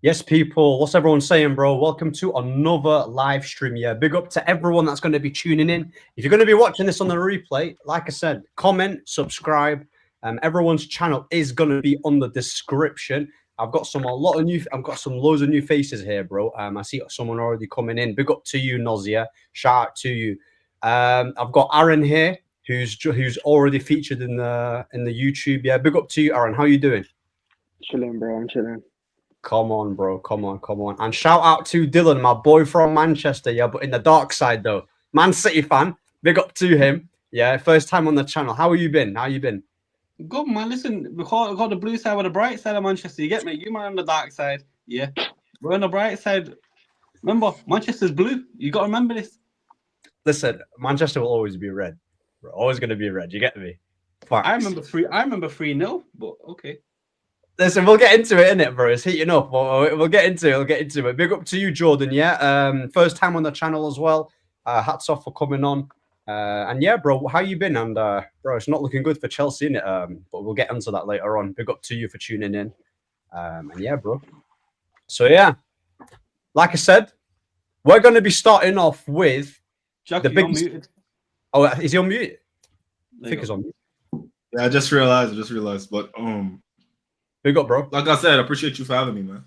Yes, people. What's everyone saying, bro? Welcome to another live stream. Yeah, big up to everyone that's going to be tuning in. If you're going to be watching this on the replay, like I said, comment, subscribe. Everyone's channel is going to be on the description. I've got loads of new faces here, bro. I see someone already coming in. Big up to you, Nozia. Shout out to you. I've got Aaron here, who's already featured in the YouTube. Yeah, big up to you, Aaron. How you doing? Chilling, bro. I'm chilling. Come on, bro. Come on. And shout out to Dylan, my boy from Manchester. Yeah, but in the dark side, though. Man City fan. Big up to him. Yeah, first time on the channel. How you been? Good, man. Listen, we got the blue side with the bright side of Manchester. You get me? You man on the dark side. Yeah. We're on the bright side. Remember, Manchester's blue. You got to remember this. Listen, Manchester will always be red. We're always going to be red. You get me? Facts. I remember 3-0, but okay. Listen, we'll get into it, innit, bro? It's heating up. We'll get into it. Big up to you, Jordan, yeah? First time on the channel as well. Hats off for coming on. And yeah, bro, how you been? And, bro, it's not looking good for Chelsea, innit? But we'll get into that later on. Big up to you for tuning in. And yeah, bro. So, yeah, like I said, we're going to be starting off with Jack, the big... Unmuted. Oh, is he on mute? I think he's on mute. Yeah, I just realized, but... Big up, bro. Like I said, I appreciate you for having me, man.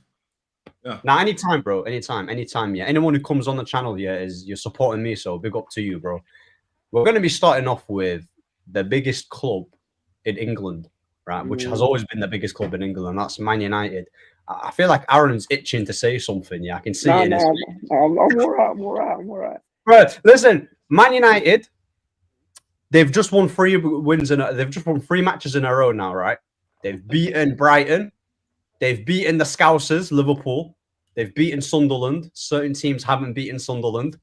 Yeah. Nah, anytime, bro. Anytime. Yeah. Anyone who comes on the channel, yeah, you're supporting me. So big up to you, bro. We're going to be starting off with the biggest club in England, right? Which has always been the biggest club in England, and that's Man United. I feel like Aaron's itching to say something. Yeah, I can see it in his face. I'm all right. Bro, listen, Man United. They've just won 3 wins they've just won 3 matches in a row now, right? They've beaten Brighton. They've beaten the Scousers, Liverpool. They've beaten Sunderland. Certain teams haven't beaten Sunderland.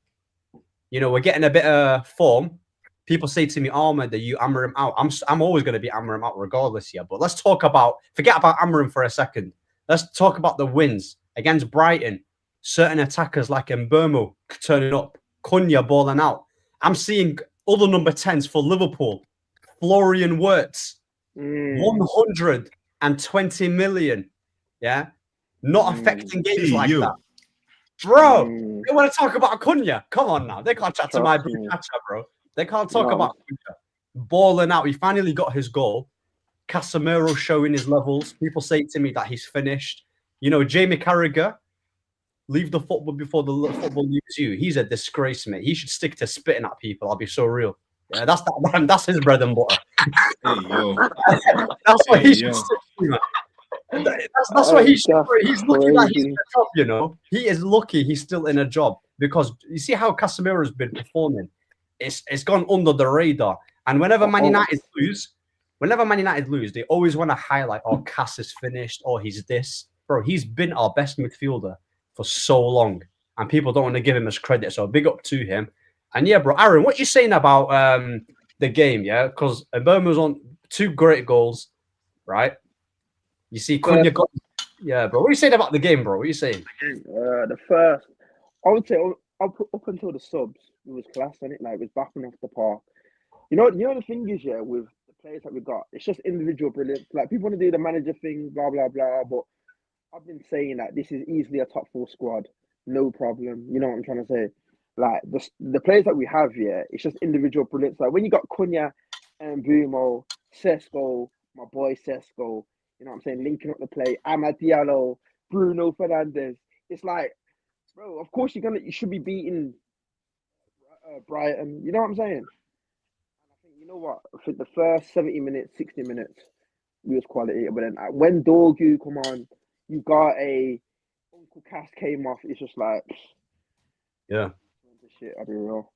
You know, we're getting a bit of form. People say to me, Ahmed, you Amorim out. I'm always going to be Amorim out regardless, yeah. But let's talk about, forget about Amorim for a second. Let's talk about the wins against Brighton. Certain attackers like Mbeumo turning up. Cunha balling out. I'm seeing other number 10s for Liverpool. Florian Wirtz. 120 million, yeah, not affecting games like that, bro. They want to talk about Cunha. Come on now, they can't chat to my Buchacha, bro. They can't talk about Cunha. Balling out. He finally got his goal. Casemiro showing his levels. People say to me that he's finished. You know, Jamie Carragher, leave the football before the football leaves you. He's a disgrace, mate. He should stick to spitting at people. I'll be so real. Yeah, that's his bread and butter. Hey, yo. That's what he should stick to, man. That's what he should. He's lucky that he's in a job, you know. He is lucky he's still in a job because you see how Casemiro's been performing. it's gone under the radar. And whenever Man United lose, they always want to highlight, oh, Cass is finished, or he's this. Bro, he's been our best midfielder for so long, and people don't want to give him his credit. So big up to him. And yeah, bro, Aaron, what you saying about the game? Yeah, because Mbeumo was on 2 great goals, right? You see, Cunha got. Yeah, bro. What are you saying about the game, bro? What are you saying? The first, I would say, up until the subs, it was class, and it like it was backing off the park. You know the thing is, yeah, with the players that we got, it's just individual brilliance. Like people want to do the manager thing, blah blah blah. But I've been saying that this is easily a top 4 squad, no problem. You know what I'm trying to say? Like the players that we have here, it's just individual brilliance. Like when you got Cunha and Bumo, Sesko, my boy Sesko. You know what I'm saying? Linking up the play, Amad Diallo, Bruno Fernandes. It's like, bro, of course you should be beating Brighton. You know what I'm saying? And I think, you know what? For the first 70 minutes, 60 minutes, we was quality. But then when Dorgu come on, you got a Uncle Cass came off. It's just like, yeah, shit. I'll be real.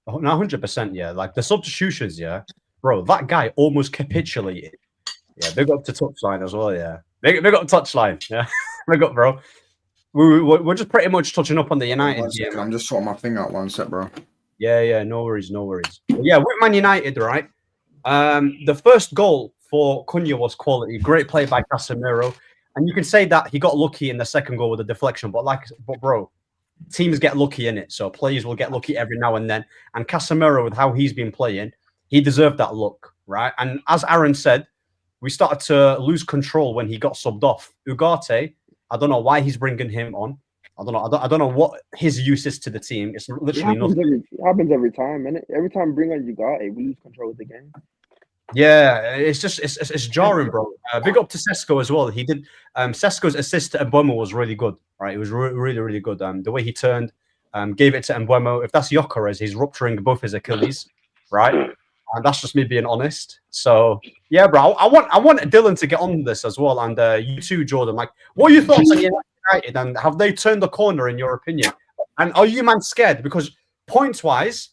Oh, no, 100%. Yeah, like the substitutions. Yeah, bro, that guy almost capitulated. Yeah, big up to touchline as well. Yeah, big up touchline. Yeah, big up, bro. We're just pretty much touching up on the United game. I'm just sorting my thing out. One sec, bro. Yeah, no worries. But yeah, with Man United, right? The first goal for Cunha was quality. Great play by Casemiro, and you can say that he got lucky in the second goal with the deflection. But bro, teams get lucky in it, so players will get lucky every now and then. And Casemiro, with how he's been playing, he deserved that luck, right? And as Aaron said, we started to lose control when he got subbed off. Ugarte, I don't know why he's bringing him on. I don't know what his use is to the team. It's literally nothing. It happens every time, innit? Every time we bring on Ugarte, we lose control of the game. Yeah, it's just it's jarring, bro. Big up to Sesko as well. He did Sesko's assist to Mbeumo was really good, right? It was really good. The way he turned, gave it to Mbeumo. If that's Gyökeres, he's rupturing both his Achilles, right? And that's just me being honest. So yeah, bro, I want Dylan to get on this as well, and you too, Jordan. Like, what are your thoughts on United, and have they turned the corner in your opinion? And are you man scared? Because points wise,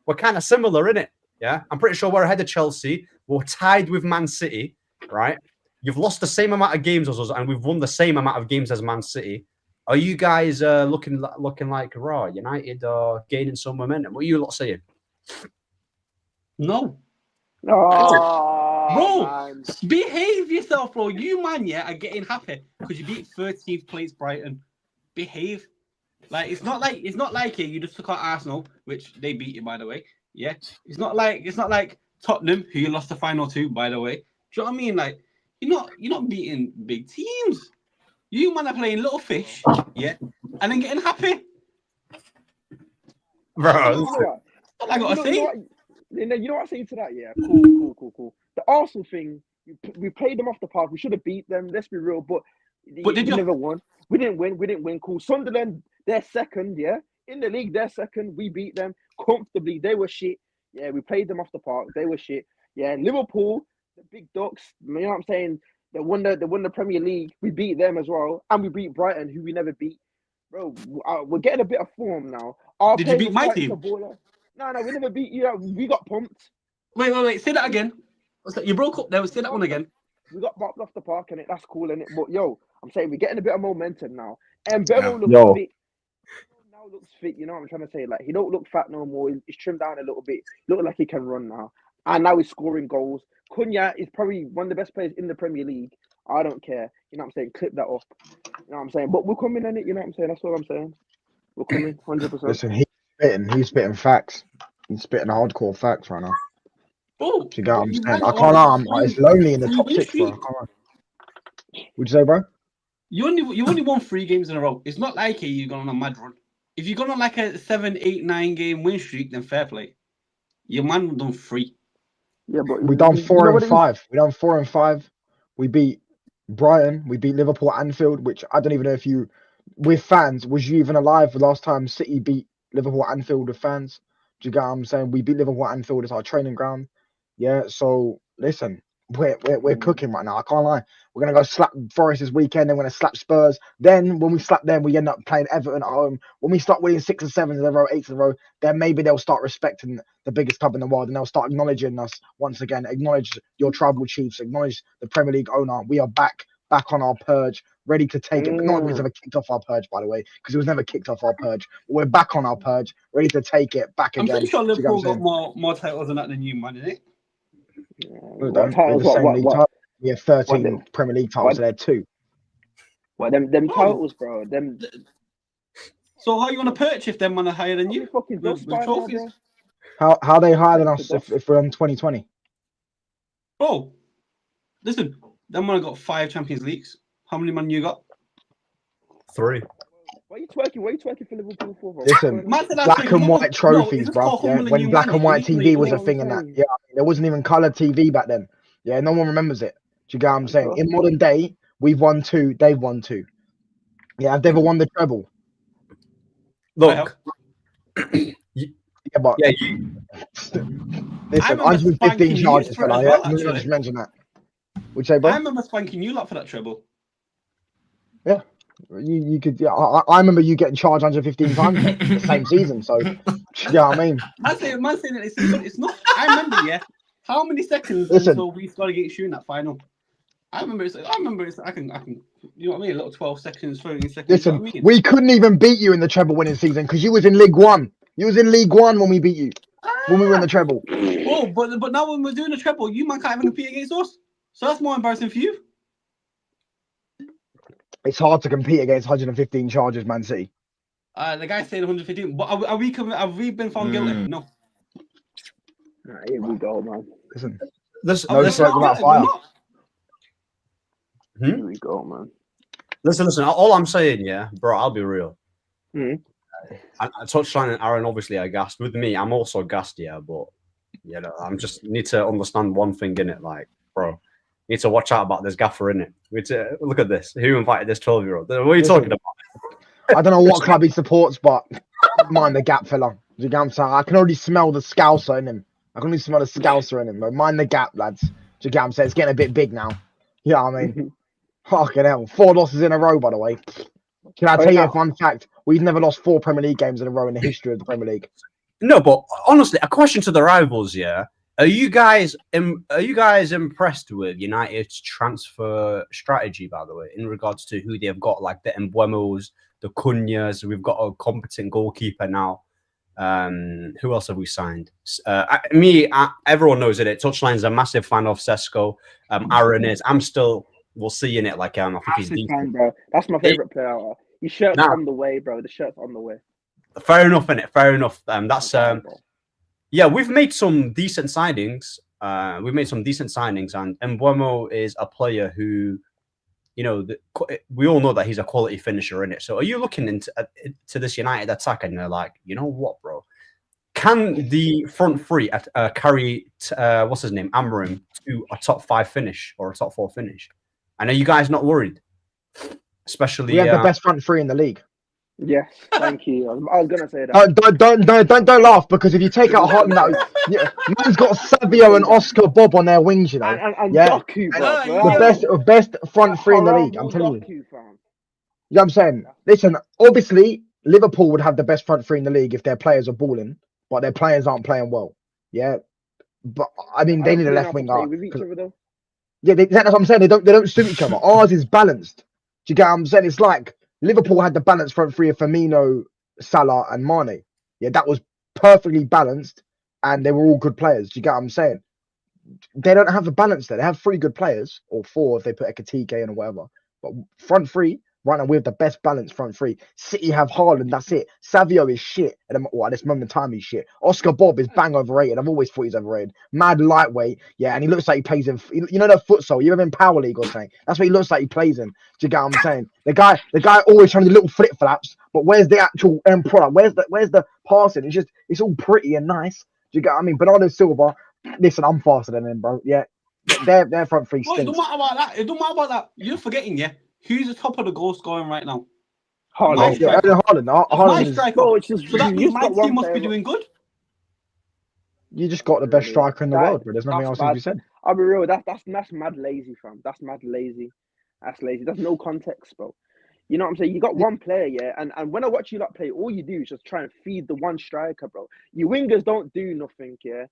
we're kind of similar, in it. Yeah, I'm pretty sure we're ahead of Chelsea. We're tied with Man City, right? You've lost the same amount of games as us, and we've won the same amount of games as Man City. Are you guys looking like raw United are gaining some momentum? What are you lot saying? No. Oh, bro, man. behave yourself, bro. You man, yeah, are getting happy because you beat 13th place Brighton. Behave. Like it's not like you just took out Arsenal, which they beat you, by the way. Yeah, it's not like Tottenham, who you lost the final to, by the way. Do you know what I mean? Like you're not beating big teams. You man are playing little fish, yeah, and then getting happy. Bro, I gotta say. You know what I say to that? Yeah, cool. The Arsenal thing, we played them off the park. We should have beat them. Let's be real. But did you never won? We didn't win. Cool. Sunderland, they're second. Yeah, in the league, they're second. We beat them comfortably. They were shit. Yeah, we played them off the park. They were shit. Yeah, Liverpool, the big ducks. You know what I'm saying? They won the Premier League. We beat them as well, and we beat Brighton, who we never beat. Bro, we're getting a bit of form now. Did you beat my team? No, we never beat you. We got pumped. Wait. Say that again. What's that? You broke up there. Say that one again. We got bopped off the park, and that's cool, innit? But yo, I'm saying we're getting a bit of momentum now. And Mbeumo looks fit. Now looks fit. You know what I'm trying to say? Like he don't look fat no more. He's trimmed down a little bit. Look like he can run now. And now he's scoring goals. Cunha is probably one of the best players in the Premier League. I don't care. You know what I'm saying? Clip that up. You know what I'm saying? But we're coming in it. You know what I'm saying? That's what I'm saying. We're coming 100%. Listen, he's spitting facts. He's spitting hardcore facts right now. Oh, do you get what I'm saying? I can't lie. It's lonely in the top 6, bro. I can't lie. What'd you say, bro? You only won 3 games in a row. It's not like you're going on a mad run. If you're going on like a 7, 8, 9 game win streak, then fair play. Your man done 3. Yeah, but we done 4 and 5. We done 4 and 5. We beat Brighton. We beat Liverpool at Anfield, which I don't even know if you, with fans, was you even alive the last time City beat Liverpool at Anfield with fans? Do you get what I'm saying? We beat Liverpool at Anfield as our training ground. Yeah, so listen, we're cooking right now. I can't lie. We're gonna go slap Forest this weekend. Then we're gonna slap Spurs. Then when we slap them, we end up playing Everton at home. When we start winning 6 and 7 in a row, 8 in a row, then maybe they'll start respecting the biggest club in the world, and they'll start acknowledging us once again. Acknowledge your tribal chiefs. Acknowledge the Premier League owner. We are back on our purge, ready to take it. No one's ever kicked off our purge, by the way, because it was never kicked off our purge. We're back on our purge, ready to take it back I'm again. pretty sure Do you get Liverpool what I'm got saying? more titles than that than you, man, isn't it? We don't. We're the same league title. We have 13 Premier League titles, so they're 2. Well, them Oh. titles, bro. Them So how you want to perch if them man are higher than you? fucking With dust by now, trophies? bro. How they higher than Next us to if we're on 2020? Bro, listen, them man have got 5 Champions Leagues. How many man you got? 3. Why are you twerking? What are you twerking for Liverpool for, bro? Listen, Man said that's black like, and you know white what? trophies, it's bro. called Yeah, humbling when you, black man. and white You need to TV was know a thing and that. saying. Yeah, there wasn't even color TV back then. Yeah, no one remembers it. Do you get what I'm saying? Sure. In modern day, we've won 2, they've won 2. Yeah, have they ever won the treble? Look, Yeah, but yeah, listen, remember 115 spanking you charges, for it fella. as Yeah, well, I'm gonna actually. just mention that. Would you say, bro? I remember spanking you lot for that treble. You could. Yeah, I remember you getting charged 115 times though, the same season. So, yeah, I mean, Man saying it's not. I remember, yeah. How many seconds Listen. until we scored against you in that final? I remember it's. I can. You know what I mean? A little 12 seconds, 13 seconds. listen, You know what I mean? we couldn't even beat you in the treble winning season because you was in League One. You was in League One when we beat you. When we won the treble. Oh, but now when we're doing the treble, you man can't even compete against us. So that's more embarrassing for you. It's hard to compete against 115 charges, Man City. The guy's saying 115. But have we been found guilty? No. Nah, here we go, man. Listen, listen, No We're smoke not without guilty, we're fire. not. Here we go, man. listen. All I'm saying, yeah, bro, I'll be real. Mhm. I Touchline and Aaron obviously are gassed. With me, I'm also gassed, yeah, but you know, I'm just need to understand one thing in it, like, bro. Need to watch out about this gaffer in it. Look at this. Who invited this 12-year-old? What are you talking about? I don't know what club he supports, but mind the gap, fella. Do you get what I'm saying? I can already smell the scouser in him. I can already smell the scouser in him. But mind the gap, lads. Do you get what I'm saying? It's getting a bit big now. You know what I mean? Fucking hell. 4 losses in a row, by the way. Can I tell you a fun fact? We've never lost 4 Premier League games in a row in the history of the Premier League. No, but honestly, a question to the rivals, yeah. Are you guys impressed with United's transfer strategy, by the way, in regards to who they've got, like the Mbuemos, the Cunhas? We've got a competent goalkeeper now. Who else have we signed? Everyone knows it. Touchline's a massive fan of Sesko. Aaron is. I'm still. We'll see in it. Like I think he's Massive decent. fan, bro. That's my favorite player. His shirt's on the way, bro. The shirt's on the way. Fair enough, innit? Fair enough. That's yeah, we've made some decent signings. And Mbuemo is a player who, you know, we all know that he's a quality finisher in it. So, are you looking into to this United attack and they're like, you know what, bro? Can the front three carry what's his name, Amorim, to a top 5 finish or a top 4 finish? And are you guys not worried? Especially We have the best front 3 in the league. Yes, thank you. I was gonna say that. Don't laugh, because if you take out Haaland, man's got Savio and Oscar Bob on their wings, you know. And Yeah. Doku, bro. The best front 3 in the league. I'm telling you. You know what I'm saying? Listen, obviously Liverpool would have the best front 3 in the league if their players are balling, but their players aren't playing well. Yeah, but I mean they need a left winger. Yeah, that's what I'm saying. They don't suit each other. Ours is balanced. Do you get what I'm saying? It's like Liverpool had the balanced front 3 of Firmino, Salah, and Mane. Yeah, that was perfectly balanced, and they were all good players. Do you get what I'm saying? They don't have the balance there. They have 3 good players, or 4 if they put Ekatike in or whatever. But front 3, right now, we have the best balanced front 3. City have Haaland, that's it. Savio is shit. At this moment in time, he's shit. Oscar Bob is bang overrated. I've always thought he's overrated. Mad lightweight, yeah, and he looks like he plays in, you know, the futsal. You ever in Power League or something? That's what he looks like he plays in. Do you get what I'm saying? The guy always trying to do little flip flaps, but where's the actual end product? Where's the passing? It's all pretty and nice. Do you get what I mean? Bernardo Silva, listen, I'm faster than him, bro. Yeah, their front 3 stinks. It don't matter about that. It don't matter about that. You're forgetting, yeah. Who's the top of the goal scoring right now? Haaland. Haaland My is, striker. Bro, it's just So that means you've my got one team must be player. doing good. You just got the best striker in the world, but there's nothing else to be said. I'll be real. That's mad lazy, fam. That's mad lazy. That's lazy. That's no context, bro. You know what I'm saying? You got one player, yeah, and when I watch you lot play, all you do is just try and feed the one striker, bro. You wingers don't do nothing, yeah.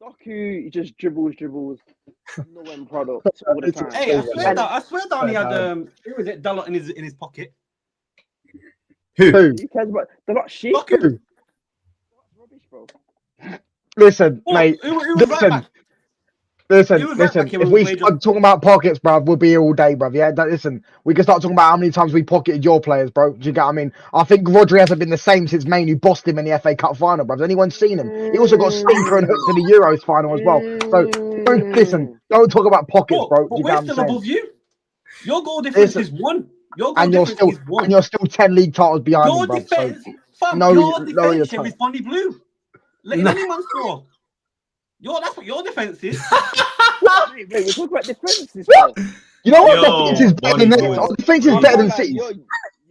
Doku just dribbles, no end product all the time. Hey, I swear down he had who was it? Dalot in his pocket. Who? Who cares about the lot shit? Doku. Rubbish, bro. Listen, Oh, mate. who was right back? Listen. He was right back here If when we we played start talking about pockets, bruv, we'll be here all day, bruv. Yeah, listen. We can start talking about how many times we pocketed your players, bro. Do you get what I mean? I think Rodri hasn't been the same since Manu bossed him in the FA Cup final, bruv. Has anyone seen him? He also got stinker and hooks in the Euros final as well. So don't talk about pockets, bro. But Do you we're get what I'm still saying? above you. Your goal difference is 1. Your goal difference is 1. And you're still 10 league titles behind Your me, bruv. defense, fam, No, your no, defense you're is Bonnie Blue. Let anyone score. That's what your defense is. Wait, we're talking about defenses, bro. You know what? Yo, Defense is better than Bonnie this. Blue. Our defense is better than City's.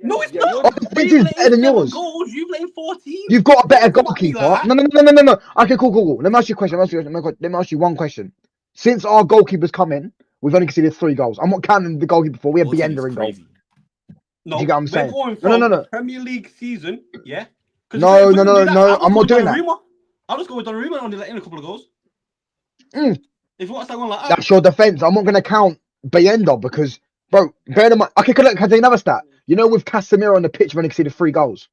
No, it's Yeah, not. Our defense is better than yours. Goals, you've laid 14. You've got a better Don't come at me goalkeeper. like No. Okay, cool. Let me ask you a question. Let me ask you one question. Since our goalkeeper's come in, we've only conceded 3 goals. I'm not counting the goalkeeper before. We had Bienda in goal. No, Do you get what I'm saying? We're going from No. Premier League season, yeah? No. I'm not doing that. I'll just go with Donnarumma and only let in a couple of goals. Mm. If you want to start going like that. That's your defense. I'm not going to count Bienda because, bro, bear in mind. Okay, can I tell you another stat? You know, with Casemiro on the pitch, we've only conceded 3 goals.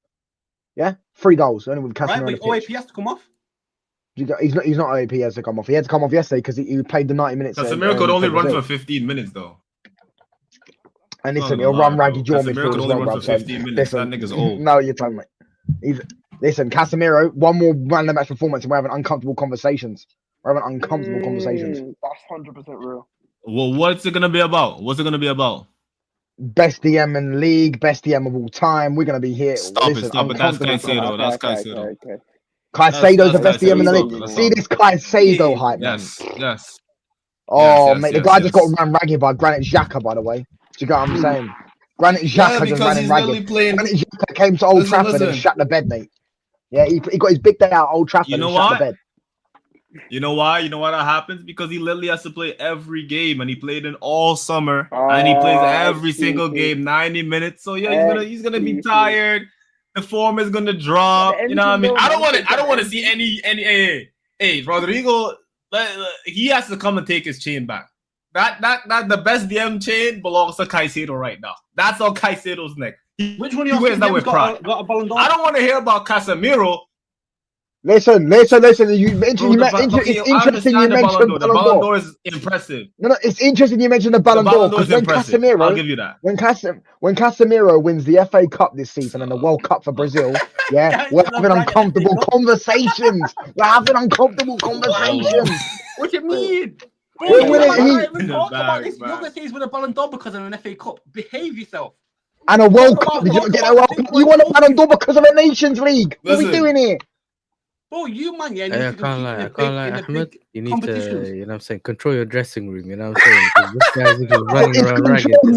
Yeah? 3 goals. Only with Casemiro Right, on but the pitch. OAP has to come off. He's not OAP. He has to come off. He had to come off yesterday because he played the 90 minutes. Casemiro could only run for 15 minutes, though. And listen, he'll run raggy jaw midfield as well, bro. 15 minutes. That nigga's old. No, you're telling me. Listen, Casemiro, one more random match performance and we're having uncomfortable conversations. That's 100% real. Well, what's it gonna be about? What's it gonna be about? Best DM in the league, best DM of all time. We're gonna be here. Stop it. That's Caicedo. That's Caicedo. Caicedo's the best DM in the league. Caicedo. See this Caicedo hype, man. Yes. Oh, mate, the guy just got ran ragged by Granit Xhaka, by the way. Do you get what I'm saying? Granit Xhaka just ran him ragged. Granit Xhaka came to Old Trafford and shut the bed, mate. Yeah, he got his big day out at Old Trafford and shut the bed. You know why? You know why that happens? Because he literally has to play every game, and he played in all summer, and he plays every single game, 90 minutes. So yeah, he's gonna be tired. The form is gonna drop. You know what I mean? I don't want to see any. Hey, Rodrigo, he has to come and take his chain back. That the best DM chain belongs to Caicedo right now. That's on Caicedo's neck. Which one of your wears that with pride? Got a Ballon d'Or? I don't want to hear about Casemiro. Listen. You mentioned it's interesting you mentioned the Ballon d'Or is impressive. No, it's interesting you mentioned the Ballon d'Or because when Casemiro, I'll give you that. When Casemiro wins the FA Cup this season and the World Cup for Brazil, yeah, we're having uncomfortable conversations. We're having uncomfortable conversations. What do you mean? We're winning. You're gonna say he's won a Ballon d'Or because of an FA Cup. Behave yourself. And a World Cup. Did you not get a World Cup? You won a Ballon d'Or because of a Nations League. What are we doing here? Bro, you man, yeah. I can't lie, Ahmed. You need to, you know what I'm saying, control your dressing room, you know what I'm saying? 'Cause this guy's just running around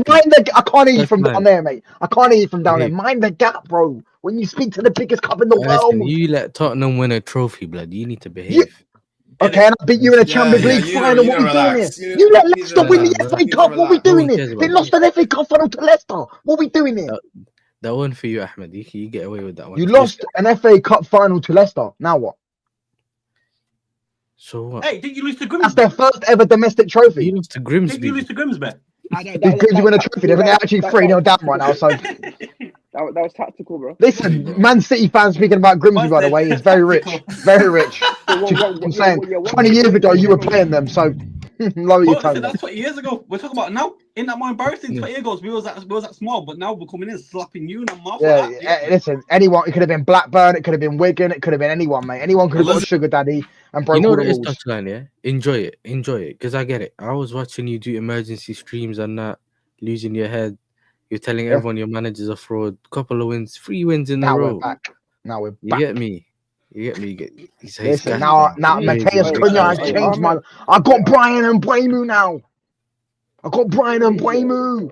ragged. I can't hear you from down there, mate. I can't hear you from down there. Mind the gap, bro. When you speak to the biggest cup in the world. You let Tottenham win a trophy, blood. You need to behave. Okay, and I beat you in a Champions League final. What we doing here? You let Leicester win the FA Cup. What we doing here? They lost an FA Cup final to Leicester. What we doing here? That one for you, Ahmed. You get away with that one. You lost an FA Cup final to Leicester. Now what? So what? Hey, did you lose to Grimsby? That's their first ever domestic trophy. You lost to Grimsby. Did you lose to Grimsby? Did Grimsby win a trophy? They're actually 3-0 down right now. So that was tactical, bro. Listen, Man City fans speaking about Grimsby, by the way, is very rich. Very rich. I'm saying 20 years ago you were playing them, so lower your tone. That's 20 years ago. We're talking about now. In that more embarrassing 20 years ago, we was that small, but now we're coming in slapping you in the mouth. Yeah, listen, anyone. It could have been Blackburn, it could have been Wigan, it could have been anyone, mate. Anyone could have got a sugar daddy and broke all the rules. Touchline, yeah? Enjoy it, because I get it. I was watching you do emergency streams and that, losing your head. You're telling everyone your manager's a fraud. Couple of wins, 3 wins in a row. Now we're back. You get me? Listen, now Mateus Cunha has changed my. I got Brian and Bremu now. I got Brian and Bremu.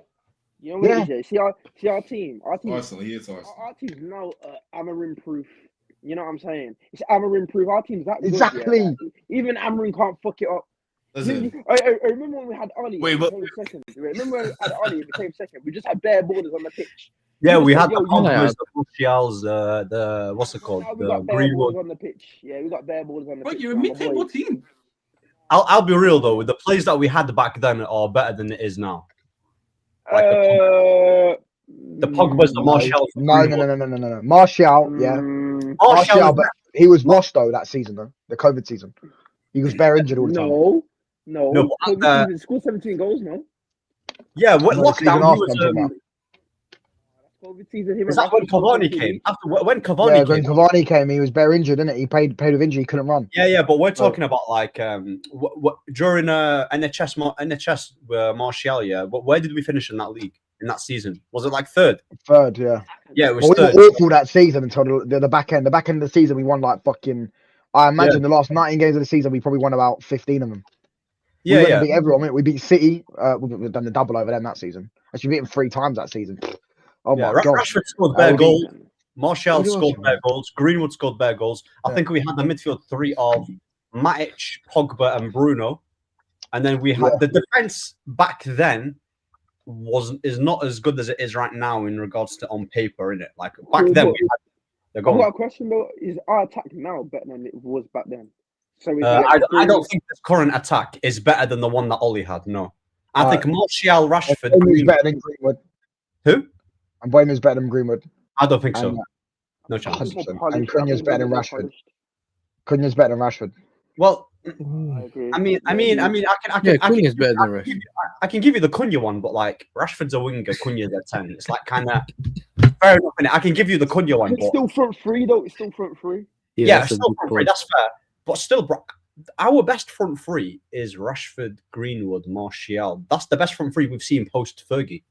You know what it is? See our team. Our team. Arsenal, he is Arsenal. Our team's now Amarin proof. You know what I'm saying? It's Amarin proof. Our team's that good. Exactly. Yeah? Like, even Amarin can't fuck it up. Listen, I remember when we had Ollie. Wait, and but- he came second. Remember when we had Ollie? He came second. We just had bare borders on the pitch. Yeah, You we just had said, the yo, you- Pogba's, the Martials, the what's it called? Now we The got bare borders Greenwood. on the pitch. Yeah, we got bare borders on the But pitch. you're a man, my mid-table boys. team. I'll be real though, with the players that we had back then are better than it is now. Like the Pogba's, the Martials. the No. Greenwood. Martial, yeah. Martial, but he was washed though that season though, the COVID season. He was bare injured all the time. No. No, but, COVID scored 17 goals, no? Yeah, what No, the season lockdown? after, I'm talking about. COVID season. Him Was and that when Rashford scored Cavani 17 came? each. After when Cavani Yeah, came? when Cavani came, he was bare injured, didn't it? He played with injury, he couldn't run. Yeah, but we're talking about like during NHS Martial. Yeah, where did we finish in that league in that season? Was it like third? Third, yeah. Yeah, it was Well, we third. were awful that season until the back end. The back end of the season, we won like fucking. I imagine the last 19 games of the season, we probably won about 15 of them. We went and beat everyone. We beat City. We've done the double over them that season. Actually, we beat them 3 times that season. Oh my god! Rashford scored bare goals. Martial What do you scored want, bare goals. Greenwood scored bare goals. I think we had the midfield 3 of Matic, Pogba, and Bruno, and then we had the defense back then is not as good as it is right now in regards to on paper, innit? Like back then, we had, they're I've got a going. question though. Is our attack now better than it was back then? So it's I don't think this current attack is better than the one that Ollie had. No, I think Martial, Rashford, Mbeumo's better than Greenwood. Who? And Mbeumo's better than Greenwood. I don't think so. And, No chance. 100%. And Cunha's better than Rashford. Cunha's better than Rashford. Well, I agree. I mean, Yeah, Cunha's better than Rashford. I can give you the Cunha one, but like Rashford's a winger, Cunha's a 10. It's like kind of fair enough. Innit? I can give you the Cunha one, It's but still front 3 though. It's still front 3. yeah, that's a still good front 3. point. That's fair. But still, bro, our best front 3 is Rashford, Greenwood, Martial. That's the best front 3 we've seen post Fergie.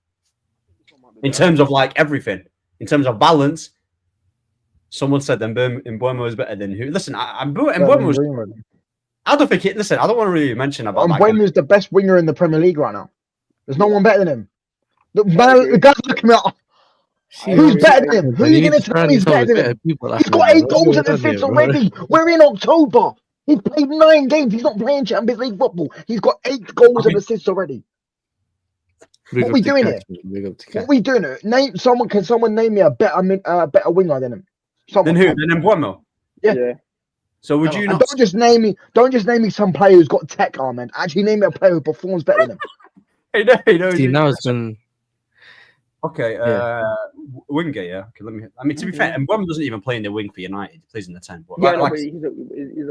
In terms of like everything, in terms of balance. Someone said Mbeumo is better than who? Listen, Mbeumo was. I don't think it. Listen, I don't want to really mention about. Mbeumo is the best winger in the Premier League right now. There's no one better than him. The guy's looking at. Who's better than him? Who are you going to tell me he's better than him? He's got 8 goals and assists already. We're in October. He's played 9 games. He's not playing Champions League football. He's got 8 goals and assists already. What are we doing here? What are we doing here? Can someone name me a better winger than him? Than who? Than Mbeumo? Yeah. So would you not? Don't just name me some player who's got tech arm, man. Actually name me a player who performs better than him. See, now it's been. Okay, winger, yeah. Okay, let me. I mean, to be fair, Mbeumo doesn't even play in the wing for United. He plays in the 10. But Yeah, like, but he's a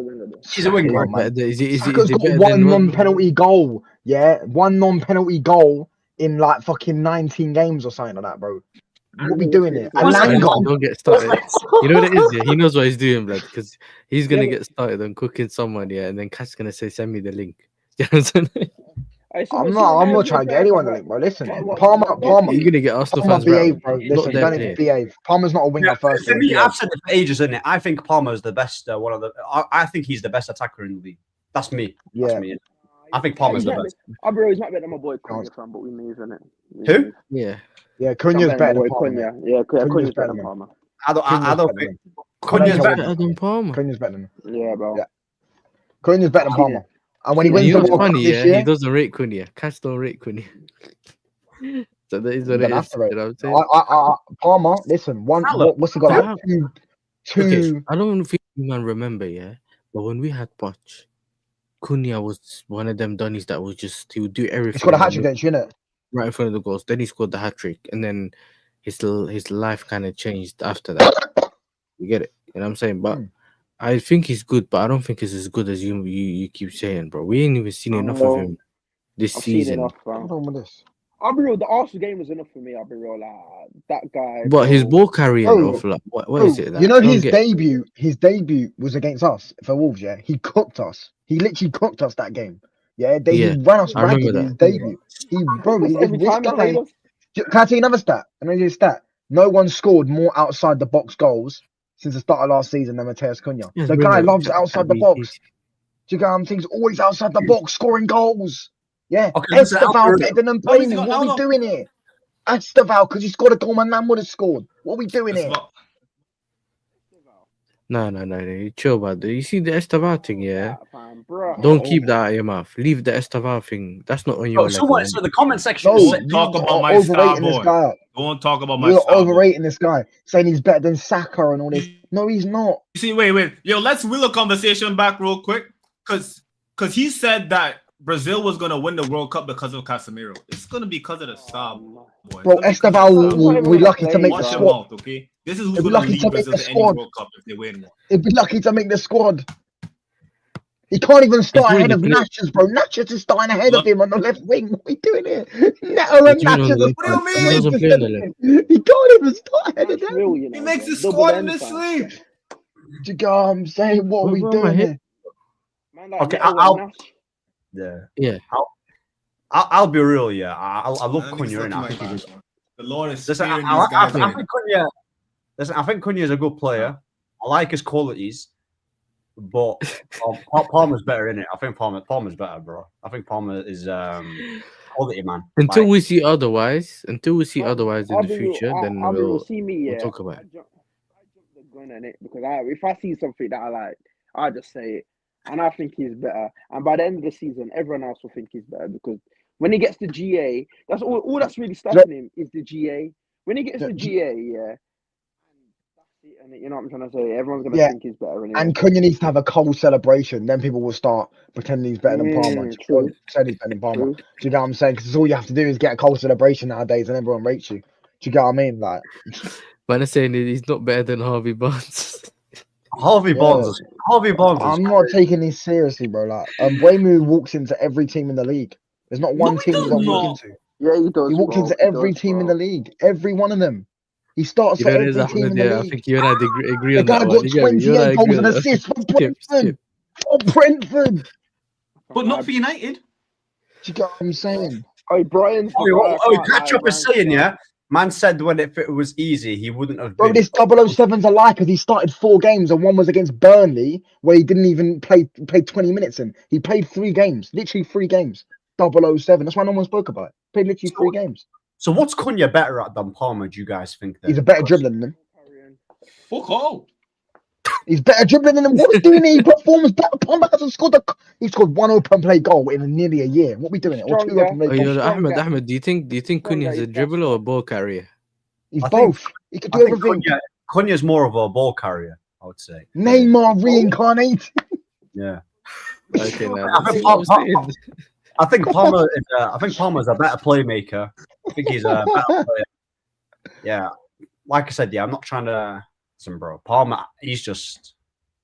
winger though. he's a winger. He's got 1 non-penalty goal. Yeah, 1 non-penalty goal in like fucking 19 games or something like that, bro. What are we doing here? Don't get started. You know what it is, yeah? He knows what he's doing, blood, because he's gonna get started on cooking someone, yeah, and then Cat's gonna say, "Send me the link." You know what I'm saying? I'm not trying to get anyone the link, bro. Listen, Palmer, you're gonna get Arsenal Palmer fans behave, bro. rattled. Listen, don't even behave. Palmer's not a winger first. For me, I've said it for ages, isn't it? I think Palmer's the best. One of the. I think he's the best attacker in the league. That's me. Yeah. That's me. I think Palmer's the best. I'll be he's not better than my boy Cunha, fan, but we move, innit? Who? Yeah, Cunha's better than Palmer. Yeah, Cunha's better than Palmer. I don't think Cunha's better than Palmer. Cunha's better than him. Yeah, bro. Yeah. Cunha's better than Palmer. And when he wins You the know World what's Cup funny, this yeah? year, He doesn't rate Cunha. Catch don't rate Cunha. So that is what it is. You know what I'm saying? Palmer, listen, what's he got? Like, two. Okay, I don't think you man remember, yeah. But when we had Poch, Cunha was one of them Donnies that was just he would do everything. He scored a hat trick against you, innit? Right in front of the goals. Then he scored the hat trick, and then his life kind of changed after that. You get it? You know what I'm saying? But I think he's good, but I don't think he's as good as you keep saying, bro. We ain't even seen enough of him this season. What's wrong with this? I'll be real. The Arsenal game was enough for me. I'll be real. Like that guy. But his ball carrying off, like what is it? Like, you know, his debut was against us for Wolves. Yeah, he cooked us. He literally cooked us that game. Yeah, he ran us ragged in his debut. This guy. Can I tell you another stat? Another stat. No one scored more outside the box goals since the start of last season than Matheus Cunha. The guy loves outside the box. Do you get what I'm saying? He's always outside the box scoring goals. Yeah, Esteval better than playing him. What are we doing here? Esteval, because he scored a goal my man would have scored. What are we doing here? No. You chill about that. You see the Estaval thing, yeah? Fam, bro. Don't keep that out of your mouth. Leave the Estaval thing. That's not on your level. So the comment section. No, is Don't talk you about are my star overrating this boy. guy. Don't talk about my You're star boy. overrating this guy, saying he's better than Saka and all this. No, he's not. You see, wait. Yo, let's wheel a conversation back real quick. Because he said that Brazil was going to win the World Cup because of Casemiro. It's going to be because of the star boy. Bro, Estaval will be lucky to make the Watch your squad. mouth, okay? This is who's They'd be going to lucky lead to make Brazil the to any squad. World Cup if they win one. He'd be lucky to make the squad. He can't even start ahead of Natchez, bro. Natchez is starting ahead of him on the left wing. What are we doing here? Neto and Natchez. What do you mean? He doesn't play on the left. He can't even start ahead of them. He makes his squad in his sleep. Do you get what I'm saying? What are we doing here? Okay, I'll be real. Yeah, I love Cunha. And I think he's the Lord is listen. sparing I these guys. think Cunha. Listen, I think Cunha is a good player. I like his qualities, but Palmer's better in it. I think Palmer's better, bro. I think Palmer is quality man. Until we see otherwise in the future, then we'll talk about it. I jump the gun on it because if I see something that I like, I just say it. And I think he's better. And by the end of the season, everyone else will think he's better because when he gets the GA, that's all that's really stopping him is the GA. When he gets the GA, and you know what I'm trying to say? Everyone's going to think he's better. Anyway. And Cunha needs to have a cold celebration. Then people will start pretending he's better than Palmer. True. Pretend he's better than Palmer. Do you get what I'm saying? Because all you have to do is get a cold celebration nowadays and everyone rates you. Do you get what I mean? Like, Man is saying he's not better than Harvey Barnes. Harvey Barnes. I'm not taking this seriously, bro. Like, Mbeumo walks into every team in the league. There's not one team he doesn't walk into. Yeah, he does. He walks into every team in the league. Every one of them. He starts for every team in the league. I think you and I agree on that. The guy got 28 goals and assists for Brentford. For Brentford. But not for United. Do you get what I'm saying? Oh, Brian's. Catch up is saying, yeah. Man said when if it was easy, he wouldn't have. Bro, this 007's a lie because he started 4 games and one was against Burnley where he didn't even play 20 minutes in. He played 3 games, literally 3 games. 007. That's why no one spoke about it. Played literally 3 games. So what's Cunha better at than Palmer? Do you guys think? Then? He's a better dribbler than him. Fuck all. He's better dribbling than him. What's doing here? He performs better. Palmer hasn't scored he scored 1 open play goal in nearly a year. What are we doing? Or 2 open play goals. Ahmed, do you think Cunha is a dribbler or a ball carrier? He's both. He could do everything. Cunha's more of a ball carrier, I would say. Neymar reincarnated. Yeah. Okay, I think Palmer is a better playmaker. I think he's a better player. Yeah. Like I said, I'm not trying to listen, bro. Palmer, he's just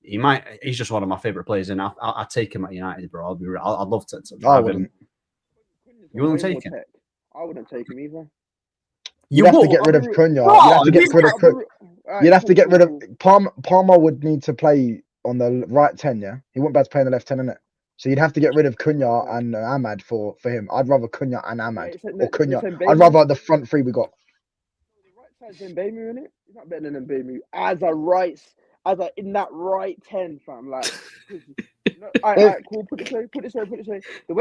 one of my favorite players, and I take him at United, bro. I'd love to drive him. You wouldn't take him? I wouldn't take him either. You'd have to get rid of Cunha. You'd have to get rid of Palmer. Palmer would need to play on the right 10, yeah? He wouldn't be able to play on the left 10, innit? So you'd have to get rid of Cunha and Ahmad for him. I'd rather Cunha and Ahmad. Or Cunha. I'd rather the front 3 we got. The right side's Mbeumo, innit? He's not better than Mbeumo. In that right 10, fam. Like, alright, cool. Put this way.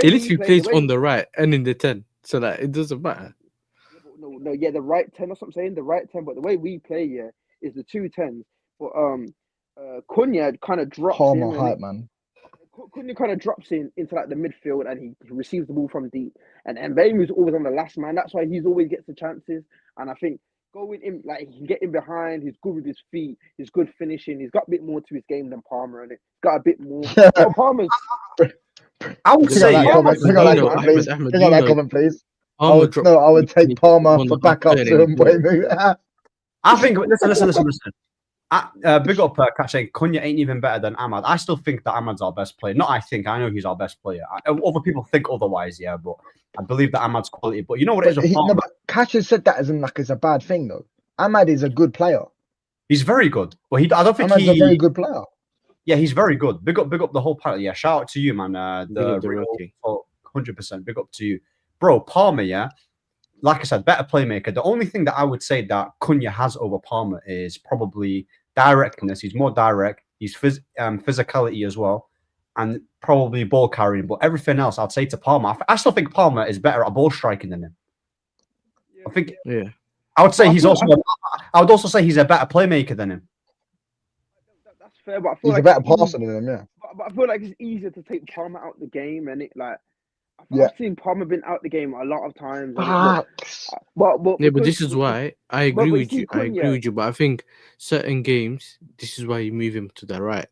He literally plays on the right and in the 10. So that it doesn't matter. No, the right 10, that's what I'm saying. The right 10, but the way we play is the 2 10s. But Cunha kind of drops Palmer hype, man. Cunha kind of drops into like the midfield and he receives the ball from deep. And Mbeumo's always on the last man. That's why he's always gets the chances. And I think going in, like, he can get in behind. He's good with his feet. He's good finishing. He's got a bit more to his game than Palmer, and it's got a bit more. Palmer's. I would say, Bring on that comment, please. I would take Palmer for backup to Mbeumo. I think. Listen. Big up, Catch saying Cunha ain't even better than Ahmad. I still think that Ahmad's our best player. Not I think. I know he's our best player. Other people think otherwise, yeah, but I believe that Ahmad's quality. But you know what it is? No, but Catch has said that as a bad thing, though. Ahmad is a good player. He's very good. But I don't think Ahmad's a very good player. Yeah, he's very good. Big up the whole party. Yeah, shout out to you, man. The rookie. 100%. Big up to you. Bro, Palmer, yeah. Like I said, better playmaker. The only thing that I would say that Cunha has over Palmer is probably directness. He's more direct. He's physicality as well, and probably ball carrying. But everything else, I'd say to Palmer. I still think Palmer is better at ball striking than him. I think. Yeah. I would say I would also say he's a better playmaker than him. That's fair, but I feel He's like a better it's passer than him, yeah. But I feel like it's easier to take Palmer out the game, and it like Yeah. I've seen Palmer been out the game a lot of times. And Facts. but Yeah, but because- this is why I agree but with see, you. I agree Cunha- with you, but I think certain games, this is why you move him to the right.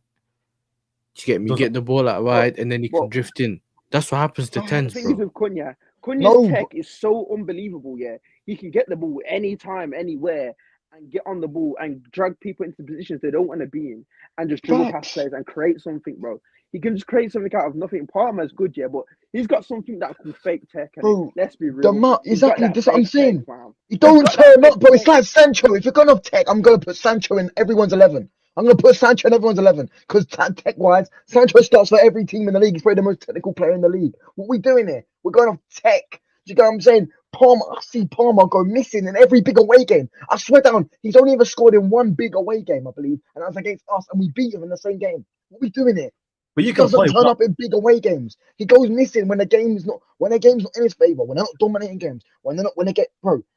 You get me? Does- Get the ball out wide, and then he can but- drift in. That's what happens to The tens, thing is bro. with Cunha's No, tech is so unbelievable. Yeah, he can get the ball anytime, anywhere, and get on the ball and drag people into positions they don't want to be in, and just dribble past Facts. players and create something, bro. He can just create something out of nothing. Palmer's good, yeah, but he's got something that can fake tech. And Bro, let's be real, he's got exactly. that That's what I'm fake saying. tech, fam. You don't got that turn up, fake bro. It's tech. like Sancho. If you're gonna have tech, I'm gonna put Sancho in everyone's 11. I'm gonna put Sancho in everyone's 11 because tech-wise, Sancho starts for every team in the league. He's probably the most technical player in the league. What we doing here? We're going off tech. Do you get what I'm saying? Palmer, I see Palmer go missing in every big away game. I swear down, he's only ever scored in one big away game, I believe, and that was against us, and we beat him in the same game. What we doing here? But you He can doesn't play turn well. up in big away games. He goes missing when the game's not in his favor. When they're not dominating games. When they get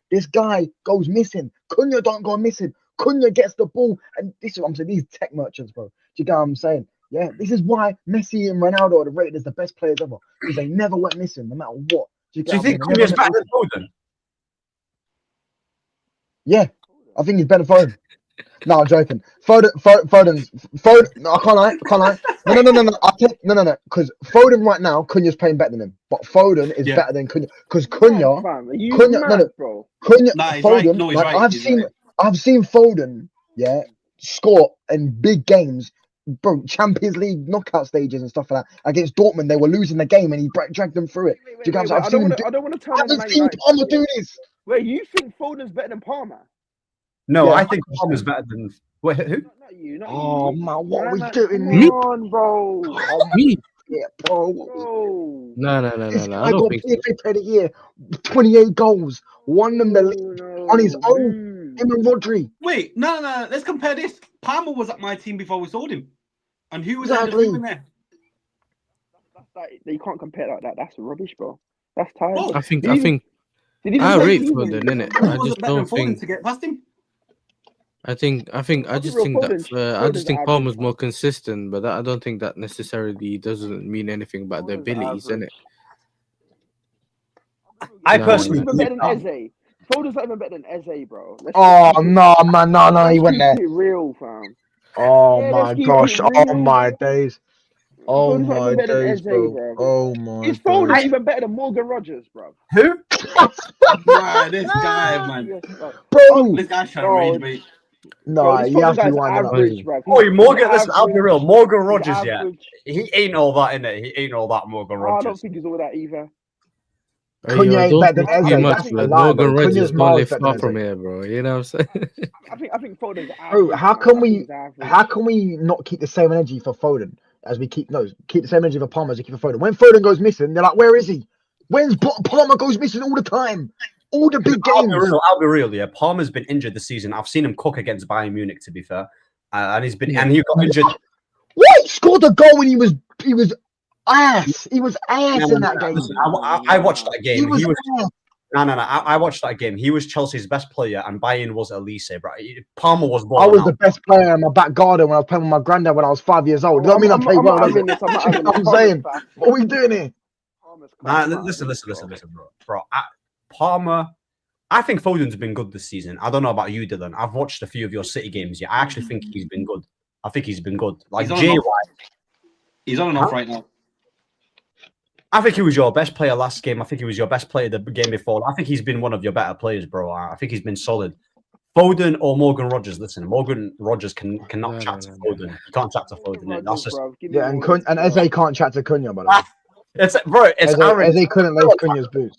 this guy goes missing. Cunha don't go missing. Cunha gets the ball, and this is what I'm saying. These tech merchants, bro. Do you get what I'm saying? Yeah, this is why Messi and Ronaldo are rated as the best players ever because they never went missing, no matter what. Do you, Do you get think what I'm saying? Cunha's better than Foden? Yeah, I think he's better than Foden. No, I'm joking. Foden. No, I can't lie. No. Because Foden right now, Cunha's playing better than him. But Foden is better than Cunha. Because Cunha, Fam, are you Cunha, mad, bro? Cunha, Nah, he's Foden. right. No, he's like right. I've seen Foden, score in big games, bro. Champions League knockout stages and stuff like that. Against Dortmund, they were losing the game, and he dragged them through it. Do you get what I'm saying? I don't want to turn I on the haven't Man seen United. Palmer do this. Wait, you think Foden's better than Palmer? No, Yeah, I think Palmer's better than. Wait, who? Not you. Oh you. man, what are we Man, doing come here? on, bro. Me? Yeah, bro. Bro. No. This I guy don't got think so. PFA Player of the Year, 28 goals, won them the league on his own. Him and Rodri. Wait, no. Let's compare this. Palmer was at my team before we sold him, and who was Exactly. in there? You can't compare like that. That's rubbish, bro. That's tired. Bro, I think Did he even I play rate season? Foden, innit? Who I was just better than don't Foden think. to get past him? I just think that I just think Palmer's more consistent, but I don't think that necessarily doesn't mean anything about their abilities, innit? I No, personally Foden's believe even better than Eze. Foden's not even better than Eze, bro. Oh no, man, no, he went there. Let's keep it real, fam. Oh Yeah, my let's keep gosh, it oh real. my days, oh Foden's not my even better than days, Eze, bro. Oh my Is Foden days, even better than Morgan Rogers, bro? who? Man, this guy, man. Yes, bro. bro. This guy's trying to Oh, rage me. No, this you have Foden to guy's wind it up. average, bro. Oh, Morgan. Listen, I'll be real. Morgan Rogers, He's yeah, average. he ain't all that, innit? He ain't all that, Morgan I Rogers. don't think he's all that either. Cunha ain't don't better than think Eze. too much, That's a blood. lie, Morgan bro. Rogers Cunha's don't miles live better far than from Eze. here, bro. You know what I'm saying? I think Foden's average. Bro, how man. can I we- think he's average. How can we not keep the same energy for Foden as we keep the same energy for Palmer as we keep for Foden? When Foden goes missing, they're like, where is he? When's Palmer goes missing all the time? All the big I'll games. be real. Yeah, Palmer's been injured this season. I've seen him cook against Bayern Munich, to be fair, and he's been and he got injured. What? He scored a goal when he was ass. He was ass in that game. Listen, I watched that game. He was ass. No. I watched that game. He was Chelsea's best player, and Bayern was Elise, bro. Palmer was I balling was out. the best player in my back garden when I was playing with my granddad when I was 5 years old. Doesn't mean I played well, does it? I'm not having I'm this. saying, what are we doing here? Listen, bro. Palmer. I think Foden's been good this season. I don't know about you, Dylan. I've watched a few of your City games. Yeah, I actually think he's been good. I think he's been good. Like JY. He's on and off right now. I think he was your best player last game. I think he was your best player the game before. I think he's been one of your better players, bro. I think he's been solid. Foden or Morgan Rogers? Listen, Morgan Rogers cannot chat to Foden. You can't chat to Foden. That's just And Eze can't chat to Cunha, by the way. it's bro. It's Eze couldn't lace Cunha's boots.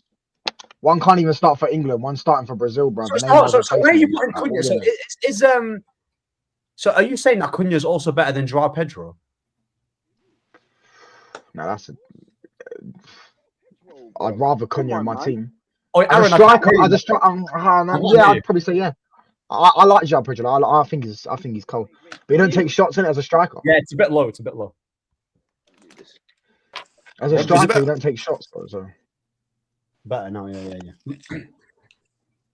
One can't even start for England. One's starting for Brazil, bro. So where are you putting Cunha? So are you saying that Cunha's also better than Joao Pedro? No, that's I'd rather Cunha in my team. Oh, As a striker, yeah, I'd probably say yeah. I like Joao Pedro. I think he's cold. But he don't take shots in it as a striker. Yeah, it's a bit low. As a striker, he don't take shots, bro. So better now, yeah.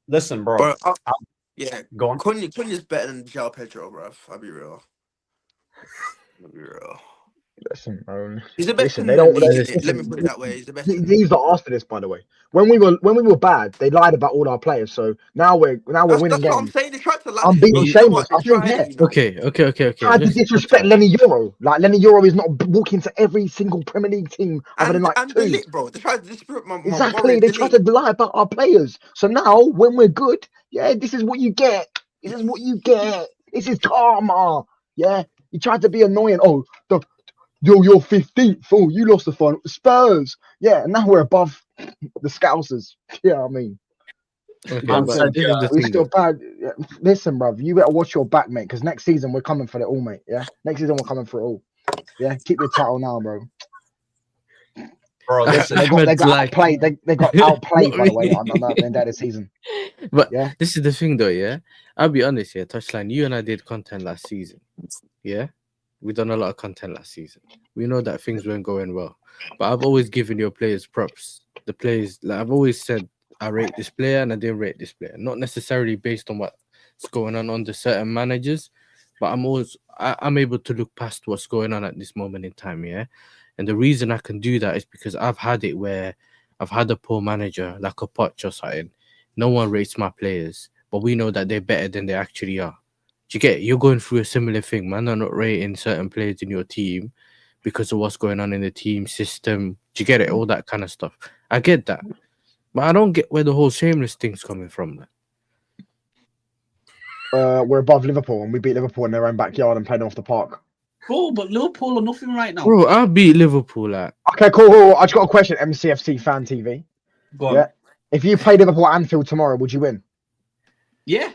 Listen, bro. Yeah, go on. Cunha's better than Joao Pedro, bro. I'll be real. Let me be real. Listen, He's the best listen, in they the don't. league. Listen, Let me put it that way. He's the best. In the these are asked for this, by the way. When we were bad, they lied about all our players. So now we're winning That's what I'm games. saying. They tried to lie. I'm being Bro, you know shameless. what? They I think, tried yeah. it, you know. Okay. Tried to disrespect Lenny Euro. Like Lenny Euro is not walking to every single Premier League team other than like And two. Delete, bro. They tried to disrespect my Exactly. warrior They tried to lie about our players. So now, when we're good, yeah, this is what you get. This is what you get. This is karma. Yeah. You tried to be annoying. Oh, you're 15th. Oh, you lost the final. Spurs. Yeah, and now we're above the Scousers. Yeah, I mean. Okay, Man but said, this is the We're thing, still though. bad. Yeah. Listen, bruv, you better watch your back, mate, because next season we're coming for it all, mate. Yeah, next season we're coming for it all. Yeah, keep your title now, bro. bro, listen, They got Ahmed's like- outplayed. They got outplayed, Not by the way, really. on the end of the season. But Yeah. this is the thing, though. Yeah, I'll be honest. Yeah, Touchline. You and I did content last season. Yeah, we done a lot of content last season. We know that things weren't going well, but I've always given your players props. The players, like I've always said, I rate this player and I didn't rate this player. Not necessarily based on what's going on under certain managers, but I'm able to look past what's going on at this moment in time. Yeah, and the reason I can do that is because I've had it where I've had a poor manager like a Poch or something. No one rates my players, but we know that they're better than they actually are. Do you get it? You're going through a similar thing, man. They're not rating certain players in your team because of what's going on in the team system. Do you get it? All that kind of stuff. I get that. But I don't get where the whole shameless thing's coming from. Man. We're above Liverpool, and we beat Liverpool in their own backyard and played off the park. Bro, but Liverpool are nothing right now. Bro, I beat Liverpool. Like, Okay, cool. I just got a question. MCFC Fan TV. Go on. Yeah. If you played Liverpool at Anfield tomorrow, would you win? Yeah.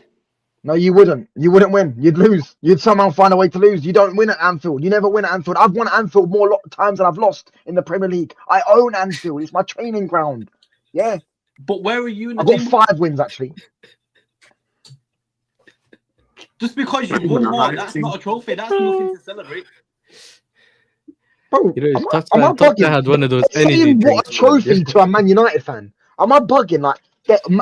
No, you wouldn't. You wouldn't win. You'd lose. You'd somehow find a way to lose. You don't win at Anfield. You never win at Anfield. I've won at Anfield more times than I've lost in the Premier League. I own Anfield. It's my training ground. Yeah. But where are you in the I've got table? 5 wins, actually. Just because you won more, that's not a trophy. That's nothing to celebrate. Bro, you know, am I Tottenham bugging? had one of those Saying energy what a drinks. trophy to a Man United fan. Am I bugging? Like,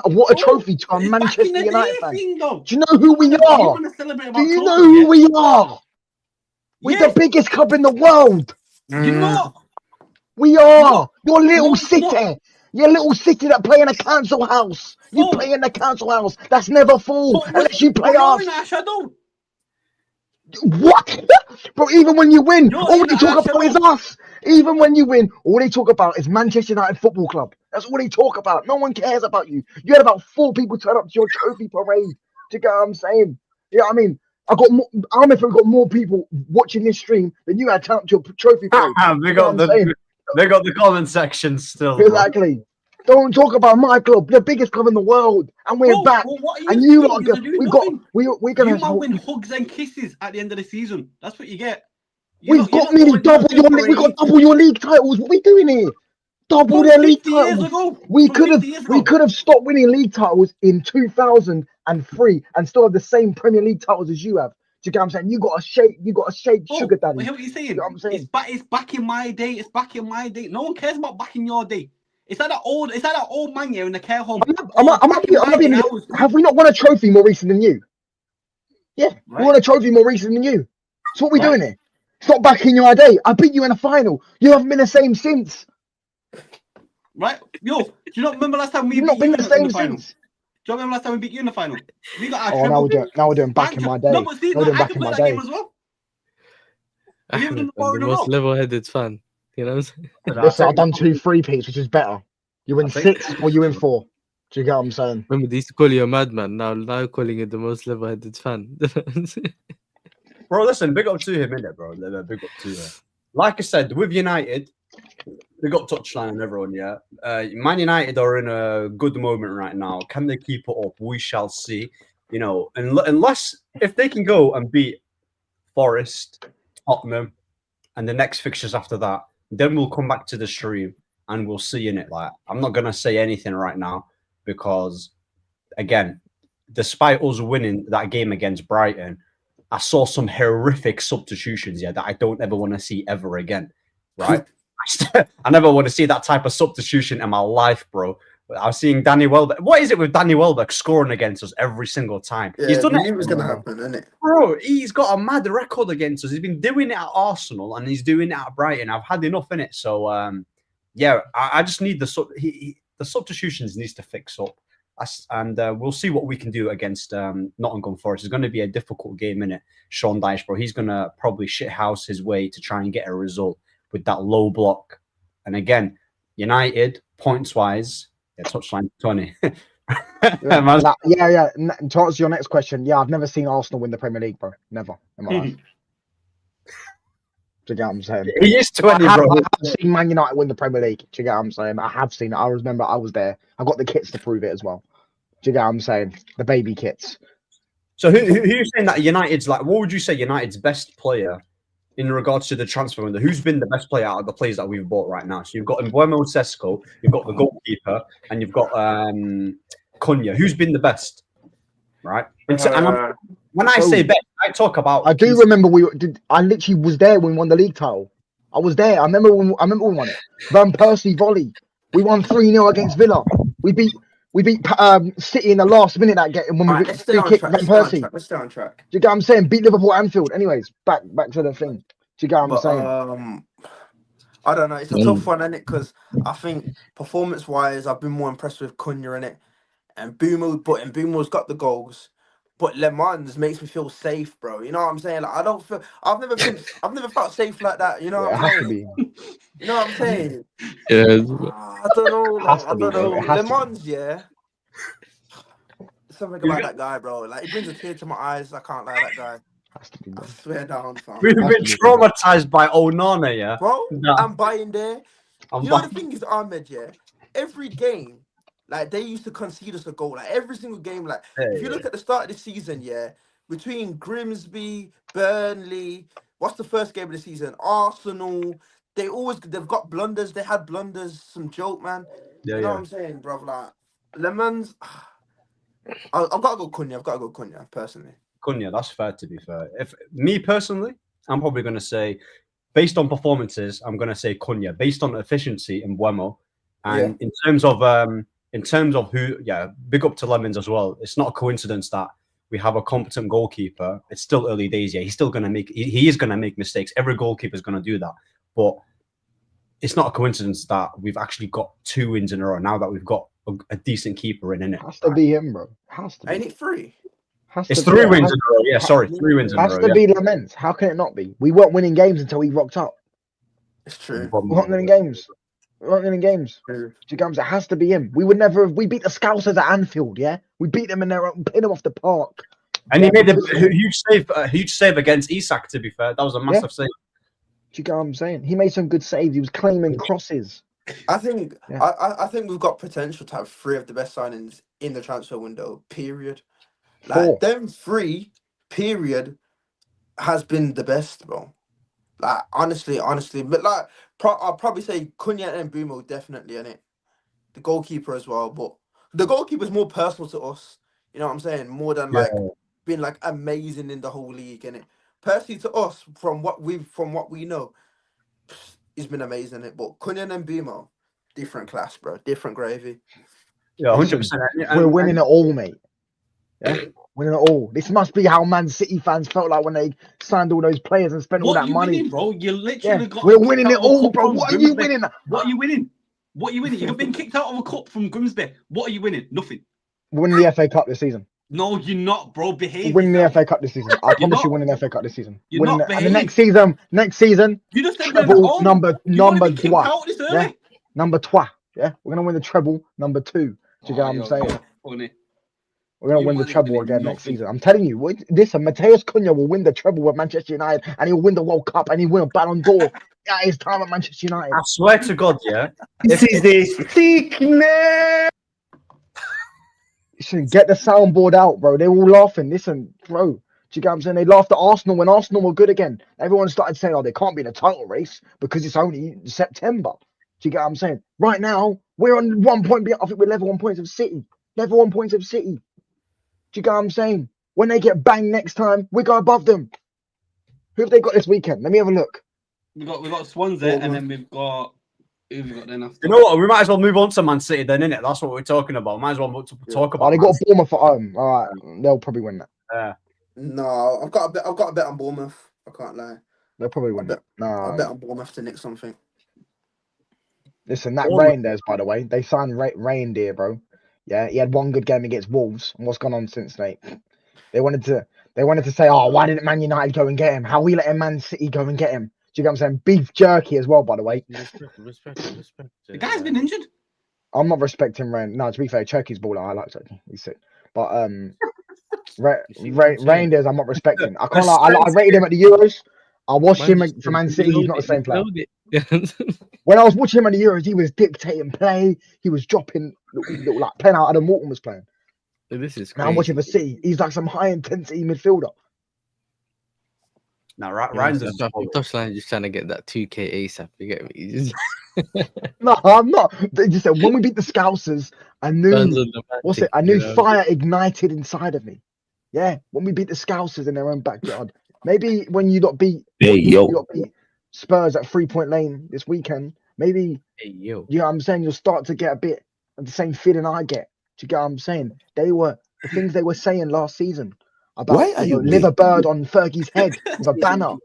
what a trophy to a It's Manchester back in the United day fan. thing, though. Do you know who we You are? want to celebrate about Do you know trophies, who yeah? we are? We're Yes. the biggest club in the world. You're not. We are. Your little No, city. not. Your little city that play in a council house. You Oh. play in the council house. That's never full But unless you play you're us. in our shadow. What? Bro, even when you win, You're all in they talk our about is shadow. us. Even when you win, all they talk about is Manchester United Football Club. That's all they talk about. No one cares about you. You had about 4 people turn up to your trophy parade. Do you get what I'm saying? Yeah, I mean, I got more. I don't know if we've got more people watching this stream than you had turn up to your trophy parade. they got the comment section still. Bro. Exactly. Don't talk about my club, the biggest club in the world, and we're Bro, back. well, what are you And you doing? lot, You're doing we're nothing. gonna. You might win hugs and kisses at the end of the season. That's what you get. We've got nearly double your. We got double your league titles. What are we doing here? Double their league 50 years titles. ago. We From could 50 years ago. have stopped winning league titles in 2003 and still have the same Premier League titles as you have. Do you get what I'm saying? You got a shaped Bro, sugar daddy. I hear what you're saying. You know what I'm saying? It's back in my day. It's back in my day. No one cares about back in your day. It's like that old man here in the care home. Have we not won a trophy more recent than you? Yeah, Right. we won a trophy more recent than you. So what are we doing here? It's not back in your day. I beat you in a final. You haven't been the same since. Right? Yo, do you not remember last time we You've beat not you been in the the same final? since. Do you remember last time we beat you in the final? We got our Oh, treble. now we're doing back in my day. No, but see, Now we're doing I back can in play my that game day. as well. Have you ever done the I'm the most level-headed fan. You know what I'm saying? Listen, I've done 2 3-peats, which is better. You win I think- 6 or you win 4. Do you get what I'm saying? Remember, they used to call you a madman. Now calling you the most level-headed fan. Bro, listen, big up to him, innit, bro? Big up to him. Like I said, with United, they got touchline on everyone, yeah. Man United are in a good moment right now. Can they keep it up? We shall see. You know, unless if they can go and beat Forest, Tottenham, and the next fixtures after that, then we'll come back to the stream and we'll see in it. Like, I'm not gonna say anything right now because, again, despite us winning that game against Brighton, I saw some horrific substitutions here that I don't ever want to see ever again. Right? I never want to see that type of substitution in my life, bro. I was seeing Danny Welbeck. What is it with Danny Welbeck scoring against us every single time? Yeah, He's done we it. knew it was gonna happen, isn't it? Bro, he's got a mad record against us. He's been doing it at Arsenal and he's doing it at Brighton. I've had enough in it. So, yeah, I just need the substitutions needs to fix up. And we'll see what we can do against Nottingham Forest. It's going to be a difficult game, innit? Sean Dyche, bro. He's going to probably shithouse his way to try and get a result with that low block. And again, United, points-wise, touchline 20. Yeah. To answer your next question, yeah, I've never seen Arsenal win the Premier League, bro. Never in my life. Do you get what I'm saying? He is 20, I bro. have seen Man United win the Premier League. Do you get what I'm saying? I have seen it. I remember I was there. I got the kits to prove it as well. Do you get what I'm saying? The baby kits. So who you saying that United's like? What would you say United's best player in regards to the transfer window? Who's been the best player out of the players that we've bought right now? So you've got Mbuemo Sesko, you've got the goalkeeper, and you've got Cunha. Who's been the best? Right. When I say best, I talk about. I do remember I literally was there when we won the league title. I was there. I remember when we won it. Van Persie volley. We won 3-0 against Villa. We beat City in the last minute that game when we free kick Van Persie. Let's stay on track. Do you get what I'm saying? Beat Liverpool at Anfield. Anyways, back to the thing. Do you get what I'm saying? I don't know. It's a tough one, isn't it? Because I think performance-wise, I've been more impressed with Cunha in it, and Mbumo's got the goals. But Le Mans makes me feel safe, bro. You know what I'm saying? Like I've never felt safe like that. You know what I'm saying? You know what I'm saying? Yeah. I don't know. Like, I don't know. Le Mans, yeah. Something about that guy, bro. Like it brings a tear to my eyes. I can't lie, that guy. I swear down, fam. We've been traumatized by Onana, yeah. Bro, Nah. I'm buying there. You know the thing is, Ahmed, yeah. Every game, like they used to concede us a goal. Like every single game, like if you look at the start of the season, yeah, between Grimsby, Burnley, what's the first game of the season? Arsenal. They've got blunders. They had blunders. Some joke, man. You know what I'm saying, bro? Like Le Mans. I've got to go Cunha. Personally. Cunha, that's fair. To be fair, if me personally, I'm probably going to say, based on performances, I'm going to say Cunha. Based on efficiency, Mbuemo, and in terms of who, big up to Lemons as well. It's not a coincidence that we have a competent goalkeeper. It's still early days. Yeah, he's still going to make. He is going to make mistakes. Every goalkeeper is going to do that, but it's not a coincidence that we've actually got 2 wins in a row now that we've got a decent keeper in it. Has to be him, bro. Has to be. Ain't it 3? It's 3 wins in a row. Yeah, sorry, 3 wins in a row. Has to be Laments. How can it not be? We weren't winning games until he rocked up. It's true. We weren't winning games. We weren't winning games. It has to be him. We would never have. We beat the Scousers at Anfield. Yeah, we beat them in their own, pin them off the park. And he made a huge save against Isak. To be fair, that was a massive save. Do you get what I'm saying? He made some good saves. He was claiming crosses. I think I think we've got potential to have 3 of the best signings in the transfer window. Period. Like them 3, period, has been the best, bro. Like honestly, but like I'll probably say Cunha and Mbuemo definitely in it. The goalkeeper as well, but the goalkeeper is more personal to us. You know what I'm saying? More than like being like amazing in the whole league, innit? Personally to us, from what we know, he's been amazing. It, but Cunha and Mbuemo, different class, bro. Different gravy. Yeah, 100%. We're winning it all, mate. Yeah, winning it all. This must be how Man City fans felt like when they signed all those players and spent all that money, winning, bro. You literally got. We're winning it all, bro. What are you winning? What are you winning? You've been kicked out of a cup from Grimsby. What are you winning? Nothing. We're winning the FA Cup this season. No, you're not, bro. Behave. We're winning the FA Cup this season. I promise you, winning the FA Cup this season. You're not and the next season. You just said treble number 2. Yeah, number 2. Yeah, we're gonna win the treble number 2. Do you get what I'm saying? Funny. We're going to win the treble again next season. I'm telling you, listen, Mateus Cunha will win the treble with Manchester United and he'll win the World Cup and he'll win a Ballon d'Or at his time at Manchester United. I swear to God, yeah. This is the sickness. Listen, get the soundboard out, bro. They're all laughing. Listen, bro. Do you get what I'm saying? They laughed at Arsenal when Arsenal were good again. Everyone started saying, they can't be in a title race because it's only September. Do you get what I'm saying? Right now, we're on 1 point beyond. I think we're level 1 points of City. Level 1 points of City. Do you get what I'm saying? When they get banged next time, we go above them. Who have they got this weekend? Let me have a look. We got Swansea and then we've got Who have you got then after? You know what? We might as well move on to Man City then, innit? That's what we're talking about. Might as well talk about. Oh, they got Bournemouth at home. All right, they'll probably win that. No, I've got a bet on Bournemouth. I can't lie. They'll probably win it. I No, bet on Bournemouth to nick something. listen, that Bournemouth. Reindeers, by the way, they signed Reindeer, bro. Yeah, he had one good game against Wolves. And what's gone on since, mate? They wanted to say, oh, why didn't Man United go and get him? How we letting Man City go and get him? Do you get what I'm saying? Beef jerky as well, by the way. Respect. The guy's been injured. I'm not respecting Rain. No, to be fair, Turkey's baller. I like Turkey. He's sick. But Reindeers, I'm not respecting. I can't lie. I rated him at the Euros. I watched him for Man City. He's not the same player. When I was watching him at the Euros, he was dictating play. He was dropping, like playing out Adam Morton was playing. This is Now I'm watching for City. He's like some high intensity midfielder. Now, Ryan's Touchline just trying to get that 2K ASAP. You get me? No, I'm not. They just said when we beat the Scousers, I knew fire ignited inside of me. Yeah, when we beat the Scousers in their own backyard. Maybe when you got beat, you got beat Spurs at 3-point lane this weekend. Maybe you know what I'm saying. You'll start to get a bit of the same feeling I get. Do you get what I'm saying? The things they were saying last season about liver bird on Fergie's head with a banner.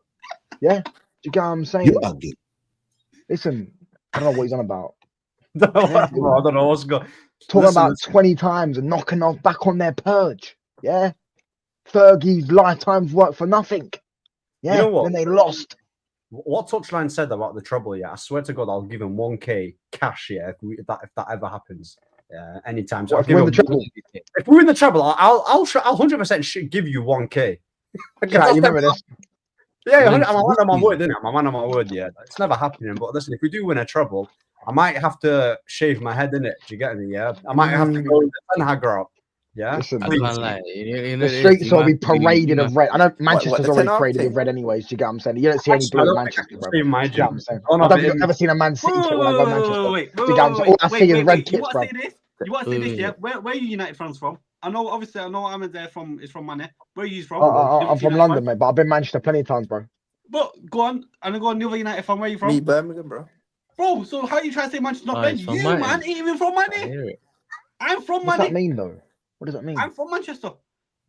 Yeah, do you get what I'm saying? Listen, I don't know what he's on about. I don't know what's going. Talking about 20 times and knocking off back on their purge. Yeah, Fergie's lifetime's work for nothing. Yeah, you know what? Then they lost. What Touchline said about the trouble, yeah, I swear to God, I'll give him 1K cash, yeah, if that ever happens. Anytime. So if we win the treble, if we win the treble, I'll 100% give you 1K. You remember this? Yeah, I'm a man on my word, innit? I'm a man on my word. Yeah, it's never happening. But listen, if we do win a treble, I might have to shave my head, innit? Do you get me? Yeah, I might have to go to Ten Hag route. Yeah, listen, I can't lie. The streets will be paraded of red. I know Manchester's already paraded with red, anyways. Do you get what I'm saying? You don't see any blue in Manchester, bro. Do you get what I'm saying? I don't think I've ever seen a Man City kit when I go to Manchester. Do you get what I'm saying? All I see is red kits, bro. You want to say this, yeah? Where are you United fans from? I know Ahmed there is from Mane. Where are you from? I'm from London, mate, but I've been Manchester plenty of times, bro. But go on, and then go on. The other United fan, where are you from? Me, Birmingham, bro. Bro, so how are you trying to say Manchester not Ben? You, man, ain't even from Mane. I'm from Mane. What does that mean, though? What does that mean? I'm from Manchester.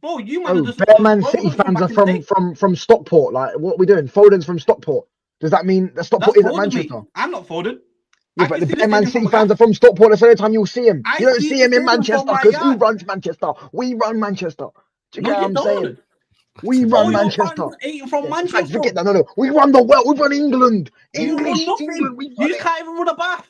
Bro, you man. Man City fans are from Stockport. Like, what are we doing? Foden's from Stockport. Does that mean that Stockport isn't Manchester? Mate. I'm not Foden. Yeah, but the Man City fans are from Stockport. That's the only time you'll see him. You don't see him in Manchester because who runs Manchester? We run Manchester. Do you get what I'm saying? We run Manchester. From Manchester. Forget that. No. We run the world. We run England. England. You just can't even run a bath.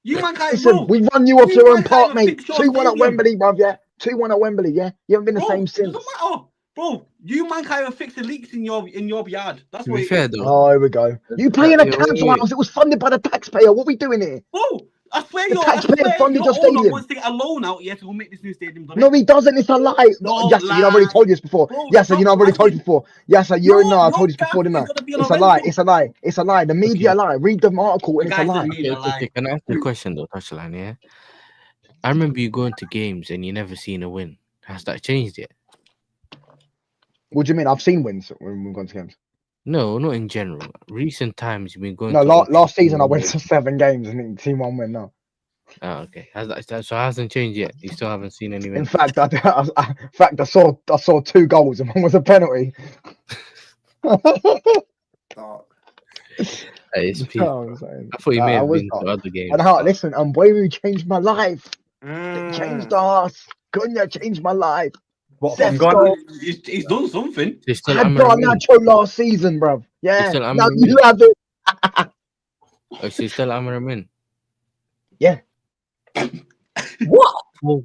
You man can't. Listen, we run you off your own park, mate. 2-1 at Wembley, bruv. Yeah, 2-1 at Wembley. Yeah, you haven't been the same since. Doesn't matter. Bro, you man can't even fix the leaks in your yard. That's what fair though. Oh, here we go. You play in a council house. It was funded by the taxpayer. What are we doing here? Bro, I swear the taxpayer funded your stadium. Wants to get a loan out here to go make this new stadium. No, he doesn't. It's a lie. Yes, you know, I've already told you this before. Yes, sir, you know, I've already told you before. Yes, sir, I told you this before, didn't I? It's a lie. It's a lie. It's a lie. The media lie. Read the article and it's a lie. Okay, can I ask you a question though, Touchline? Yeah, I remember you going to games and you never seen a win. Has that changed yet? What do you mean? I've seen wins when we've gone to games. No, not in general. Recent times you've been going. No, last season I went to 7 games and seen 1 win. No. Oh, okay. So it hasn't changed yet. You still haven't seen any wins. In fact, I saw 2 goals and one was a penalty. It's I thought you may have been to other games. And listen, Mbuyu changed my life. It changed us. Cunha changed my life. He's done something. I had Garnacho last season, bruv. Yeah. Now you have it. Oh, so you still Amaramin? Yeah. What?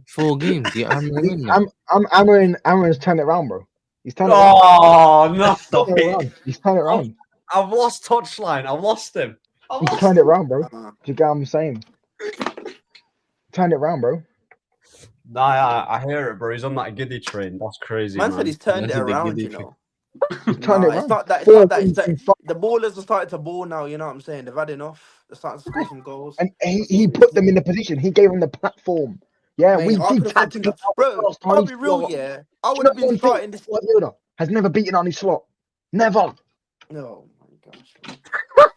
4 games. Yeah, Amarin's turned it around, bro. He's turned it around. Oh, no. Stop it. He's turned it around. I've lost Touchline. I've lost him. He's turned it around, bro. Do you get what I'm saying? Turned it around, bro. Nah, I hear it, bro. He's on that giddy train. That's crazy. Man said he's turned it around, you know. He's turned it around. It's not that. The ballers are starting to ball now, you know what I'm saying? They've had enough. They're starting to score some goals. And he put them in the position. He gave them the platform. Yeah, mate, we did tactically. Bro, I'll be real, yeah. I would have been starting this. Has never beaten on his slot. Never. Oh my gosh.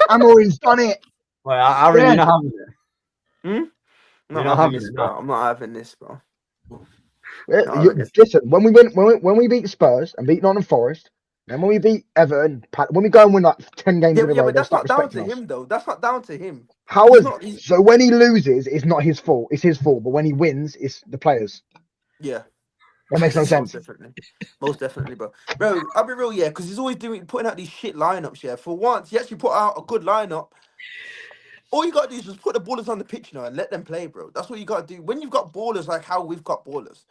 Amorim's done it. Well, Aaron, Yeah. you're not having it. I'm You're not not having having this, it, bro. no. I'm not having this, bro. Listen, when we beat Spurs and beat Nottingham Forest, and when we beat Everton, when we go and win like 10 games in a Yeah, row, but they'll that's start not down respecting to us. him, though. That's not down to him. How He's is not. He's, so when he loses, it's not his fault. It's his fault. But when he wins, it's the players. yeah. That makes no Most sense. definitely. Most definitely, bro. Bro, I'll be real, yeah, because he's always putting out these shit lineups, yeah. For once, he actually put out a good lineup. All you gotta do is just put the ballers on the pitch now and let them play, bro. That's what you gotta do. When you've got ballers like how we've got ballers,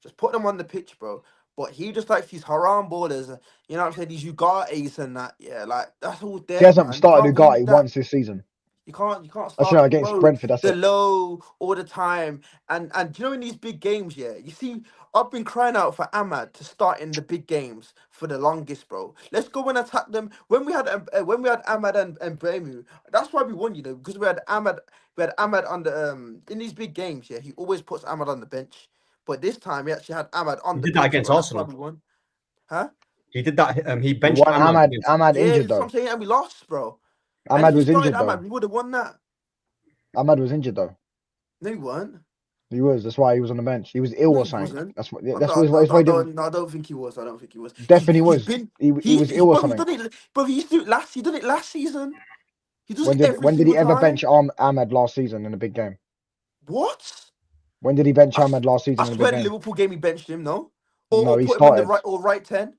just put them on the pitch, bro. But he just likes these haram ballers, you know what I'm saying? These Ugatis and that, yeah, like that's all He dead, hasn't man. You started can't win with Ugarte that. once this season. You can't That's start him, against bro. Brentford. That's The it. low all the time, and do you know in these big games, yeah, you see, I've been crying out for Ahmad to start in the big games for the longest, bro. Let's go and attack them. When we had Ahmad and Bremu, that's why we won, you know, because we had Ahmad on the in these big games, yeah. He always puts Ahmad on the bench, but this time he actually had Ahmad on He the did that bench, against bro. That's why Arsenal. we won, huh? He did that. He We benched won. Ahmad. Ahmad Yeah, injured that's what though. I'm saying, and we lost, bro. And if Ahmad you was started injured Ahmad, though. we would have won that. Ahmad was injured though. No, he weren't. He was. That's why he was on the bench. He was ill No, or he something. wasn't. That's what. I, That's I, why I, he didn't. don't. No, I don't think he was. I don't think he was. Definitely He's was. been. He was ill or Bro, he's something. done it. Bro, he used to do it last. He done it last season. He does When it did every he single ever time. bench Ahmad last season in a big game? What? When did he bench I, s- Ahmad last season I in a big swear the game? Liverpool game he benched him. No, No, or he put him in the started. right 10.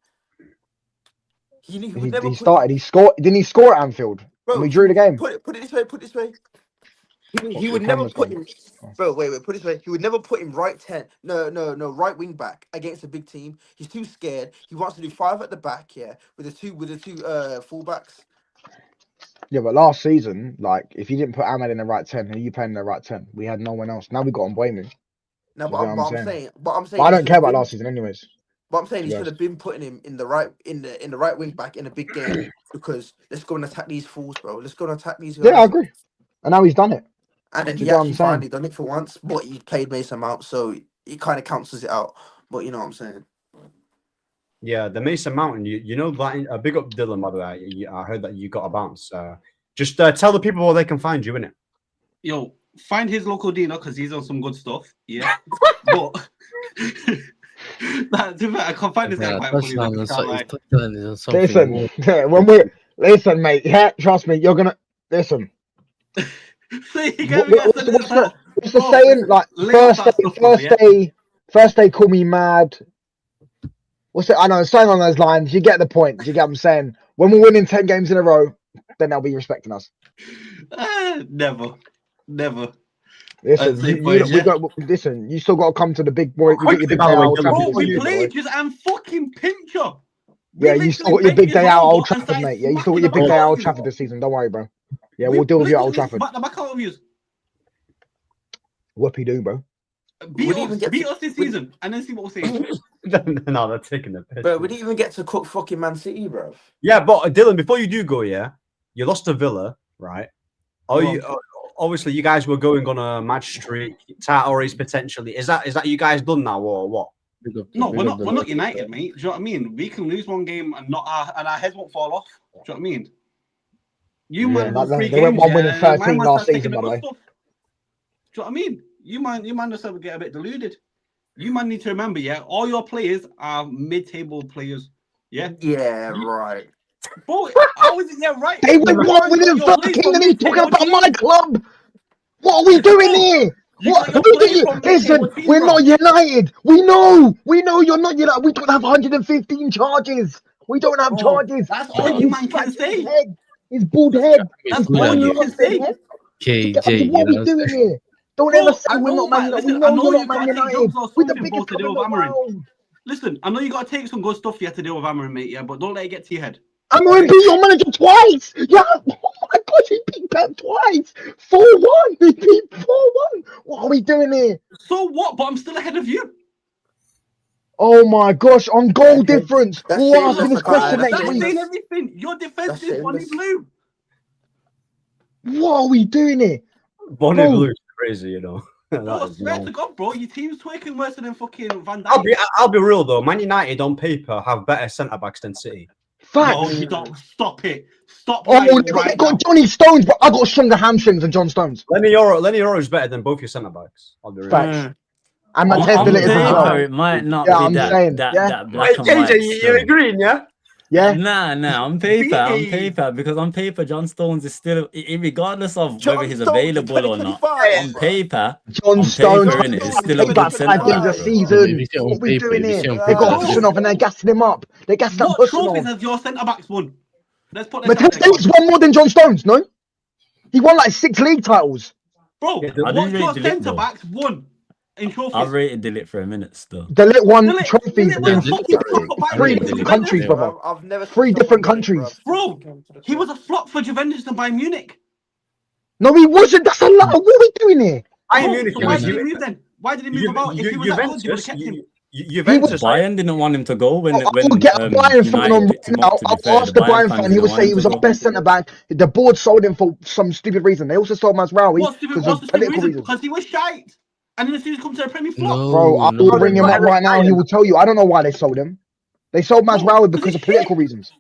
He would never He put. started. He scored. Didn't he score at Anfield? And Bro, we drew the game. put it this way. Put it this way. He The would never camera's put gone. him. Bro, wait. Put it this way. He would never put him right 10. No, right wing back against a big team. He's too scared. He wants to do 5 at the back. Yeah, with the two fullbacks. Yeah, but last season, like, if you didn't put Ahmad in the right 10, who are you playing in the right 10? We had no one else. Now we got Mbeumo. No, Do you get what I'm saying? but I'm But saying I he don't should care have about been. last season, anyways. But I'm saying he to be should have honest. been putting him in the right wing back in a big game because let's go and attack these fools, bro. Let's go and attack these guys. Yeah, I agree. And now he's done it. And then Do you he get what I'm actually saying? finally done it for once, but he played Mason Mount, so it kind of cancels it out. But you know what I'm saying? Yeah, the Mason Mountain. You know that. Big up Dylan, by the way. I heard that you got a bounce. Just tell the people where they can find you, innit? Yo, find his local dealer because he's on some good stuff. Yeah, but I can't find this guy quite funny. Though, Listen, listen, mate. Yeah, trust me, you're gonna listen. What's the saying? Like first day, call me mad. What's it? I know, something on those lines. You get the point. You get what I'm saying? When we're winning 10 games in a row, then they'll be respecting us. Never. Listen, listen. You still got to come to the big boy. We got your big day out Old Trafford. Bro, we played just and fucking pinch up. Yeah, you still got your big day out Old Trafford, mate. Yeah, you still got your big day out Old Trafford this season. Don't worry, bro. Yeah, we'll deal with you at Old Trafford. Back out of you. Whoopie do, bro. Beat us this season and then see what we're saying. No, they're taking the piss. Bro, we didn't even get to cook fucking Man City, bro. Yeah, but Dylan, before you do go, yeah, you lost to Villa, right? Obviously, you guys were going on a match streak. Title race potentially. Is that you guys done now or what? No, we're not united, mate. Do you know what I mean? We can lose one game and our heads won't fall off. Do you know what I mean? You might lose 3 they went games, 1-13 last season, by the way. Do you know what I mean? You man just get a bit deluded. You man need to remember, yeah, all your players are mid-table players. Yeah. Yeah, right. Bro, how is it? Yeah, right. They went 1-13 and he's talking about my club. What are we doing here? Listen, we're not United. We know you're not United. We don't have 115 charges. We don't have charges. That's all you man can say. His bald head. That's all you can say. KJ, what are we doing here? Don't ever say we're not Man United. Listen, We know I know you're you not Man gotta take United. drugs or We're the something, bro, biggest to deal club with in the Amarin. world. Listen, I know you gotta take some good stuff you have to deal with Amarin, mate, yeah, but don't let it get to your head. Amarin beat your manager twice. Yeah, oh my God, he beat Pep twice. 4-1. He beat 4-1. What are we doing here? So what? But I'm still ahead of you. Oh my gosh, on goal difference. We'll ask you this question That's next week. saying everything. Your defense is Bonnie Blue. What are we doing here? Bonnie Blue is crazy, you know. I swear to God, bro, your team's twerking worse than fucking Van Dijk. I'll be real though. Man United on paper have better centre backs than City. Facts. No, you don't. Stop it. Stop Oh, lying they right got now. Johnny Stones, but I got stronger hamstrings than John Stones. Lenny Yoro is better than both your centre backs. I'll be real. Facts. And On Matej Delic as paper, well. it might not Yeah, be I'm saying, that yeah. black Wait, and white. JJ, you still. agreeing, yeah? Yeah. Nah, on paper, Behave. because on paper, John Stones is still, regardless of John whether he's Stones in available or not. 2025, On bro. paper, John on Stones paper, John innit, it's Stones still a take good back centre 5 games a back, bro. If season. you see it on What we paper, doing if you see here? on They got paper, Hussinov and they're gassing him up. They're gassing up What trophies Hussinov. has your centre backs won? Let's put this Matej out there. Delic's won more than John Stones, no? He won like 6 league titles. Bro, Yeah, I do what's rate your Delic, centre though. backs won in trophies? I've rated Delic for a minute still. Delic won Delic- trophies Delic won in a fucking flop for Bayern 3 Munich different and countries, Juventus. brother. I've never seen 3 someone different do it, countries. Bro, he was a flop for Juventus and Bayern Munich. No, he wasn't. That's a lot. What are we doing here? Bayern Bro, Munich. so yeah, why but did he Ju- move then? Why did he move Ju- about? If he was that good, you would have kept him. Juventus. Bayern didn't want him to go when I will get a Bayern fan United on picked him right now. up. To be I'll fair, ask the Bayern fan. fans He didn't will want say him he to was our go. best centre back. The board sold him for some stupid reason. They also sold Mazraoui What's the because of stupid political reason? reasons. Because he was shite. And then as soon as he comes to the Premier flop. No, Bro, I will no. bring him up right now. He will tell you. I don't know why they sold him. They sold Mazraoui because of political reasons.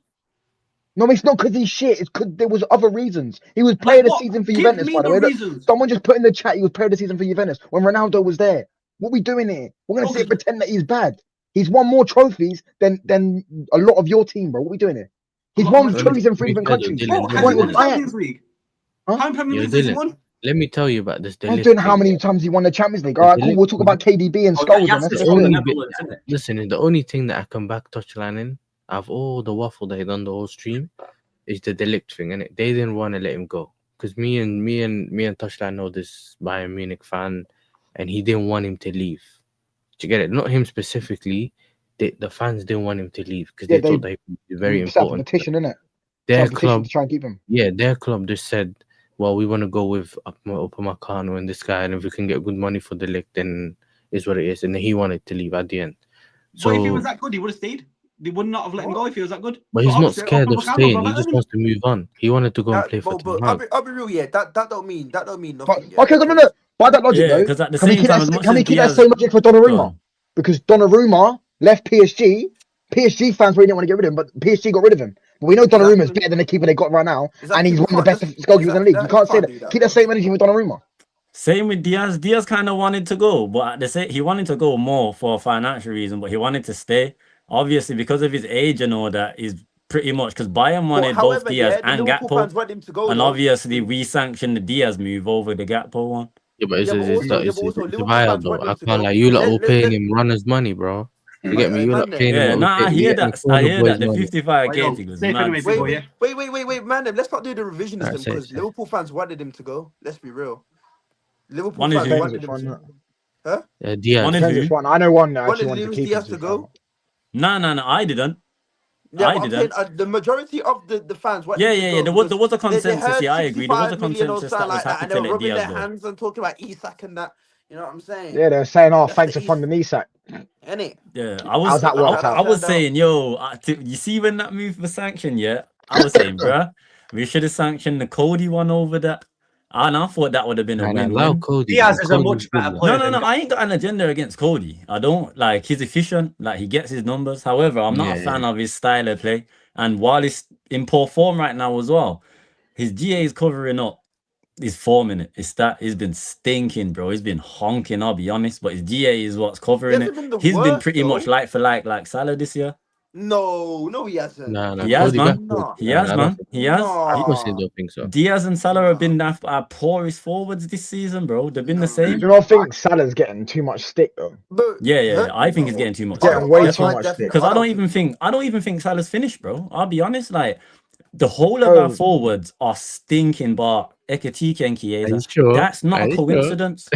No, it's not because he's shit. It's because there was other reasons. He was player of the what? season for Give Juventus, me by the the way. Look, reasons. someone just put in the chat he was player of the season for Juventus when Ronaldo was there. What we doing here? We're gonna Bro, sit and pretend that he's bad. He's won more trophies than a lot of your team, bro. What we doing here? He's won Well, trophies in to 3 be different fair though, countries. Bro, Dylan, has Why he it won was the Bayern? Champions League? Huh? How many Premier Yo, Leagues has he Dylan, won? let me tell you about this. I'm doing how many times he won the Champions League. All right, cool. We'll talk about KDB and Scholes. And that's the it. only bit, listen, the only thing that I can back touchline in of all the waffle they done the whole stream is the Delict thing, innit? They didn't want to let him go because me and touchline know this Bayern Munich fan, and he didn't want him to leave. Do you get it? Not him specifically. The fans didn't want him to leave because they thought they were very important. Petition, innit? Their Petition club, to try and keep him. yeah, their club just said, well, we want to go with Upamecano and this guy, and if we can get good money for the league, then it's what it is. And then he wanted to leave at the end. So, But if he was that good, he would have stayed. They would not have let him go if he was that good. but he's not obviously, scared of Upamecano's staying. not He better just than wants to move on. He wanted to go and That, play for but Ten I'll Hag. be real, yeah. That don't mean But, nothing. Yeah, okay, no. By that logic, Yeah, though, because at the can we same keep time, that, as much can we as keep that Diaz, same logic for Donnarumma? Go. Because Donnarumma left PSG. PSG fans really didn't want to get rid of him, but PSG got rid of him. But we know Donnarumma is better than the keeper they got right now, and he's one of the best goalkeepers in the league. You can't say that. Keep that same energy with Donnarumma. Same with Diaz. Diaz kind of wanted to go, but at the same, he wanted to go more for a financial reason, but he wanted to stay. Obviously, because of his age and all that, is pretty much because Bayern wanted both Diaz and Gakpo, and obviously we sanctioned the Diaz move over the Gakpo one. Yeah, but it's Bayern though. I can't like you lot all paying him runners money, bro. You get me? You lot paying him. Yeah, no, I hear that. I hear that. The money. 55K thing was mad. Wait, man. Let's not do the revisionism because Liverpool fans wanted him to go. Let's be real. Liverpool One is fans who? wanted him to go. Yeah, Diaz. One is who? I know one that actually Wanted wanted to keep Diaz him. to go. No, I didn't. Yeah, I but I'm didn't. saying, the majority of the fans. Yeah. There was a consensus. heard Yeah, I agree. There was a 65 million or consensus something that was like happy and they to were let rubbing Diaz their go. hands and talking about Isak and that. You know what I'm saying? Yeah, they're saying, That's thanks the for funding Isak. Innit? Yeah, How's that worked I out? was saying, yo, you see when that move was sanctioned, yeah? I was saying, bruh, we should have sanctioned the Cody one over that. And I thought that would have been a win-win. Diaz is a much better player. No, I ain't got an agenda against Cody. I don't. Like, he's efficient. Like, he gets his numbers. However, I'm not a fan of his style of play. And while he's in poor form right now as well, his GA is covering up his form in it. He's been stinking, bro. He's been honking, I'll be honest. But his GA is what's covering it. He's been pretty much like for like Salah this year. No, he hasn't. He has, man. He has. I personally don't think so. Diaz and Salah have been our poorest forwards this season, bro. They've been the same. Do you not think Salah's getting too much stick though? Yeah. I think he's getting too much. Getting way too much stick. Because I don't even think Salah's finished, bro. I'll be honest. Like, the whole of our forwards are stinking, but Ekatike and Chiesa. That's not a coincidence.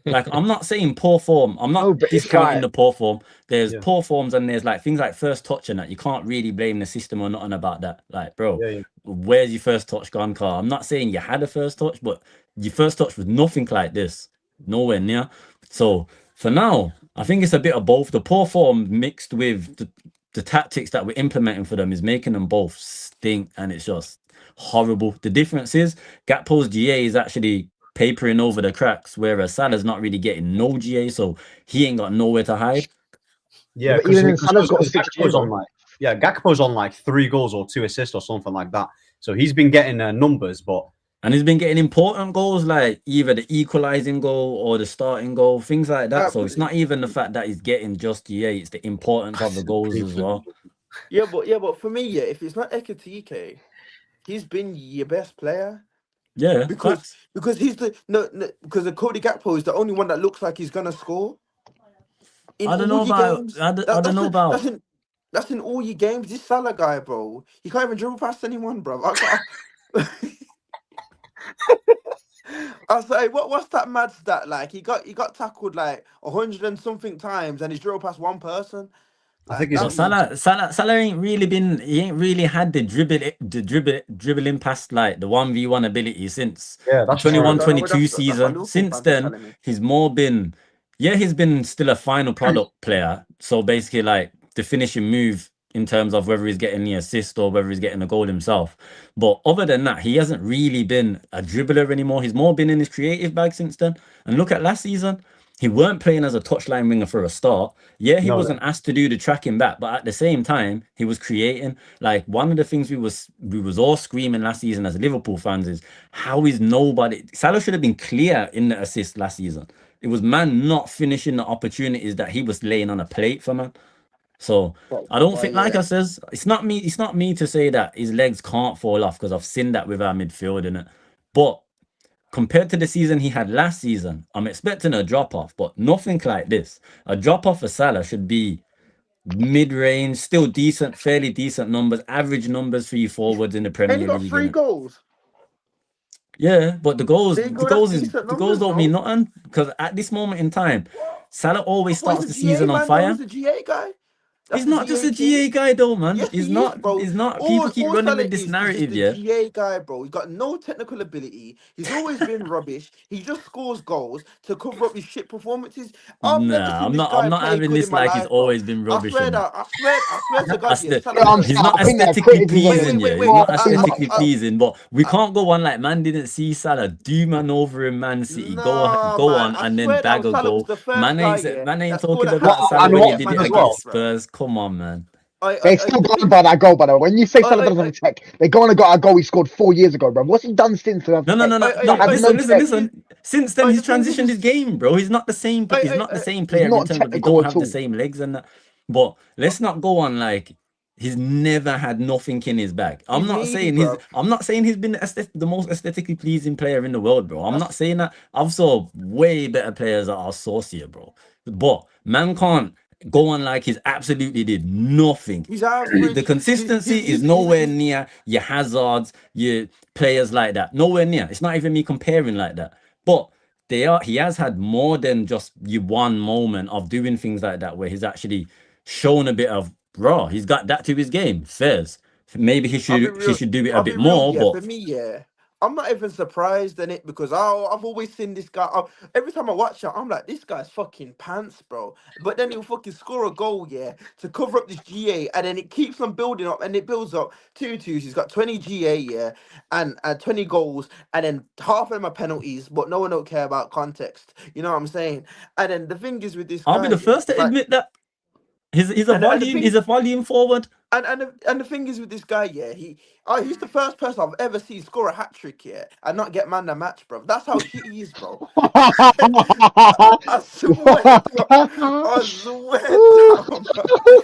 Like, I'm not saying poor form. I'm not discounting the poor form. There's poor forms and there's like things like first touch and that. You can't really blame the system or nothing about that. Like, bro, where's your first touch gone, Carl? I'm not saying you had a first touch, but your first touch was nothing like this. Nowhere near. So for now, I think it's a bit of both. The poor form mixed with the tactics that we're implementing for them is making them both stink, and it's just horrible. The difference is Gakpo's GA is actually papering over the cracks, whereas Salah's not really getting no GA, so he ain't got nowhere to hide. Yeah, even Salah's got 6 goals on. Yeah, Gakpo's on like 3 goals or 2 assists or something like that. So he's been getting numbers, and he's been getting important goals, like either the equalizing goal or the starting goal, things like that. So it's not even the fact that he's getting just GA; it's the importance of the goals as well. Yeah, but for me, yeah, if it's not Ekitike, he's been your best player. Yeah, because he's because the Cody Gakpo is the only one that looks like he's gonna score. I don't know about. I don't know about. That's in all your games. This Salah guy, bro, he can't even dribble past anyone, bro. I was like, what's that mad stat? Like he got tackled like 100 and something times, and he's dribbled past one person. I think it's Salah ain't really been. He ain't really had the dribbling past like the 1v1 ability since the 21-22 season. Since then, he's more been. Yeah, he's been still a final product player. So basically, like the finishing move in terms of whether he's getting the assist or whether he's getting the goal himself. But other than that, he hasn't really been a dribbler anymore. He's more been in his creative bag since then. And look at last season. He weren't playing as a touchline winger for a start. Yeah, he wasn't asked to do the tracking back, but at the same time, he was creating. Like one of the things we was all screaming last season as Liverpool fans is how is nobody. Salah should have been clear in the assist last season. It was man not finishing the opportunities that he was laying on a plate for, man. So I don't think, like I says, it's not me to say that his legs can't fall off, because I've seen that with our midfield, innit? But compared to the season he had last season, I'm expecting a drop-off, but nothing like this. A drop-off for Salah should be mid-range, still decent, fairly decent numbers, average numbers for you forwards in the Premier League. And he got 3 goals. Yeah, but the goals don't mean nothing, because at this moment in time, Salah always starts the season on fire. He's a GA guy. He's not just a GA guy though, man. Yes, he's not, bro. He's not. People keep running with this narrative, yeah. GA guy, bro. He's got no technical ability. He's always been rubbish. He just scores goals to cover up his shit performances. I'm not having this like he's always been rubbish. I swear to God, he's not aesthetically pleasing, yeah. He's not aesthetically pleasing, but we can't go on like man didn't see Salah do man over in Man City. Go on and then bag a goal. Man ain't talking about Salah when he did it against Spurs. Come on, man. They still go on by that goal, by the way. When you say Salah doesn't check, they go on and got a goal he scored 4 years ago, bro. What's he done since then? No. Listen. Since then, he's transitioned his game, bro. He's not the same. He's not the same player in terms of he don't have the same legs and that. But let's not go on like he's never had nothing in his bag. I'm not saying he's been the most aesthetically pleasing player in the world, bro. I'm not saying that. I've saw way better players that are saucier, bro. But man can't go on like he's absolutely did nothing. The consistency is nowhere near your Hazards, your players like that. Nowhere near. It's not even me comparing like that. But he has had more than just your one moment of doing things like that where he's actually shown a bit of raw. He's got that to his game. Fairs. Maybe he should do it a bit more. But for me, I'm not even surprised in it, because I've always seen this guy. Every time I watch it, I'm like, this guy's fucking pants, bro. But then he'll fucking score a goal, to cover up this GA, and then it keeps on building up, and it builds up 2-2. He's got 20 GA, and 20 goals, and then half of them are penalties, but no one don't care about context. You know what I'm saying? And then the thing is with this guy, I'll be the first to admit that. He's a volume forward. And the thing is with this guy, he's the first person I've ever seen score a hat-trick, and not get man the match, bro. That's how shit he is, bro. I swear,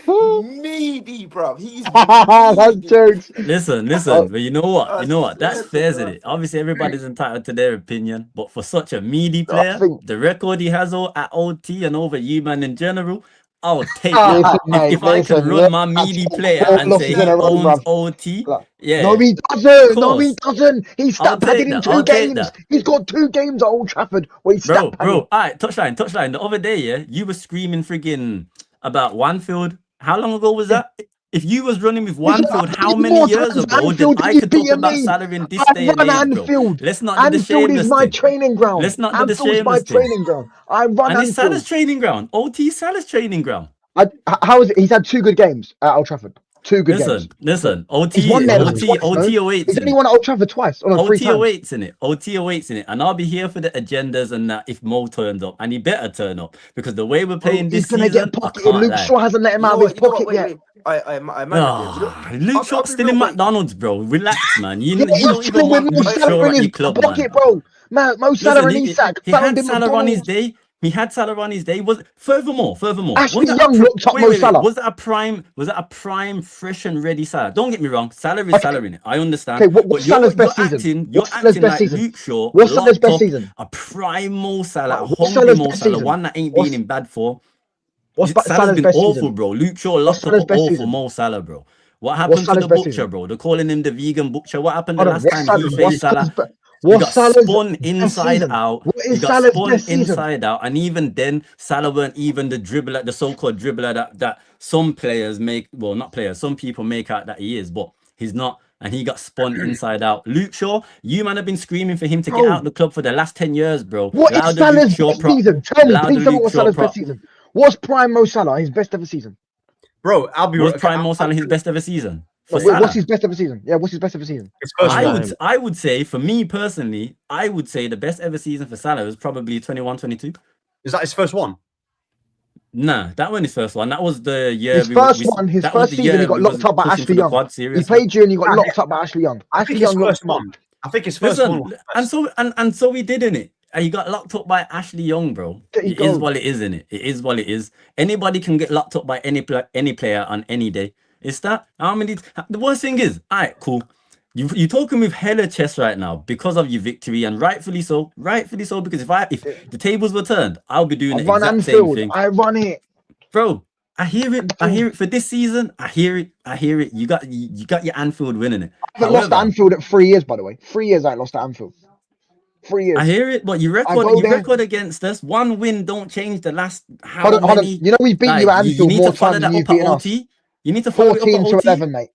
bro. Needy, bro. He's that's jokes. Listen, but you know what? That's fair, isn't it? Obviously, everybody's entitled to their opinion, but for such a meaty player, the record he has at OT and over you, man, in general, I'll take it. If I can run my meaty player and say he owns OT, No, he doesn't. He's stat padded in 2 games. He's got 2 games at Old Trafford where he's stat padded. Bro, all right, touchline. The other day, you were screaming friggin' about Wanfield. How long ago was that? If you was running with Wanfield, how many years ago did I could talk about Salah in this day and age, bro? Let's not do the shameless Anfield is my training ground. Let's not do the shameless training ground. I run and it's Salah's training ground. OT Salah's training ground. How is it? He's had 2 good games at Old Trafford. 2 good games. Listen. He's won there OT awaits. He's only won at Old Trafford twice. OT awaits in it. OT awaits in it. And I'll be here for the agendas and that if Mo turns up. And he better turn up. Because the way we're playing this season, get pocketed. Luke Shaw hasn't let him out of his pocket yet. Luke Shaw's still in McDonald's, bro. Relax, man. You don't even want Luke Shaw at your club, pocket, bro. Mo Salah and Isak. He had Salah on his day. He had Salah on his day. Furthermore. Ashley Young looked up Mo Salah. Was that a prime, fresh and ready Salah? Don't get me wrong. Salah is Salah in it. I understand. Okay, what's Salah's best season? You're acting like Luke Shaw. What's Salah's best season? A prime Mo Salah, a hungry Mo Salah, one that ain't been in bad form. Salah's been awful, bro. Luke Shaw locked up awful Mo Salah, bro. What happened to the butcher, bro? They're calling him the vegan butcher. What happened the last time he faced Salah? He got spun inside out. He got spun inside out, and even then, Salah weren't even the dribbler, the so-called dribbler that some players make. Well, not players. Some people make out that he is, but he's not. And he got spun inside out. Luke Shaw, you man have been screaming for him to get out of the club for the last 10 years, bro. What is Salah's best season? Tell me, please tell me what's Salah's best season. What's prime Mo Salah his best ever season? Bro, I'll be right. Prime Mo Salah his best ever season? What's his best ever season? Yeah, what's his best ever season? I would say, for me personally, I would say the best ever season for Salah was probably 21-22. Is that his first one? Nah, that wasn't his first one. That was the year. His first season, he got locked up by Ashley Young. He played you and he got locked up by Ashley Young. Ashley Young locked him up. I think his first one. And so we did, innit? And he got locked up by Ashley Young, bro. It is what it is, innit? It is what it is. Anybody can get locked up by any player on any day. It's that. How many? The worst thing is, all right, cool. You're talking with hella chest right now because of your victory, and rightfully so. Rightfully so, because if the tables were turned, I'll be doing the exact same thing. I run it, bro. I hear it for this season. I hear it. You got your Anfield winning it. I haven't lost at Anfield at 3 years, by the way. 3 years I lost at Anfield. 3 years. I hear it, but your record against us. One win don't change the last hold on. You know we beat you at Anfield more times than you've beaten us. You need to follow 14 to 11, mate.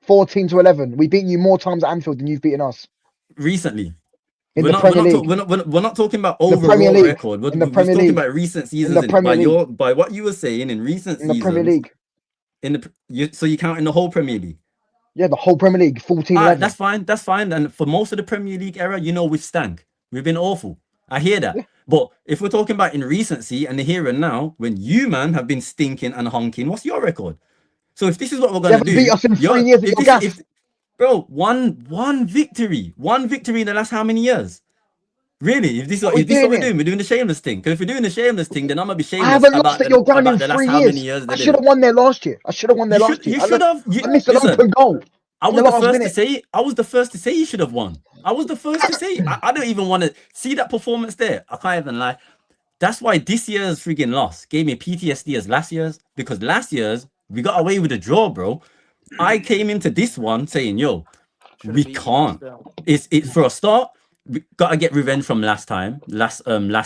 14 to 11. We've beaten you more times at Anfield than you've beaten us recently. We're not talking about overall record. We're talking about recent seasons. By what you were saying in recent seasons, the Premier League. So you count in the whole Premier League. Yeah, the whole Premier League. 14. That's fine. And for most of the Premier League era, we've stank. We've been awful. I hear that. Yeah. But if we're talking about in recency and the here and now, when you man have been stinking and honking, what's your record? So if this is what we're going to do, beat us in 3 years. Bro, one victory in the last how many years? Really? If this is what we're doing, we're doing the shameless thing. Because if we're doing the shameless thing, then I'm gonna be shameless. I haven't lost at your ground in 3 years. I should have won there last year. You should have. I missed an open goal. I was the first to say. I was the first to say you should have won. I was the first to say. I don't even want to see that performance there. I can't even lie. That's why this year's friggin' loss gave me PTSD as last year's, because last year's we got away with a draw, bro. I came into this one saying, "Yo, we can't." It's for a start. We gotta get revenge from last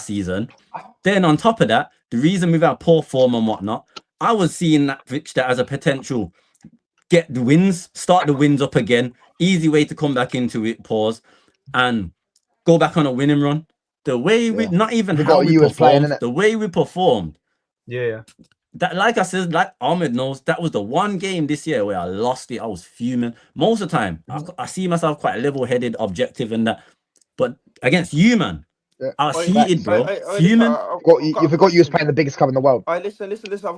season. Then on top of that, the reason we've had poor form and whatnot, I was seeing that fixture as a potential get the wins, start the wins up again, easy way to come back into it, pause, and go back on a winning run. The way we not even how we performed, the way we performed. Yeah. That, like I said, like Ahmed knows, that was the one game this year where I lost it. I was fuming. Most of the time, I see myself quite level-headed, objective, and that. But against you, man, I was heated, bro. Fuming. You forgot you was playing the biggest club in the world. Listen.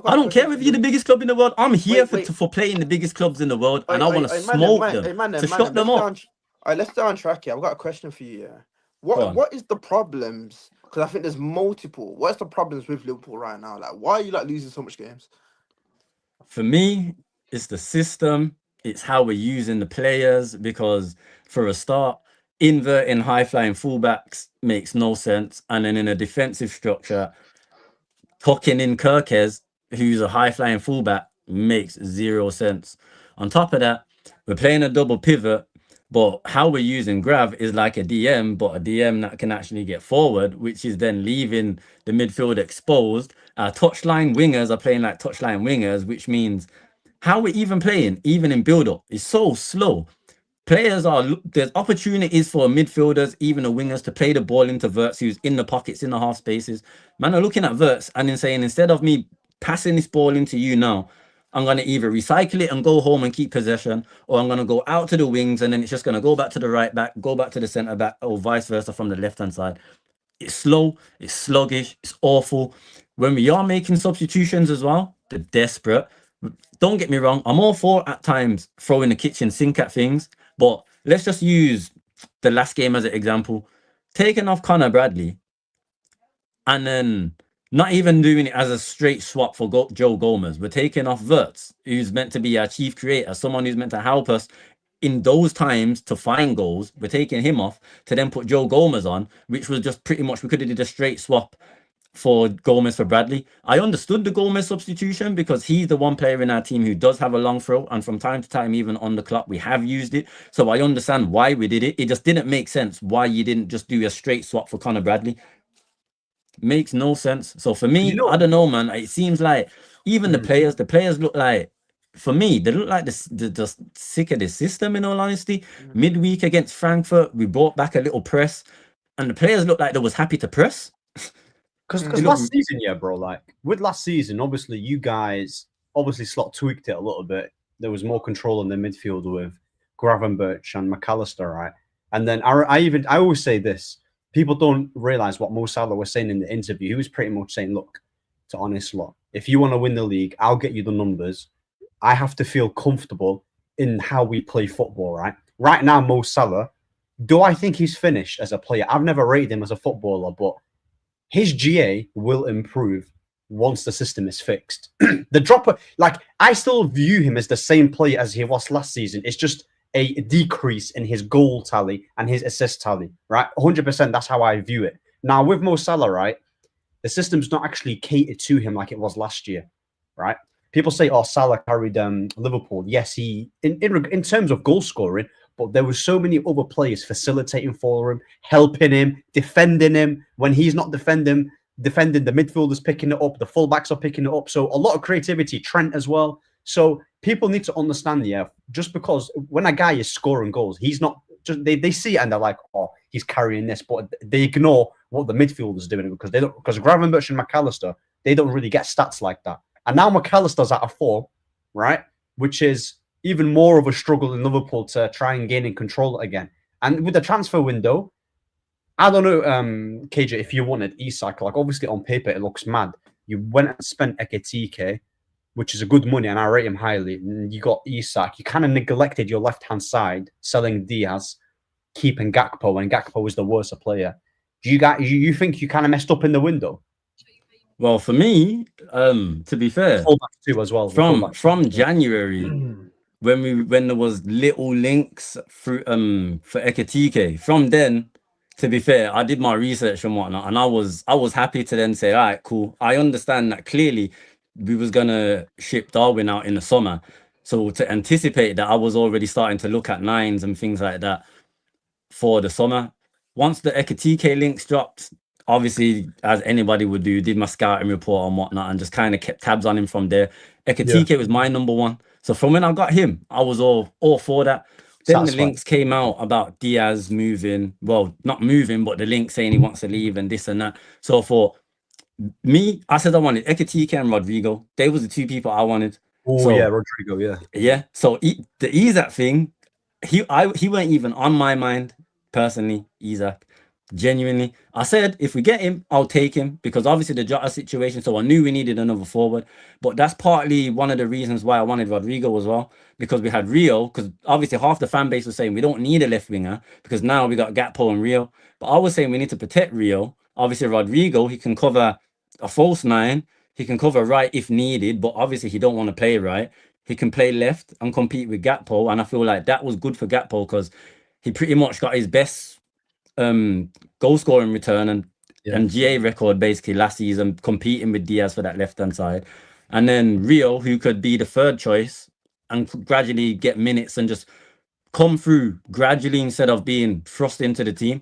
I don't care if you're the biggest club in the world. I'm here for playing the biggest clubs in the world, and I want to smoke them to shut them up. Let's stay on track here. I've got a question for you. Yeah. What is the problems? Because I think there's multiple. What's the problems with Liverpool right now? Like, why are you losing so much games? For me, it's the system. It's how we're using the players. Because for a start, inverting high-flying fullbacks makes no sense. And then in a defensive structure, tucking in Kirkes, who's a high-flying fullback, makes zero sense. On top of that, we're playing a double pivot. But how we're using Grav is like a DM, but a DM that can actually get forward, which is then leaving the midfield exposed. Our touchline wingers are playing like touchline wingers, which means how we're even playing, even in build-up, is so slow. There's opportunities for midfielders, even the wingers, to play the ball into Verts, who's in the pockets, in the half spaces. Man are looking at Verts and then saying, instead of me passing this ball into you now, I'm going to either recycle it and go home and keep possession, or I'm going to go out to the wings and then it's just going to go back to the right back, go back to the centre back, or vice versa from the left-hand side. It's slow, it's sluggish, it's awful. When we are making substitutions as well, they're desperate. Don't get me wrong, I'm all for at times throwing the kitchen sink at things, but let's just use the last game as an example. Taking off Connor Bradley and then not even doing it as a straight swap for Joe Gomez. We're taking off Wirtz, who's meant to be our chief creator, someone who's meant to help us in those times to find goals. We're taking him off to then put Joe Gomez on, which was just pretty much, we could have did a straight swap for Gomez for Bradley. I understood the Gomez substitution because he's the one player in our team who does have a long throw, and from time to time, even on the clock, we have used it. So I understand why we did it. It just didn't make sense why you didn't just do a straight swap for Connor Bradley. Makes no sense. So for me, I don't know, man. It seems like even the players look like, for me, they look like they're just sick of the system, in all honesty. Midweek against Frankfurt, we brought back a little press, and the players looked like they was happy to press. Because last season, bro, like with last season, obviously you guys Slot tweaked it a little bit. There was more control in the midfield with Gravenberch and McAllister, right? And then I always say this: people don't realize what Mo Salah was saying in the interview. He was pretty much saying, "Look, to honest lot, if you want to win the league, I'll get you the numbers. I have to feel comfortable in how we play football, right? Right now, Mo Salah, do I think he's finished as a player? I've never rated him as a footballer, but his GA will improve once the system is fixed. The dropper, like, I still view him as the same player as he was last season. It's just a decrease in his goal tally and his assist tally, right? 100%, that's how I view it. Now, with Mo Salah, right, the system's not actually catered to him like it was last year, right? People say, oh, Salah carried Liverpool. Yes, he, in terms of goal scoring, but there were so many other players facilitating for him, helping him, defending him. When he's not defending, the midfielders picking it up, the fullbacks are picking it up. So a lot of creativity, Trent as well. So people need to understand, just because when a guy is scoring goals, he's not just they see it and they're like, oh, he's carrying this, but they ignore what the midfielders doing because Gravenberch and McAllister, they don't really get stats like that. And now McAllister's at a 4, right? Which is even more of a struggle in Liverpool to try and gain and control it again. And with the transfer window, I don't know, KJ, if you wanted Isak, like obviously on paper it looks mad. You went and spent Ekitike, which is a good money, and I rate him highly. And you got Isak. You kind of neglected your left-hand side, selling Diaz, keeping Gakpo, and Gakpo is the worst player. Do you think you kind of messed up in the window? Well, for me, to be fair, fullback too as well. From January, when there was little links through for Ekitike, from then, to be fair, I did my research and whatnot, and I was happy to then say, all right, cool. I understand that clearly we was gonna ship Darwin out in the summer, so to anticipate that, I was already starting to look at 9s and things like that for the summer. Once the Ekitike links dropped, obviously, as anybody would do, did my scouting report and whatnot, and just kind of kept tabs on him from there. Ekitike was my number 1. So from when I got him, I was all for that. Then the links came out about Diaz moving. Well, not moving, but the link saying he wants to leave and this and that. So for me, I said I wanted Ekitike and Rodrigo. They was the 2 people I wanted. Oh, yeah, Rodrigo, yeah. Yeah. So the Isak thing, he weren't even on my mind, personally, Isak. Genuinely, I said if we get him, I'll take him, because obviously the Jota situation, so I knew we needed another forward. But that's partly one of the reasons why I wanted Rodrigo as well, because we had Rio, because obviously half the fan base was saying we don't need a left winger because now we got Gakpo and Rio. But I was saying we need to protect Rio. Obviously Rodrigo, he can cover a false 9, he can cover right if needed, but obviously he don't want to play right. He can play left and compete with Gakpo, and I feel like that was good for Gakpo because he pretty much got his best goal scoring return and GA record basically last season, competing with Diaz for that left hand side. And then Rio, who could be the 3rd choice and gradually get minutes and just come through gradually instead of being thrust into the team.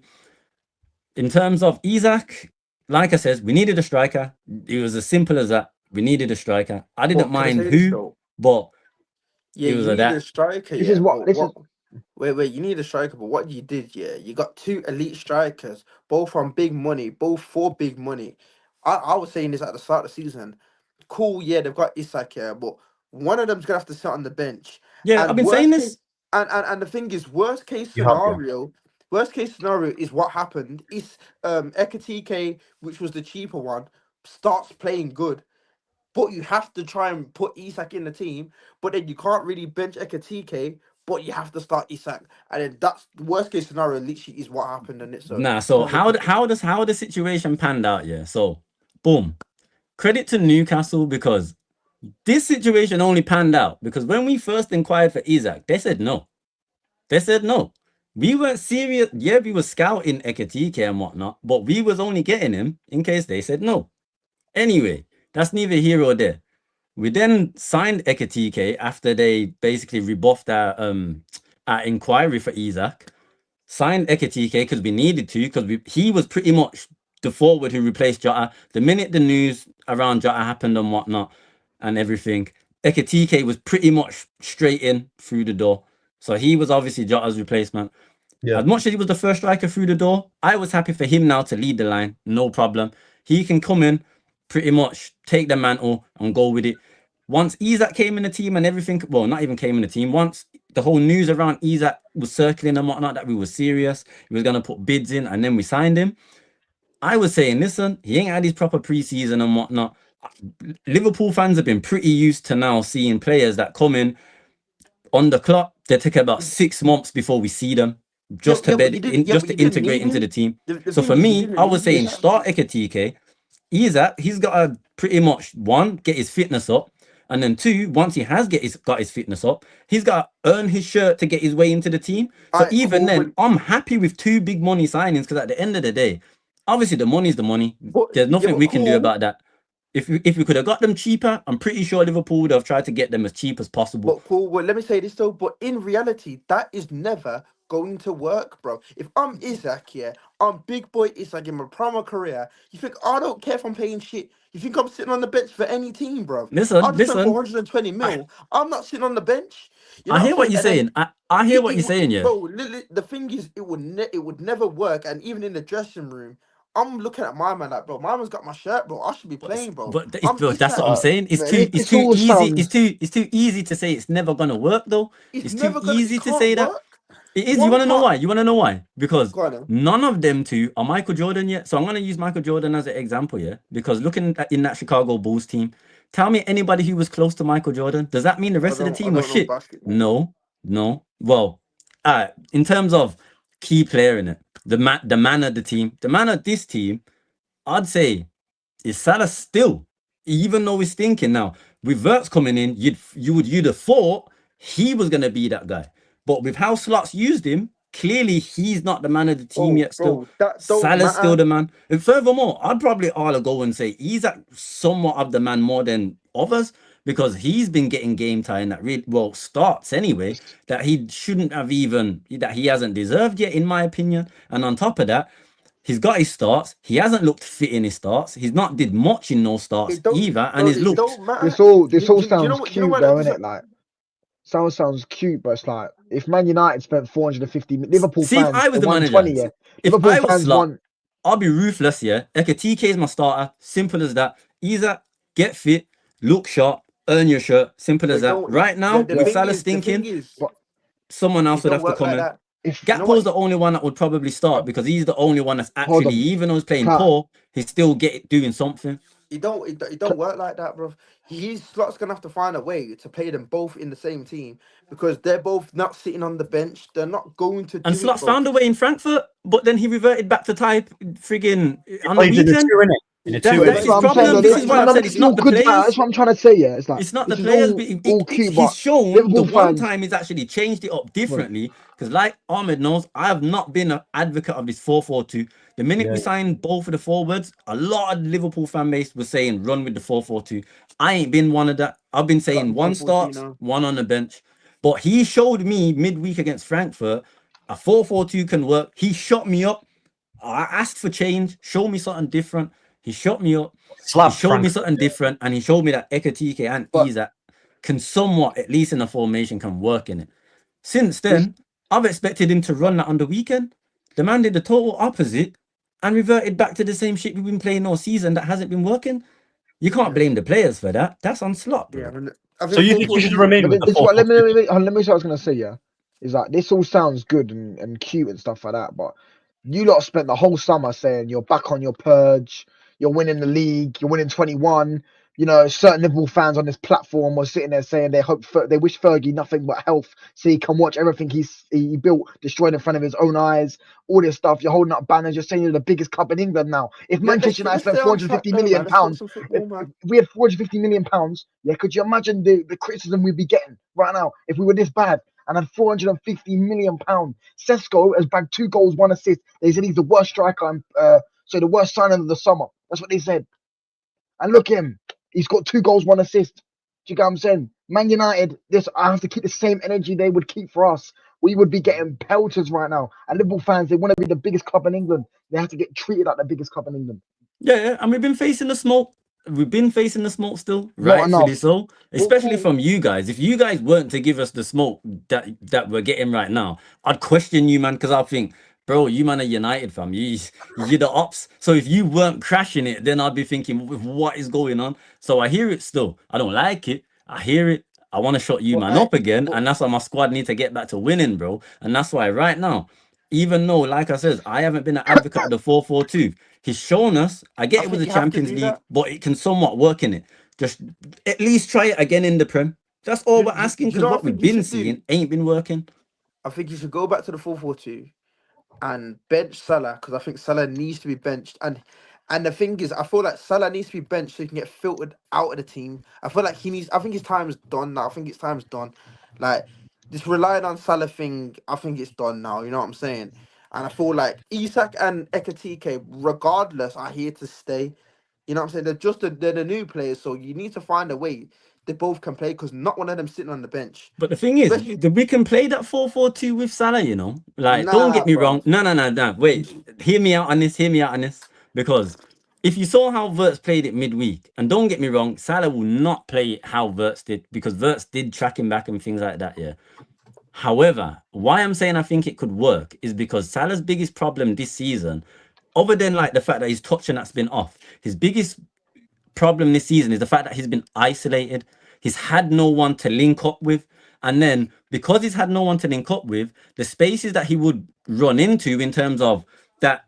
In terms of Isak, like I said, we needed a striker. It was as simple as that. We needed a striker. I didn't mind who, but yeah, it was you need that. a striker. This is what Wait, you need a striker, but what you did, you got 2 elite strikers, both on big money, both for big money. I was saying this at the start of the season. Cool, they've got Isak here, but one of them's gonna have to sit on the bench. Yeah, And I've been saying this. And the thing is, worst case You have, yeah. scenario. Worst case scenario is what happened is Ekatike, which was the cheaper one, starts playing good. But you have to try and put Isak in the team, but then you can't really bench Ekatike, but you have to start Isak. And then that's the worst case scenario literally is what happened, and it's Nah, so how the situation panned out, yeah. So boom. Credit to Newcastle, because this situation only panned out because when we first inquired for Isak, they said no. They said no. We weren't serious. Yeah, we were scouting Ekatike and whatnot, but we was only getting him in case they said no. Anyway, that's neither here or there. We then signed Ekatike after they basically rebuffed our inquiry for Isak. Signed Ekatike because we needed to, because he was pretty much the forward who replaced Jota. The minute the news around Jota happened and whatnot and everything, Ekatike was pretty much straight in through the door. So he was obviously Jota's replacement. Yeah. As much as he was the first striker through the door, I was happy for him now to lead the line. No problem. He can come in, pretty much take the mantle and go with it. Once Isak came in the team and everything, well, not even came in the team, once the whole news around Isak was circling and whatnot, that we were serious, he was going to put bids in, and then we signed him, I was saying, listen, he ain't had his proper preseason and whatnot. Liverpool fans have been pretty used to now seeing players that come in on the clock. They take about 6 months before we see them, just to integrate into the team. So for me, I was saying start Ekatike. Isak, he's got to pretty much, one, get his fitness up, and then two, once he has got his fitness up, he's got to earn his shirt to get his way into the team. So even then, I'm happy with 2 big money signings, because at the end of the day, obviously the money is the money. There's nothing we can do about that. If we could have got them cheaper, I'm pretty sure Liverpool would have tried to get them as cheap as possible. But cool, well, let me say this though, but in reality, that is never going to work, bro. If I'm Isak, yeah, I'm big boy Isak in my promo career, you think I don't care if I'm paying shit? You think I'm sitting on the bench for any team, bro? Listen, I just spent 420 mil. I'm not sitting on the bench. You know I hear what you're saying. I hear what you're saying, yeah. Bro, the thing is, it would never work, and even in the dressing room, I'm looking at my man like, bro, my man's got my shirt, bro. I should be playing, bro. But that's what I'm saying. It's too easy. It's too easy to say it's never gonna work, though. It's too easy to say that. It is. You want to know why? You want to know why? Because none of them two are Michael Jordan yet. So I'm gonna use Michael Jordan as an example, yeah. Because looking in that Chicago Bulls team, tell me anybody who was close to Michael Jordan. Does that mean the rest of the team was shit? No. Well, in terms of key player in it, the man of the team, the man of this team, I'd say is Salah still, even though he's thinking now. With Wirtz coming in, you'd have thought he was gonna be that guy. But with how Slots used him, clearly he's not the man of the team yet. Still, Salah's still the man. And furthermore, I'd probably go and say he's somewhat of the man more than others, because he's been getting game time that really starts anyway, that he shouldn't have that he hasn't deserved yet, in my opinion. And on top of that, he's got his starts. He hasn't looked fit in his starts. He's not did much in those starts either. And his looks. This all sounds cute, though, isn't it? Like, sounds cute, but it's like, if Man United spent 450, Liverpool fans, if I was the manager, I'll be ruthless, yeah. Ekatike is my starter. Simple as that. Isak, get fit, look sharp, earn your shirt. Simple as that. Right now, with Salah stinking, someone else would have to come in. Gakpo's the only one that would probably start, because he's the only one that's actually, even though he's playing poor, he's still doing something. It don't work like that, bro. Slot's gonna have to find a way to play them both in the same team, because they're both not sitting on the bench. They're not going to. And Slot's found a way in Frankfurt, but then he reverted back to type friggin' on the weekend. That's his problem. This is why I said it's not the players. That's what I'm trying to say. Yeah, it's like, it's not the players. He's shown the one time he's actually changed it up differently. Because like Ahmed knows, I have not been an advocate of this 4-4-2. The minute we signed both of the forwards, a lot of Liverpool fan base was saying run with the 4-4-2. I ain't been one of that. I've been saying one starts, one on the bench. But he showed me midweek against Frankfurt a 4-4-2 can work. He shot me up. I asked for change. Show me something different. He shot me up. He showed me something different, and he showed me that Ekatike and Isak can somewhat, at least in a formation, can work in it. Since then, I've expected him to run that on the weekend. The man did the total opposite and reverted back to the same shit we've been playing all season that hasn't been working. You can't blame the players for that. That's on Slot, bro. So you think you should remain with the 4-4-2? Let me see what I was gonna say. Yeah, is that this all sounds good and cute and stuff like that, but you lot spent the whole summer saying you're back on your purge, you're winning the league, you're winning 21. You know, certain Liverpool fans on this platform were sitting there saying they wish Fergie nothing but health, so he can watch everything he built destroyed in front of his own eyes. All this stuff. You're holding up banners. You're saying you're the biggest club in England now. If Manchester United spent 450 million pounds, if we had 450 million pounds, yeah, could you imagine the criticism we'd be getting right now if we were this bad and had 450 million pounds? Sesko has bagged 2 goals, 1 assist. They said he's the worst striker, so the worst signing of the summer. That's what they said. And look at him. He's got 2 goals, 1 assist. Do you get what I'm saying? Man United, I have to keep the same energy they would keep for us. We would be getting pelters right now. And Liverpool fans, they want to be the biggest club in England. They have to get treated like the biggest club in England. Yeah, and we've been facing the smoke. We've been facing the smoke still, rightfully so. Especially from you guys. If you guys weren't to give us the smoke that we're getting right now, I'd question you, man, because I think, bro, you man are United, fam. You're the ops. So if you weren't crashing it, then I'd be thinking, what is going on? So I hear it still. I don't like it. I hear it. I want to shut you man up again. And that's why my squad need to get back to winning, bro. And that's why right now, even though, like I said, I haven't been an advocate of the 4-4-2. He's shown us, I get it with the Champions League, but it can somewhat work in it. Just at least try it again in the Prem. That's all we're asking, because what we've been seeing ain't been working. I think you should go back to the 4-4-2 and bench Salah, because I think Salah needs to be benched. And the thing is, I feel like Salah needs to be benched so he can get filtered out of the team. I feel like I think his time is done now. I think his time is done. Like, this relying on Salah thing, I think it's done now. You know what I'm saying? And I feel like Isak and Ekatike, regardless, are here to stay. You know what I'm saying? They're the new players, so you need to find a way they both can play, because not one of them sitting on the bench. But the thing is, we can play that 4-4-2 with Salah, you know? Like, don't get me wrong. No. Wait, hear me out on this. Because if you saw how Wirtz played it midweek, and don't get me wrong, Salah will not play it how Wirtz did, because Wirtz did track him back and things like that, yeah. However, why I'm saying I think it could work is because Salah's biggest problem this season, other than like the fact that his touch and that's been off, his biggest problem this season is the fact that he's been isolated. He's had no one to link up with. And then because he's had no one to link up with, the spaces that he would run into in terms of that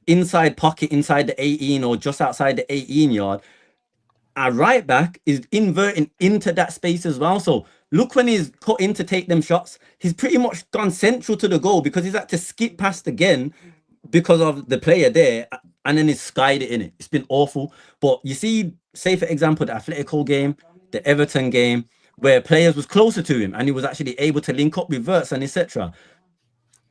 inside pocket inside the 18 or just outside the 18 yard, our right back is inverting into that space as well. So look, when he's cut in to take them shots, he's pretty much gone central to the goal because he's had to skip past again because of the player there, and then he's skied it in it. It's been awful. But you see, say for example, the Atletico game, the Everton game, where players was closer to him and he was actually able to link up with Wirtz and etc.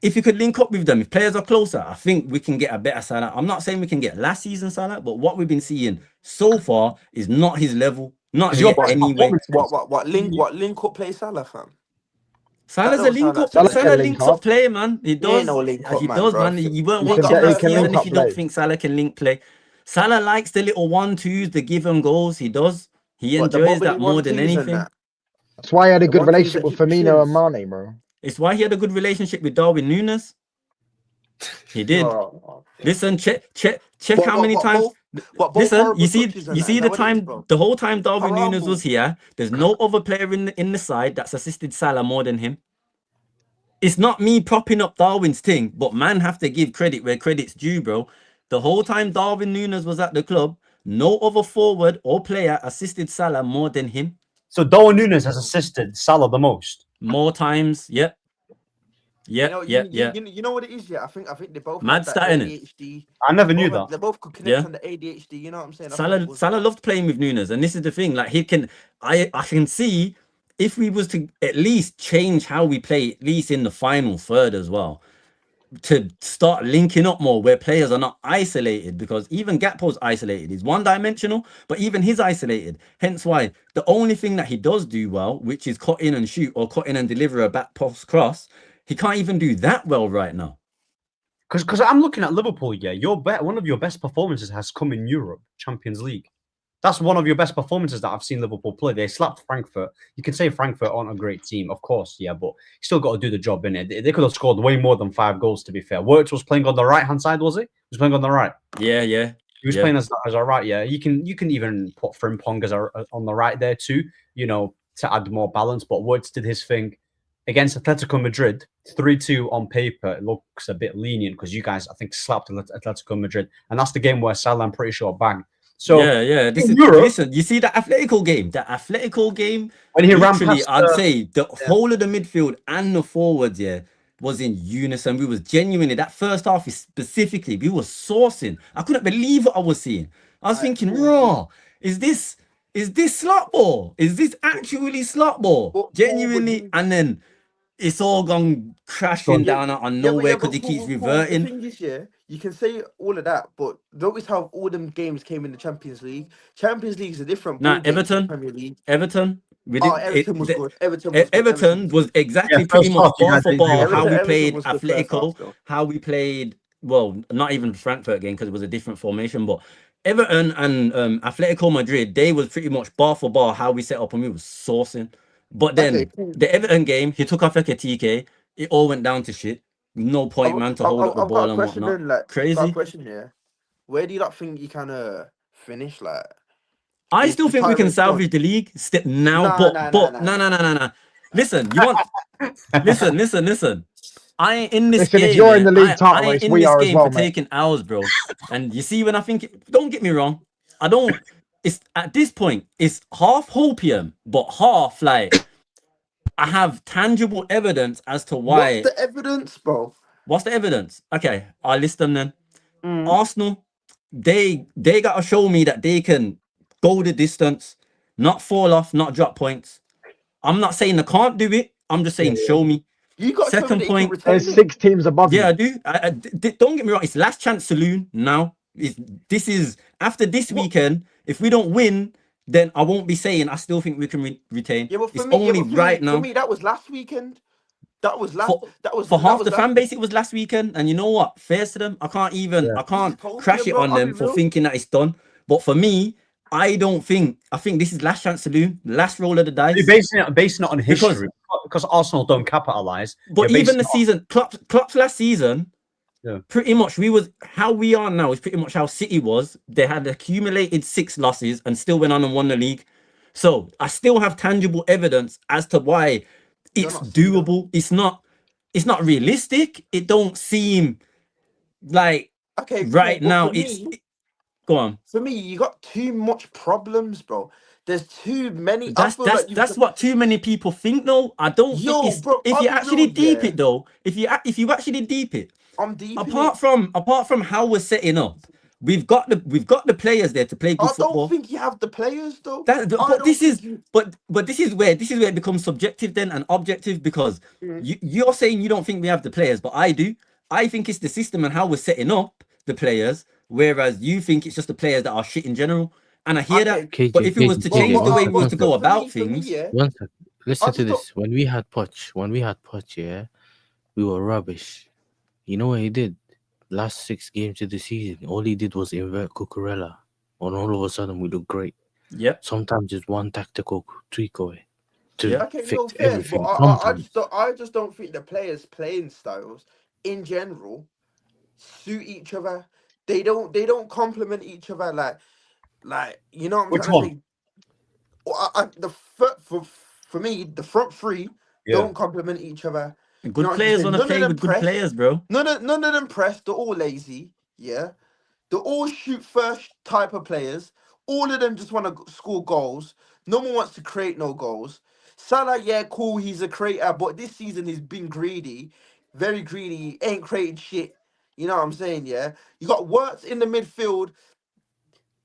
If you could link up with them, if players are closer, I think we can get a better Salah. I'm not saying we can get last season Salah, but what we've been seeing so far is not his level. Not yet anyway. What link up play Salah, fam? Salah's a link up. Salah links up play, man. He does. He does, man. You weren't watching last season if you don't think Salah can link play. Salah likes the little 1-2s, the give and goals. He does. He enjoys that more than anything. That's why he had a good relationship with Firmino and Mane, bro. It's why he had a good relationship with Darwin Núñez. He did. Listen, check how many times. Listen, you see the time, the whole time Darwin Núñez was here, there's no other player in the side that's assisted Salah more than him. It's not me propping up Darwin's thing, but man have to give credit where credit's due, bro. The whole time Darwin Núñez was at the club, no other forward or player assisted Salah more than him. So Darwin Núñez has assisted Salah the most. More times, yep. You know what it is, yeah. I think they both mad stat in ADHD. I never knew that. They both could connect on the ADHD. You know what I'm saying? Salah loved playing with Núñez, and this is the thing. Like I can see if we was to at least change how we play, at least in the final third as well, to start linking up more where players are not isolated, because even Gakpo's isolated. He's one-dimensional, but even he's isolated. Hence why the only thing that he does do well, which is cut in and shoot or cut in and deliver a back post cross, he can't even do that well right now. Because I'm looking at Liverpool, yeah. One of your best performances has come in Europe, Champions League. That's one of your best performances that I've seen Liverpool play. They slapped Frankfurt. You can say Frankfurt aren't a great team, of course, yeah, but you still got to do the job, innit? They could have scored way more than 5 goals, to be fair. Wirtz was playing on the right-hand side, was he? He was playing on the right. Yeah. He was playing as a right, yeah. You can even put Frimpong as on the right there too. You know, to add more balance. But Woods did his thing against Atletico Madrid. 3-2 on paper, it looks a bit lenient because you guys, I think, slapped Atletico Madrid, and that's the game where Salah, I'm pretty sure, bagged. So yeah. Listen, you see that Atletico game. When he ran literally, past, I'd say the whole of the midfield and the forwards, was in unison. We was genuinely that first half specifically. We were sourcing. I couldn't believe what I was seeing. I was thinking, raw. Is this slot ball? Is this actually slot ball? Genuinely, and then it's all gone crashing down out of nowhere because he keeps reverting. The thing is, you can say all of that, but notice how all them games came in the Champions League. Champions League is a different. Everton. Premier League. Everton. Everton was good. Everton was exactly pretty much ball for ball how we played Atletico, how we played. Well, not even Frankfurt game because it was a different formation, but Everton and Atletico Madrid, they was pretty much bar for bar how we set up and we was sourcing. But then the Everton game, he took off Ekitike. It all went down to shit. No point, man, to hold up the ball and whatnot. Crazy. I've got a question here. Where do you not think you kind of finish? Like, I still think we can salvage the league now. No. Listen, you want? Listen. I ain't in this game. If you're in the league title race, we are as well, for taking hours, bro. And you see, when I think, don't get me wrong, I don't. It's at this point, it's half hopium, but half like I have tangible evidence as to why. What's the evidence, bro? What's the evidence? Okay, I'll list them then. Arsenal, they gotta show me that they can go the distance, not fall off, not drop points. I'm not saying they can't do it. I'm just saying show me. You got second point. There's 6 teams above you. Yeah, I do. Don't get me wrong. It's last chance saloon now. This is after this weekend. If we don't win, then I won't be saying I still think we can retain. Yeah, but it's only right now. For me, that was last weekend. That was for half the fan base. It was last weekend, and you know what? Fair to them. I can't crash it on them for thinking that it's done. But for me, I think this is last chance saloon, last roll of the dice. You're basing it on history because Arsenal don't capitalize. But even the season, Klopp's last season, pretty much how we are now is pretty much how City was. They had accumulated 6 losses and still went on and won the league. So I still have tangible evidence as to why it's doable. It's not realistic. It don't seem like now it's. Go on. For me, you got too much problems, bro. There's too many. That's what too many people think, though. I don't think it's, bro, if you actually deep it, though. If you actually deep it, I'm deep. Apart from how we're setting up, we've got the players there to play good football. I don't think you have the players, though. But this is where it becomes subjective then and objective because you're saying you don't think we have the players, but I do. I think it's the system and how we're setting up the players. Whereas you think it's just the players that are shit in general. And I hear that. But if it was to change the way we were to go about things. One second. Listen to this. When we had Poch, we were rubbish. You know what he did? Last 6 games of the season, all he did was invert Cucurella. And all of a sudden, we look great. Yep. Sometimes just one tactical tweak away to fix fair, everything. I just don't think the players' playing styles in general suit each other. They don't complement each other like you know what I'm trying to say. For me, the front 3 don't complement each other. Good players want to play with good players, bro. None of them press. They're all lazy. Yeah, they're all shoot first type of players. All of them just want to score goals. No one wants to create no goals. Salah, cool, he's a creator, but this season he's been greedy, very greedy. Ain't created shit. You know what I'm saying, yeah? You got Wirtz in the midfield.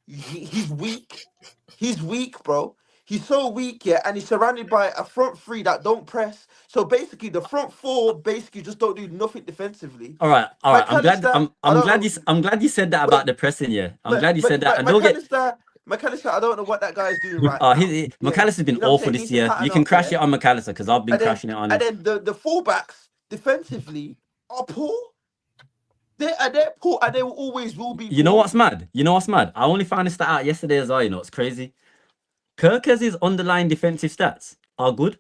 He's weak. He's weak, bro. He's so weak, and he's surrounded by a front 3 that don't press. So basically, the front 4 basically just don't do nothing defensively. All right. I'm glad you said that about the pressing, yeah. I'm glad you said that. And McAllister, I don't know what that guy's doing right now. McAllister's been awful this year. You can crash it on McAllister because I've been crashing it on him. And then the fullbacks defensively are poor. They're poor, and they always will be. You know what's mad? I only found this stat out yesterday as well. You know it's crazy. Kirkes' underlying defensive stats are good.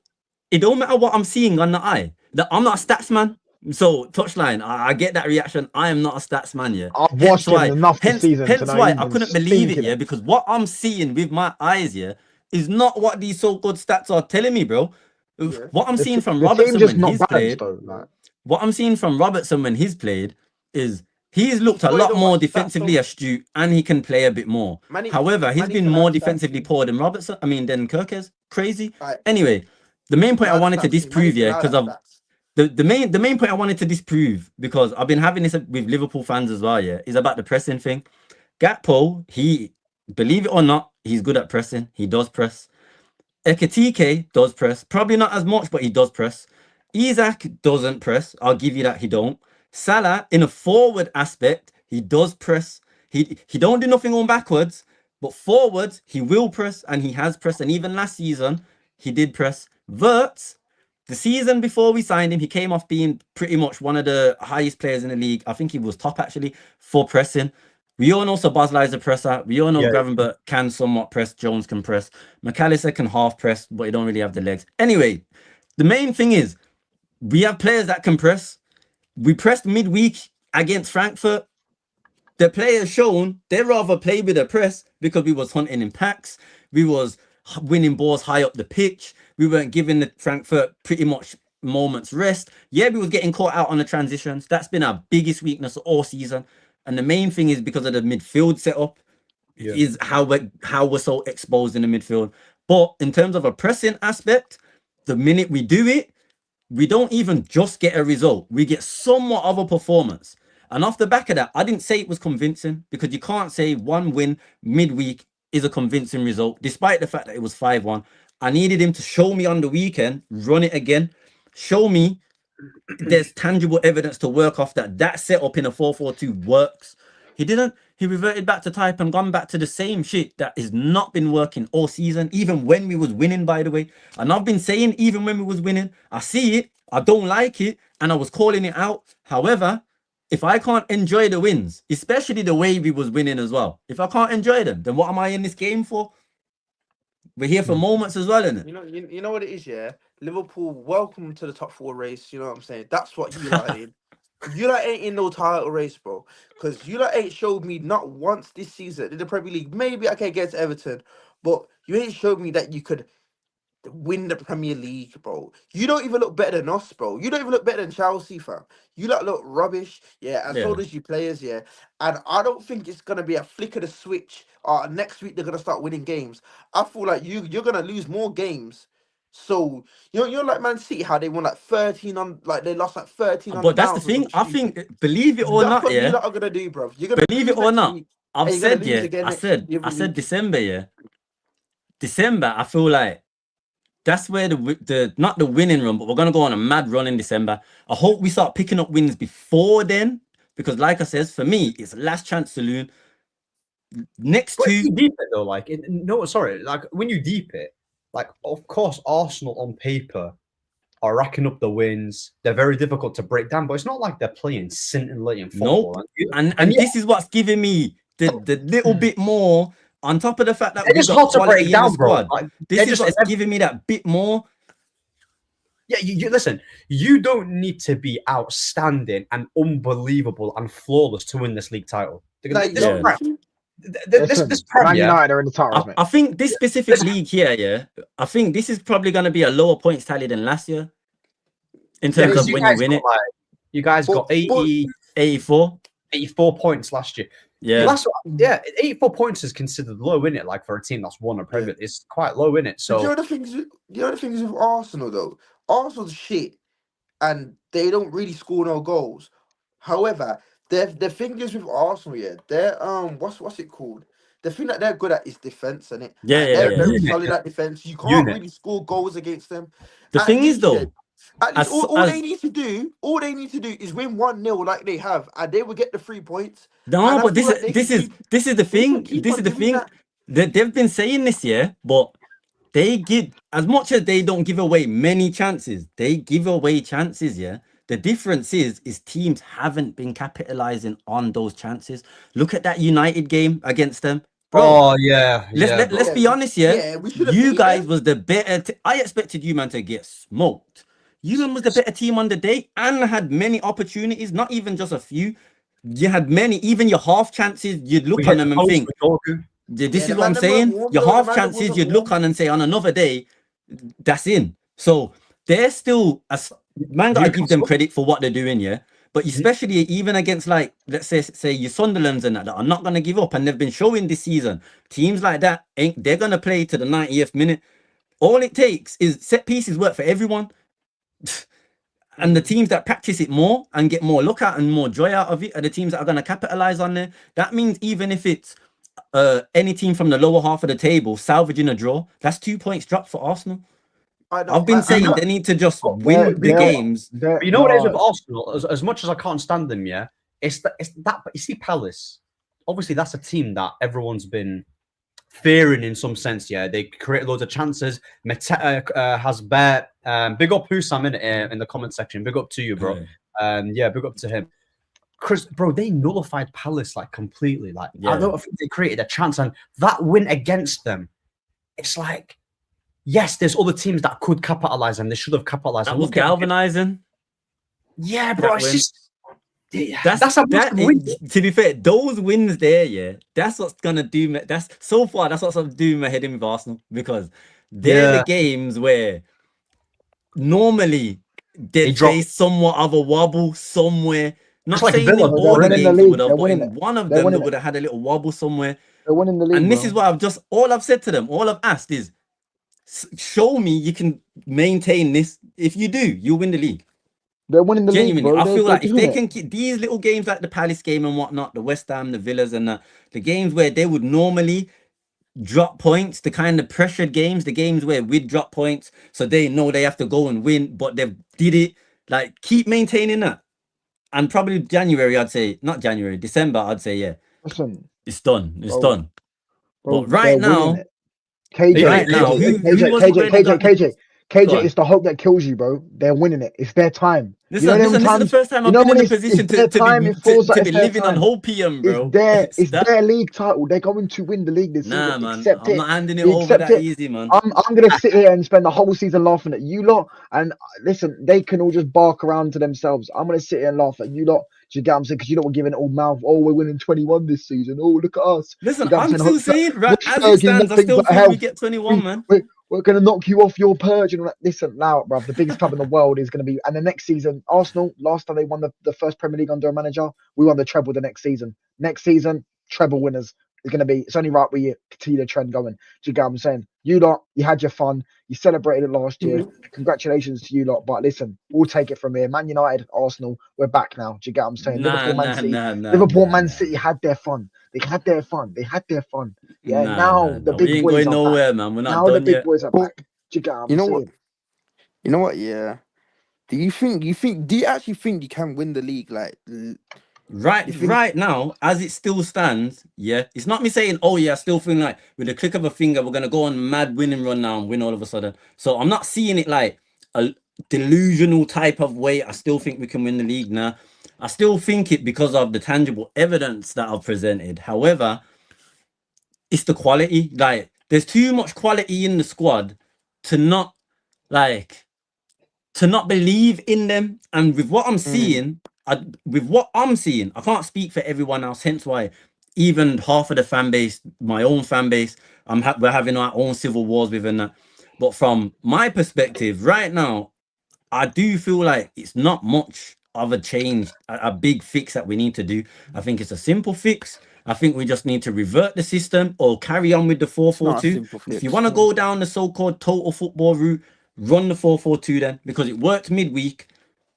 It don't matter what I'm seeing on the eye. I'm not a stats man. So touchline, I get that reaction. I am not a stats man. Yeah, I've watched him enough this season. Hence why I couldn't believe it. Yeah, because what I'm seeing with my eyes, yeah, is not what these so-called stats are telling me, bro. Yeah. What I'm seeing from the team Robertson just when not he's balanced played, though. Like, what I'm seeing from Robertson when he's played is he's looked a Boy, lot don't more watch stats, defensively though. astute and he can play a bit more. However, he's been can more add stats defensively too. poor than Robertson. I mean, than Kirkes. Crazy. Right. Anyway, the main point I Loud wanted to stats, Manny disprove, can yeah, add because of stats. the main point I wanted to disprove, because I've been having this with Liverpool fans as well, yeah, is about the pressing thing. Gakpo, he, believe it or not, he's good at pressing. He does press. Ekitike does press. Probably not as much, but he does press. Isaac doesn't press. I'll give you that, he don't. Salah, in a forward aspect, he does press. He don't do nothing on backwards, but forwards, he will press, and he has pressed. And even last season, he did press. Wirtz, the season before we signed him, he came off being pretty much one of the highest players in the league. I think he was top, actually, for pressing. We all know Szoboszlai is a presser. We all know Gravenberch can somewhat press. Jones can press. McAllister can half press, but he don't really have the legs. Anyway, the main thing is we have players that can press. We pressed midweek against Frankfurt. The players shown they rather play with a press because we was hunting in packs. We was winning balls high up the pitch. We weren't giving the Frankfurt pretty much moments rest. Yeah, we was getting caught out on the transitions. That's been our biggest weakness all season. And the main thing is because of the midfield setup, is how we're so exposed in the midfield. But in terms of a pressing aspect, the minute we do it, we don't even just get a result. We get somewhat of a performance. And off the back of that, I didn't say it was convincing, because you can't say one win midweek is a convincing result, despite the fact that it was 5-1. I needed him to show me on the weekend, run it again, show me there's tangible evidence to work off that setup in a 4-4-2 works. He didn't. He reverted back to type and gone back to the same shit that has not been working all season, even when we was winning, by the way. And I've been saying, even when we was winning, I see it, I don't like it, and I was calling it out. However, if I can't enjoy the wins, especially the way we was winning as well, if I can't enjoy them, then what am I in this game for? We're here for moments as well, innit? You know what it is, yeah? Liverpool, welcome to the top 4 race. You know what I'm saying? That's what you like in. You like ain't in no title race, bro. Because you like ain't showed me not once this season in the Premier League. Maybe I can get to Everton, but you ain't showed me that you could win the Premier League, bro. You don't even look better than us, bro. You don't even look better than Chelsea, fam. You look rubbish, yeah, and so does you players, yeah. And I don't think it's gonna be a flick of the switch. Next week they're gonna start winning games. I feel like you're gonna lose more games. So you're like Man City, how they won like 13 on, like they lost like 13 on. But that's the thing. I think, believe it or that's not, what yeah. you lot are gonna do, bro. You're gonna believe it or not. I've said, I said December, yeah. December, I feel like that's where the not the winning run, but we're gonna go on a mad run in December. I hope we start picking up wins before then, because like I says, for me, it's last chance saloon. Next but two, you deep it though, like when you deep it, like of course Arsenal on paper are racking up the wins. They're very difficult to break down, but it's not like they're playing scintillating football. Nope. And this is what's giving me the little bit more. On top of the fact that we've got quality in the squad, this is what's giving me that bit more. Yeah, you listen. You don't need to be outstanding and unbelievable and flawless to win this league title. Man United are in the title. I think this specific league here, yeah, I think this is probably going to be a lower points tally than last year in terms of when you win it. You guys got 84 points last year. Yeah, 84 points is considered low, isn't it? Like for a team that's won a Premier, it's quite low, isn't it? So you know the things with Arsenal though. Arsenal's shit, and they don't really score no goals. However, the thing is with Arsenal, yeah, they're what's it called? The thing that they're good at is defense, isn't it? They're very solid at defense. You can't really score goals against them. The thing is though. All they need to do is win 1-0 like they have, and they will get the 3 points. No, but this is the thing. This is the thing. They've been saying this year, but they give, as much as they don't give away many chances, they give away chances. Yeah, the difference is teams haven't been capitalizing on those chances. Look at that United game against them. Bro, oh yeah. Let's be honest. Yeah, you guys was the better. I expected you man to get smoked. You man was the better team on the day and had many opportunities, not even just a few. You had many, even your half chances, you'd look on them and think, This is what I'm saying. Your half chances, you'd look on and say on another day, that's in. So they're still, as man, gotta give them credit for what they're doing, yeah. But especially even against, like, let's say your Sunderlands and that are not gonna give up, and they've been showing this season. Teams like that they're gonna play to the 90th minute. All it takes is set pieces work for everyone. And the teams that practice it more and get more look at and more joy out of it are the teams that are going to capitalize on there. That means even if it's any team from the lower half of the table salvaging a draw, that's 2 points dropped for Arsenal. I've been saying they need to just win the games. You know what it is with Arsenal? As much as I can't stand them, yeah, it's that. But you see, Palace, obviously that's a team that everyone's been fearing in some sense. Yeah, they create loads of chances. Mateta has bet. Big up Husam in the comment section. Big up to you, bro. Yeah, big up to him. Chris, bro, they nullified Palace like completely. Like, I don't think they created a chance, and that win against them, it's like, yes, there's other teams that could capitalize, and they should have capitalized. That was galvanizing. Yeah, bro, it's just. That's a win. To be fair, those wins there, yeah, that's what's gonna do me. That's what's doing my head in with Arsenal, because they're the games where normally they face somewhat of a wobble somewhere. Not like saying Villa, all the games would have, but in one of them they would have had a little wobble somewhere. They're winning the league, and this is what I've said to them. All I've asked is, show me you can maintain this. If you do, you'll win the league. They're winning the league, bro. I feel like if they can keep these little games like the Palace game and whatnot, the West Ham, the Villas, and the games where they would normally drop points, the kind of pressured games, the games where we'd drop points, so they know they have to go and win, but they did it. Like, keep maintaining that. And probably December, I'd say, yeah. Listen, it's done. It's done. Bro, but right now, KJ, it's the hope that kills you, bro. They're winning it. It's their time. Listen, this is the first time I've been in a position to be living on hope, PM, bro. It's their league title. They're going to win the league this season. Man. I'm not handing it over that easy, man. I'm going to sit here and spend the whole season laughing at you lot. And listen, they can all just bark around to themselves. I'm going to sit here and laugh at you lot. Do you get what I'm saying? Because you don't want giving it all mouth. Oh, we're winning 21 this season. Oh, look at us. Listen, I'm still saying, right, as it stands, I still think we get 21, man. We're going to knock you off your purge. And listen, now, bruv, the biggest club in the world is going to be. And the next season, Arsenal, last time they won the first Premier League under a manager, we won the treble the next season. Next season, treble winners is going to be. It's only right we continue the trend going. Do you get what I'm saying? You lot, you had your fun. You celebrated it last year. Congratulations to you lot. But listen, we'll take it from here. Man United, Arsenal, we're back now. Do you get what I'm saying? Liverpool, Man City had their fun. They had their fun. Yeah, the big boys are nowhere, back. Man. We're not now done the big yet. boys are back. Do you get what I'm saying? You know what? Yeah. Do you actually think you can win the league? Like, right now, as it still stands, yeah, it's not me saying, oh yeah, I still feel like with a click of a finger we're gonna go on mad winning run now and win all of a sudden. So I'm not seeing it like a delusional type of way. I still think we can win the league now. I still think it because of the tangible evidence that I've presented. However, it's the quality. Like, there's too much quality in the squad to not believe in them. And with what I'm seeing, I can't speak for everyone else. Hence why even half of the fan base, my own fan base, we're having our own civil wars within that. But from my perspective, right now, I do feel like it's not much of a change, a big fix that we need to do. I think it's a simple fix. I think we just need to revert the system or carry on with the 4-4-2. If you want to go down the so-called total football route, run the 4-4-2 then, because it worked midweek.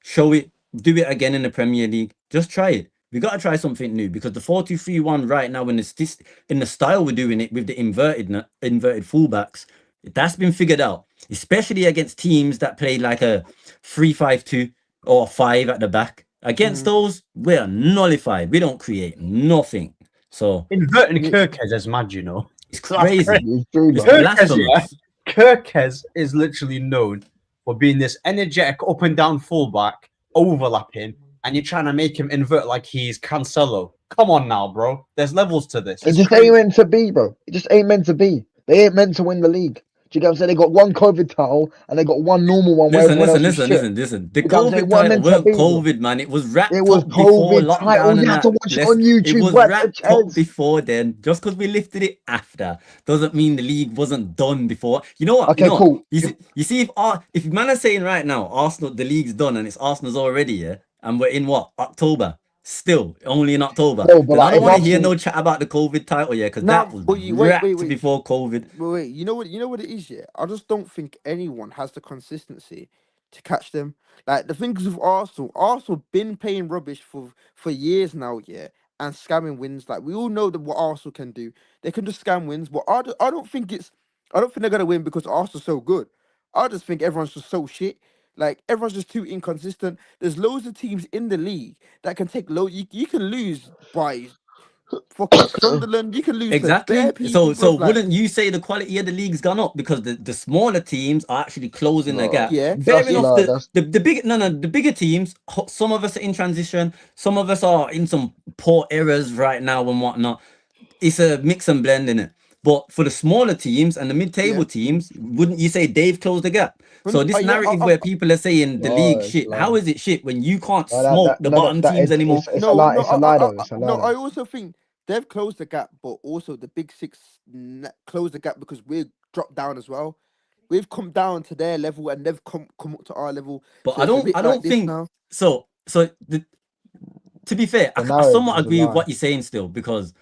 Show it, do it again in the Premier League. Just try it. We got to try something new, because the 4-2-3-1 right now in the style we're doing it with the inverted fullbacks, that's been figured out, especially against teams that play like a 3-5-2 or 5 at the back. Against those, we're nullified. We don't create nothing. So inverting Kirkez is mad, you know. It's crazy. Kirkez is literally known for being this energetic up and down fullback, overlapping, and you're trying to make him invert like he's Cancelo. Come on now, bro. There's levels to this. It just ain't meant to be, bro. It just ain't meant to be. They ain't meant to win the league. Do you get what I'm saying? They got one COVID title and they got one normal one where everyone else was shit. Listen. The You get what I'm saying? COVID What I title meant to weren't be, bro. COVID, man. It was wrapped It was up before COVID title. lockdown You and had to that. watch it on YouTube. It was What, wrapped up before then. Just because we lifted it after doesn't mean the league wasn't done before. You know what? Okay, you know cool. What? You see, if man are saying right now, Arsenal, the league's done and it's Arsenal's already, yeah, and we're in what, October? Still only in October. No, but Then like, I don't want to hear Arsenal... no chat about the COVID title, yeah, because Now, that was but wrapped before COVID. Wait. You know what it is, yeah. I just don't think anyone has the consistency to catch them. Like the things with Arsenal been paying rubbish for years now, yeah, and scamming wins. Like we all know that what Arsenal can do. They can just scam wins, but I don't think they're gonna win because Arsenal's so good. I just think everyone's just so shit. Like everyone's just too inconsistent. There's loads of teams in the league that can take low. You can lose by fucking Sunderland. You can lose to Exactly. bare people. So Like, wouldn't you say the quality of the league's gone up because the smaller teams are actually closing the gap? yeah, Fair enough. that's... The bigger teams. Some of us are in transition. Some of us are in some poor errors right now and whatnot. It's a mix and blend in it. But for the smaller teams and the mid-table teams, wouldn't you say they've closed the gap? So this narrative where people are saying the league shit, how is it shit when you can't smoke the bottom teams anymore? It's a lie. It's a lie, though. It's a lie. No, I also think they've closed the gap, but also the big six closed the gap because we've dropped down as well. We've come down to their level and they've come up to our level. But so I don't think so. To be fair, I somewhat agree with what you're saying still because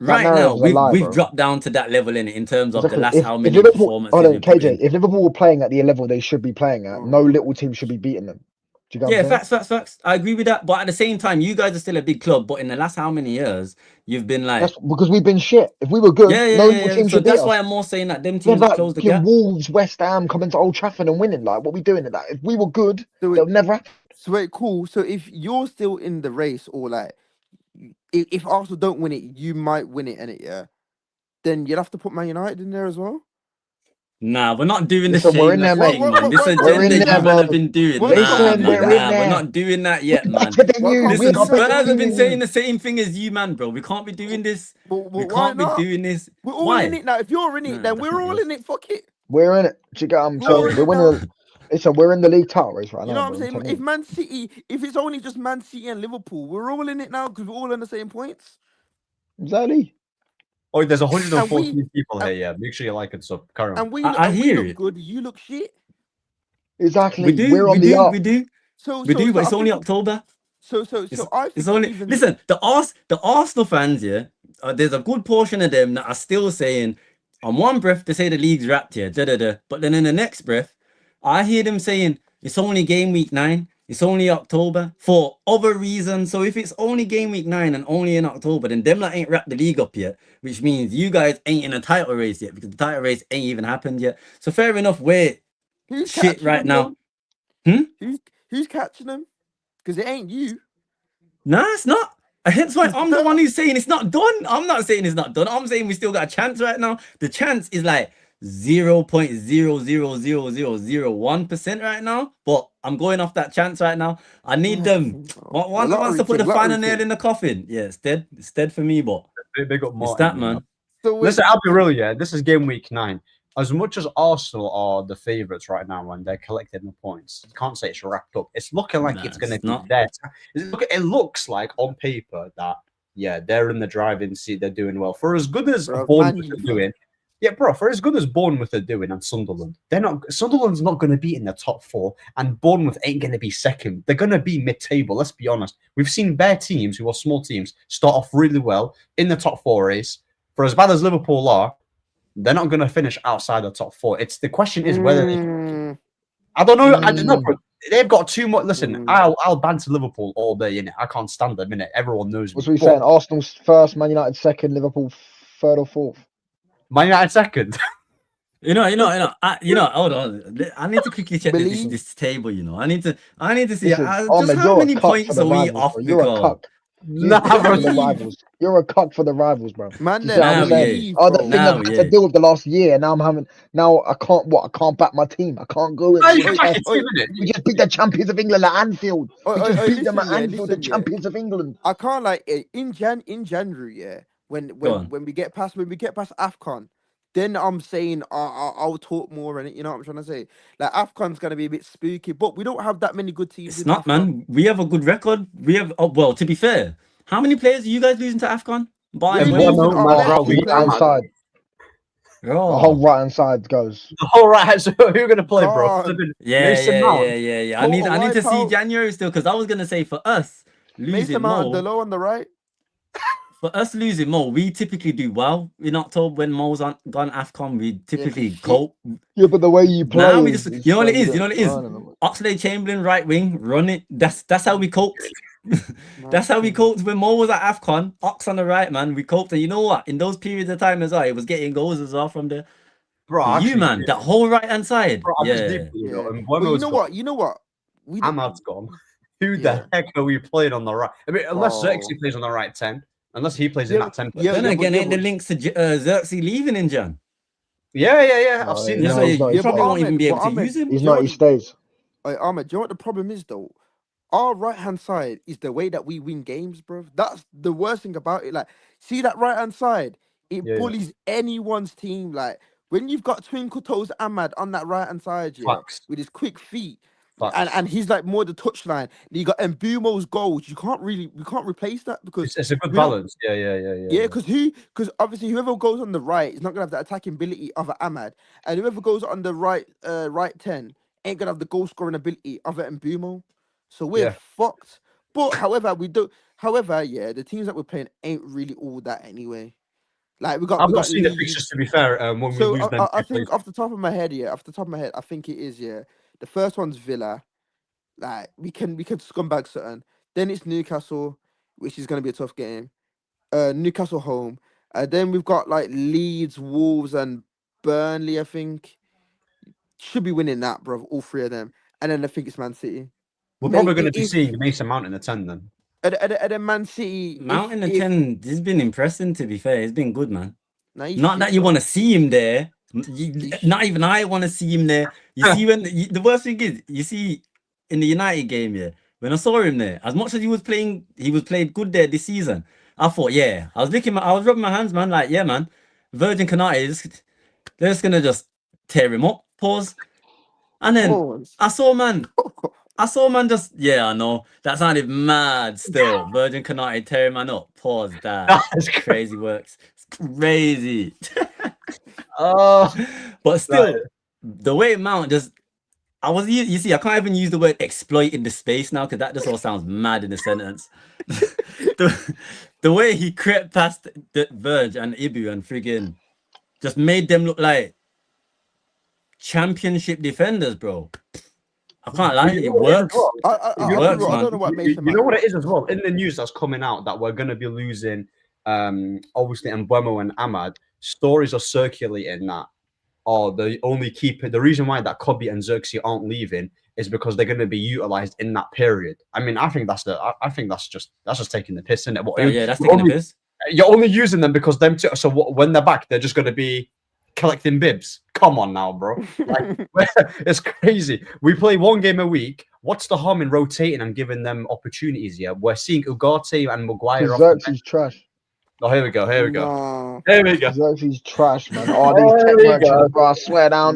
right now we've dropped down to that level in terms of the last how many performances. KJ, if Liverpool were playing at the level they should be playing at, no little team should be beating them. Do you get what I'm saying? Facts. I agree with that. But at the same time, you guys are still a big club. But in the last how many years, you've been like... That's because we've been shit. If we were good, no little team should beat us. That's why I'm more saying that them teams have closed the gap. Wolves, West Ham coming to Old Trafford and winning. Like, what we doing at that? If we were good, they'll never happen. So wait, cool. So if you're still in the race or like... If Arsenal don't win it, you might win it, innit, yeah? Then you'll have to put Man United in there as well? Nah, we're not doing this. We're in there, mate. This agenda you have been doing. We're not doing that yet, man. Listen, Spurs have been saying the same thing as you, man, bro. We can't be doing this. We can't be doing this. We're all in it now. If you're in it, then we're all in it. Fuck it. We're in it. We're winning. Listen, we're in the league title race right now. You know what I'm saying? If Man City, if it's only just Man City and Liverpool, we're all in it now because we're all on the same points. Exactly. Oh, there's 114 people here. Yeah, make sure you like and sub. Carry on. And we look good. You look shit. Exactly. We do. We're on the up. We do. But it's only October. So I think it's only. Listen, the Arsenal fans, yeah. There's a good portion of them that are still saying, on one breath, they say the league's wrapped here, but then in the next breath, I hear them saying it's only game week 9. It's only October for other reasons. So if it's only game week 9 and only in October, then them that ain't wrapped the league up yet, which means you guys ain't in a title race yet because the title race ain't even happened yet. So fair enough, we're shit right now. Who's catching them? Because it ain't you. Nah, it's not. Hence why I'm the one who's saying it's not done. I'm not saying it's not done. I'm saying we still got a chance right now. The chance is like 0.00001% right now, but I'm going off that chance right now. I need them. One wants to put the final nail in the coffin. Yeah, it's dead. It's dead for me, but big up it's that, man. So listen, I'll be real, yeah. This is game week 9. As much as Arsenal are the favourites right now and they're collecting the points, you can't say it's wrapped up. It's looking like it's going to be there. It looks like on paper that, yeah, they're in the driving seat. They're doing well. For as good as Bournemouth are doing, yeah, bro, for as good as Bournemouth are doing and Sunderland, Sunderland's not going to be in the top 4 and Bournemouth ain't going to be second. They're going to be mid-table, let's be honest. We've seen bare teams who are small teams start off really well in the top 4 race. For as bad as Liverpool are, they're not going to finish outside the top 4. The question is whether they can. I don't know. I don't know. They've got too much. Listen, I'll banter Liverpool all day, innit? I can't stand them, innit? Everyone knows. What's we saying? Arsenal's first, Man United second, Liverpool third or fourth. Man United second. Hold on. I need to quickly check this table. I need to see just how many points are we off the goal. You're a cuck for the rivals, bro. Man, the thing I've had to deal with the last year. Now I can't back my team. I can't go in. We just beat the champions of England at Anfield. We just beat them at Anfield, the champions of England. I can't in January, yeah. When we get past AFCON, then I'm saying I'll talk more in it. You know what I'm trying to say? Like AFCON's gonna be a bit spooky, but we don't have that many good teams. It's in not, AFCON. man. We have a good record. We have. Oh, well, to be fair, how many players are you guys losing to AFCON? We're losing our best right hand side. The whole right hand side goes. The whole right hand. So who are gonna play, bro? Yeah. I need to see out. January still, because I was gonna say for us losing Mason Mount Mo. the low on the right. For us losing Mo, we typically do well in October when Mo's gone AFCON. We typically cope. Yeah, but the way you play, now we just, you know what it is. You know what it is. Oxlade-Chamberlain right wing, run it. That's how we coped. That's how we coped when Mo was at AFCON. Ox on the right, man. We coped, and you know what? In those periods of time as well, it was getting goals as well from there. Bro, actually, you man, that whole right hand side. Bro, yeah. Well, you know what? Ahmad's gone. Who the heck are we playing on the right? I mean, unless Xerxes plays on the right 10. Unless he plays in that 10. Then again, ain't the links to Xerxes leaving in Jan? Yeah. I've seen that. You probably won't even be able to use him. He's not. He stays. Ahmed, do you know what the problem is though? Our right hand side is the way that we win games, bro. That's the worst thing about it. Like, see that right hand side? It bullies anyone's team. Like, when you've got Twinkle Toes Ahmad on that right hand side, with his quick feet. And he's like more the touchline. You got Mbumo's goals. We can't replace that because it's a good balance. Yeah. Because obviously whoever goes on the right is not gonna have the attacking ability of Ahmad, and whoever goes on the right 10 ain't gonna have the goal scoring ability of Mbumo. So we're fucked. But however, the teams that we're playing ain't really all that anyway. Like I've not seen the pictures, to be fair. When we lose them, I think off the top of my head, I think it is. The first one's Villa. Like we can scumbag certain. Then it's Newcastle, which is gonna be a tough game. Newcastle home. Then we've got like Leeds, Wolves, and Burnley. I think should be winning that, bro. All three of them. And then I think it's Man City. We're probably going to be seeing Mason Mount in the 10 then. At Man City, Mount in the 10. He's been impressing. To be fair, he's been good, man. Not that you want to see him there. Not even I want to see him there. You see, when the worst thing is, you see in the United game, when I saw him there, as much as he was played good there this season. I thought, I was rubbing my hands, man. Like, man, Virgin Canati, they're just gonna just tear him up. Pause. And then I saw man just, I know that sounded mad. Still, Virgin Canati tearing man up. Pause. That's crazy works. It's crazy. But still, the way Mount just, you see, I can't even use the word exploit in the space now because that just all sounds mad in the sentence. the way he crept past the Verge and Ibu and friggin' just made them look like championship defenders, bro. I can't lie, it works. It works, man. I don't know what you know what it is as well? In the news that's coming out that we're going to be losing, obviously, Mbuemo and Ahmad, stories are circulating that the reason why that Kobe and Xerxes aren't leaving is because they're going to be utilized in that period. I mean, I think that's just taking the piss, isn't it? That's taking the piss. You're only using them because them two. So when they're back, they're just going to be collecting bibs. Come on now, bro. Like, it's crazy. We play one game a week. What's the harm in rotating and giving them opportunities? Yeah, we're seeing Ugarte and Maguire. Xerxes trash. Oh, here we go. No. Xerxes trash, man. Oh, these tech merchants, bro. I swear down.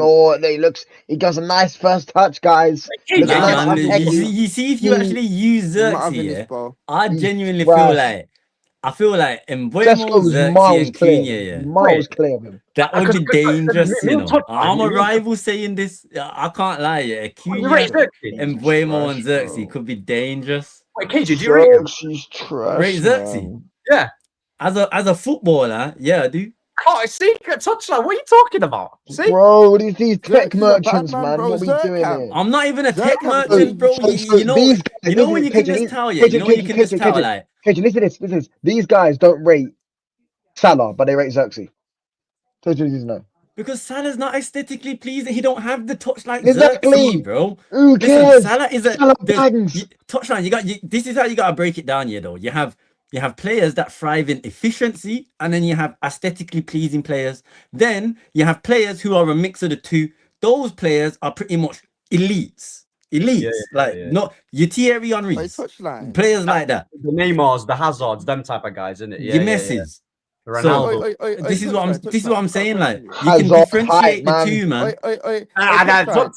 He does a nice first touch, guys. You see, if you actually use Xerxes, I genuinely feel like Mbuemo, Xerxes, and Cunha, miles clear of him. That would be dangerous, you know. I'm a rival saying this. I can't lie, Cunha, Mbuemo, and Xerxes could be dangerous. Wait, KJ, do you rate him? Xerxes trash. Rate Xerxes? Yeah. As a footballer, I do. Oh, secret touchline. What are you talking about? See? Bro, these tech merchants, man. What are we doing here? I'm not even a tech merchant, bro. You know when you can just tell, you know when you can just tell, like. KJ, listen to this. These guys don't rate Salah, but they rate Xerxes. No. Because Salah's not aesthetically pleasing. He don't have the touch like exactly, Xerxes, bro. Who cares? Salah is touchline. This is how you gotta break it down here, though. You have players that thrive in efficiency, and then you have aesthetically pleasing players. Then you have players who are a mix of the two. Those players are pretty much elites. Not your Thierry Henry, players like that. The Neymars, the Hazards, them type of guys, isn't it? Your Messis. Ronaldo. This is what I'm saying. Like you can Hazard differentiate hype, the two, man. Hazard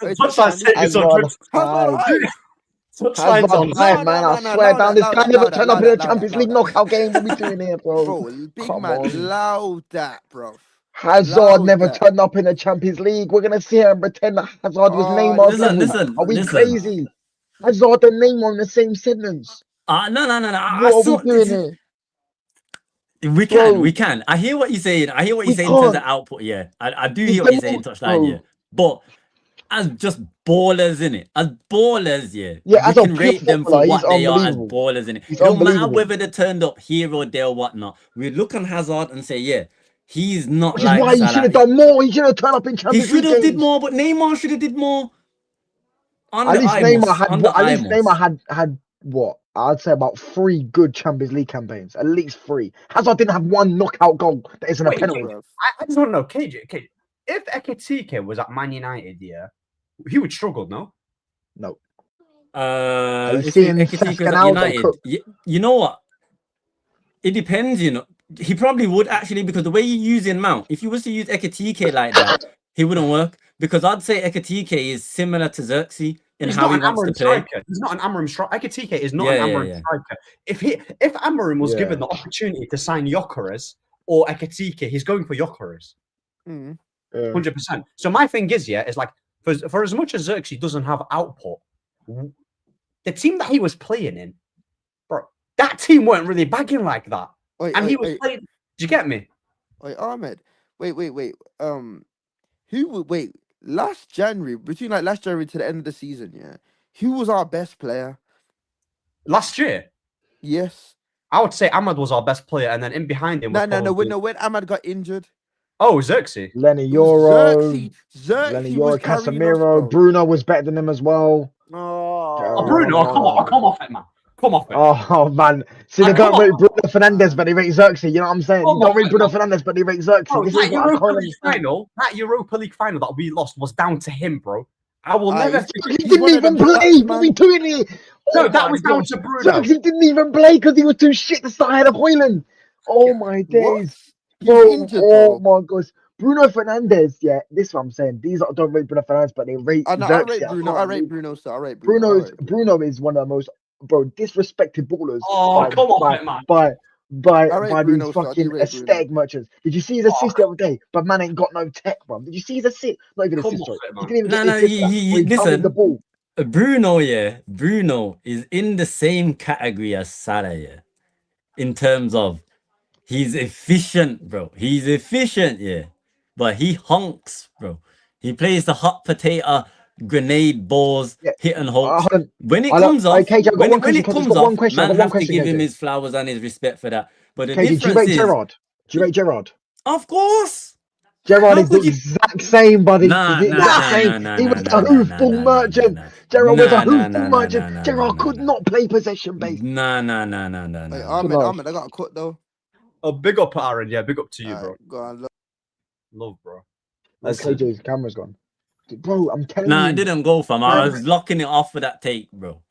hype, man. I swear down, this guy never turned up in a Champions League knockout game. What we doing here, bro? Bro, big man, loud that, bro. Hazard never turned up in the Champions League. We're gonna sit here and pretend that Hazard was Neymar's level. Are we crazy? Hazard and Neymar in the same sentence. No. What are we doing here? We can. I hear what you're saying. I hear what you're saying in terms of output. Yeah, I do hear what you're saying, touchline. Yeah, but as just ballers in it, as ballers, yeah, we can rate them for what they are as ballers in it. It don't matter whether they turned up here or there or whatnot. We look on Hazard and say, yeah, he's not. Which is why he should have done more. He should have turned up in Champions League. He should have did more, but Neymar should have did more. At least Neymar had what? I'd say about 3 good Champions League campaigns. At least 3. Hazard didn't have 1 knockout goal that isn't a penalty. I just want to know, KJ, if Ekitike was at Man United, yeah, he would struggle, no? No. If Ekitike was at United, you know what? It depends, you know. He probably would actually, because the way you're using Mount, if you was to use Ekitike like that, he wouldn't work. Because I'd say Ekitike is similar to Xerxes in how he wants to play. He's not an Amorim striker. Ekitike is not an Amorim striker. If Amorim was given the opportunity to sign Gyökeres or Ekitike, he's going for Gyökeres. 100%. So my thing is, is like, for as much as Xerxes doesn't have output, the team that he was playing in, bro, that team weren't really bagging like that. He was playing. Do you get me? Ahmed, wait. Last January, between last January to the end of the season, who was our best player? Last year? Yes. I would say Ahmad was our best player, and then in behind him. No. When Ahmad got injured. Oh, Xerxes. Lenny Euro. Lenny Euro, Casemiro. Bruno was better than him as well. Bruno, come off it, man. Come off it. Oh, man. See, they don't rate Bruno Fernandes, but they rate Xerxes. You know what I'm saying? They don't rate Bruno Fernandes, but they rate Xerxes. Bro, that Europa League final that we lost was down to him, bro. I will never. He didn't even play. What are we doing here? No, that was down to Bruno. Xerxes didn't even play because he was too shit to start ahead of Højlund. Oh, my days. Oh, my gosh. Bruno Fernandes, this is what I'm saying. These don't rate Bruno Fernandes, but they rate Xerxes. I rate Bruno. Bruno is one of the most disrespected ballers. Come on, man. By these fucking aesthetic merchants. Did you see his assist the other day? But man ain't got no tech, bro. Did you see his assist? Not even assist. He didn't even get listen, the ball. Bruno is in the same category as Salah, in terms of he's efficient, bro. He's efficient, but he honks, bro. He plays the hot potato grenade balls, hit and hope. When it comes off, man has to give him his flowers and his respect for that. But the difference do you rate Gerrard? Do you rate Gerrard? Of course. Gerrard is the exact same, buddy. He was a hoofball merchant. Gerrard was a hoofball merchant. Gerrard could not play possession based. Nah. Ahmed, I got a cut though. Oh, big up, Aaron. Yeah, big up to you, bro. Go on, love, bro. KJ's camera's gone. Bro, I'm telling you. Nah, it didn't go, fam. I was locking it off for that take, bro.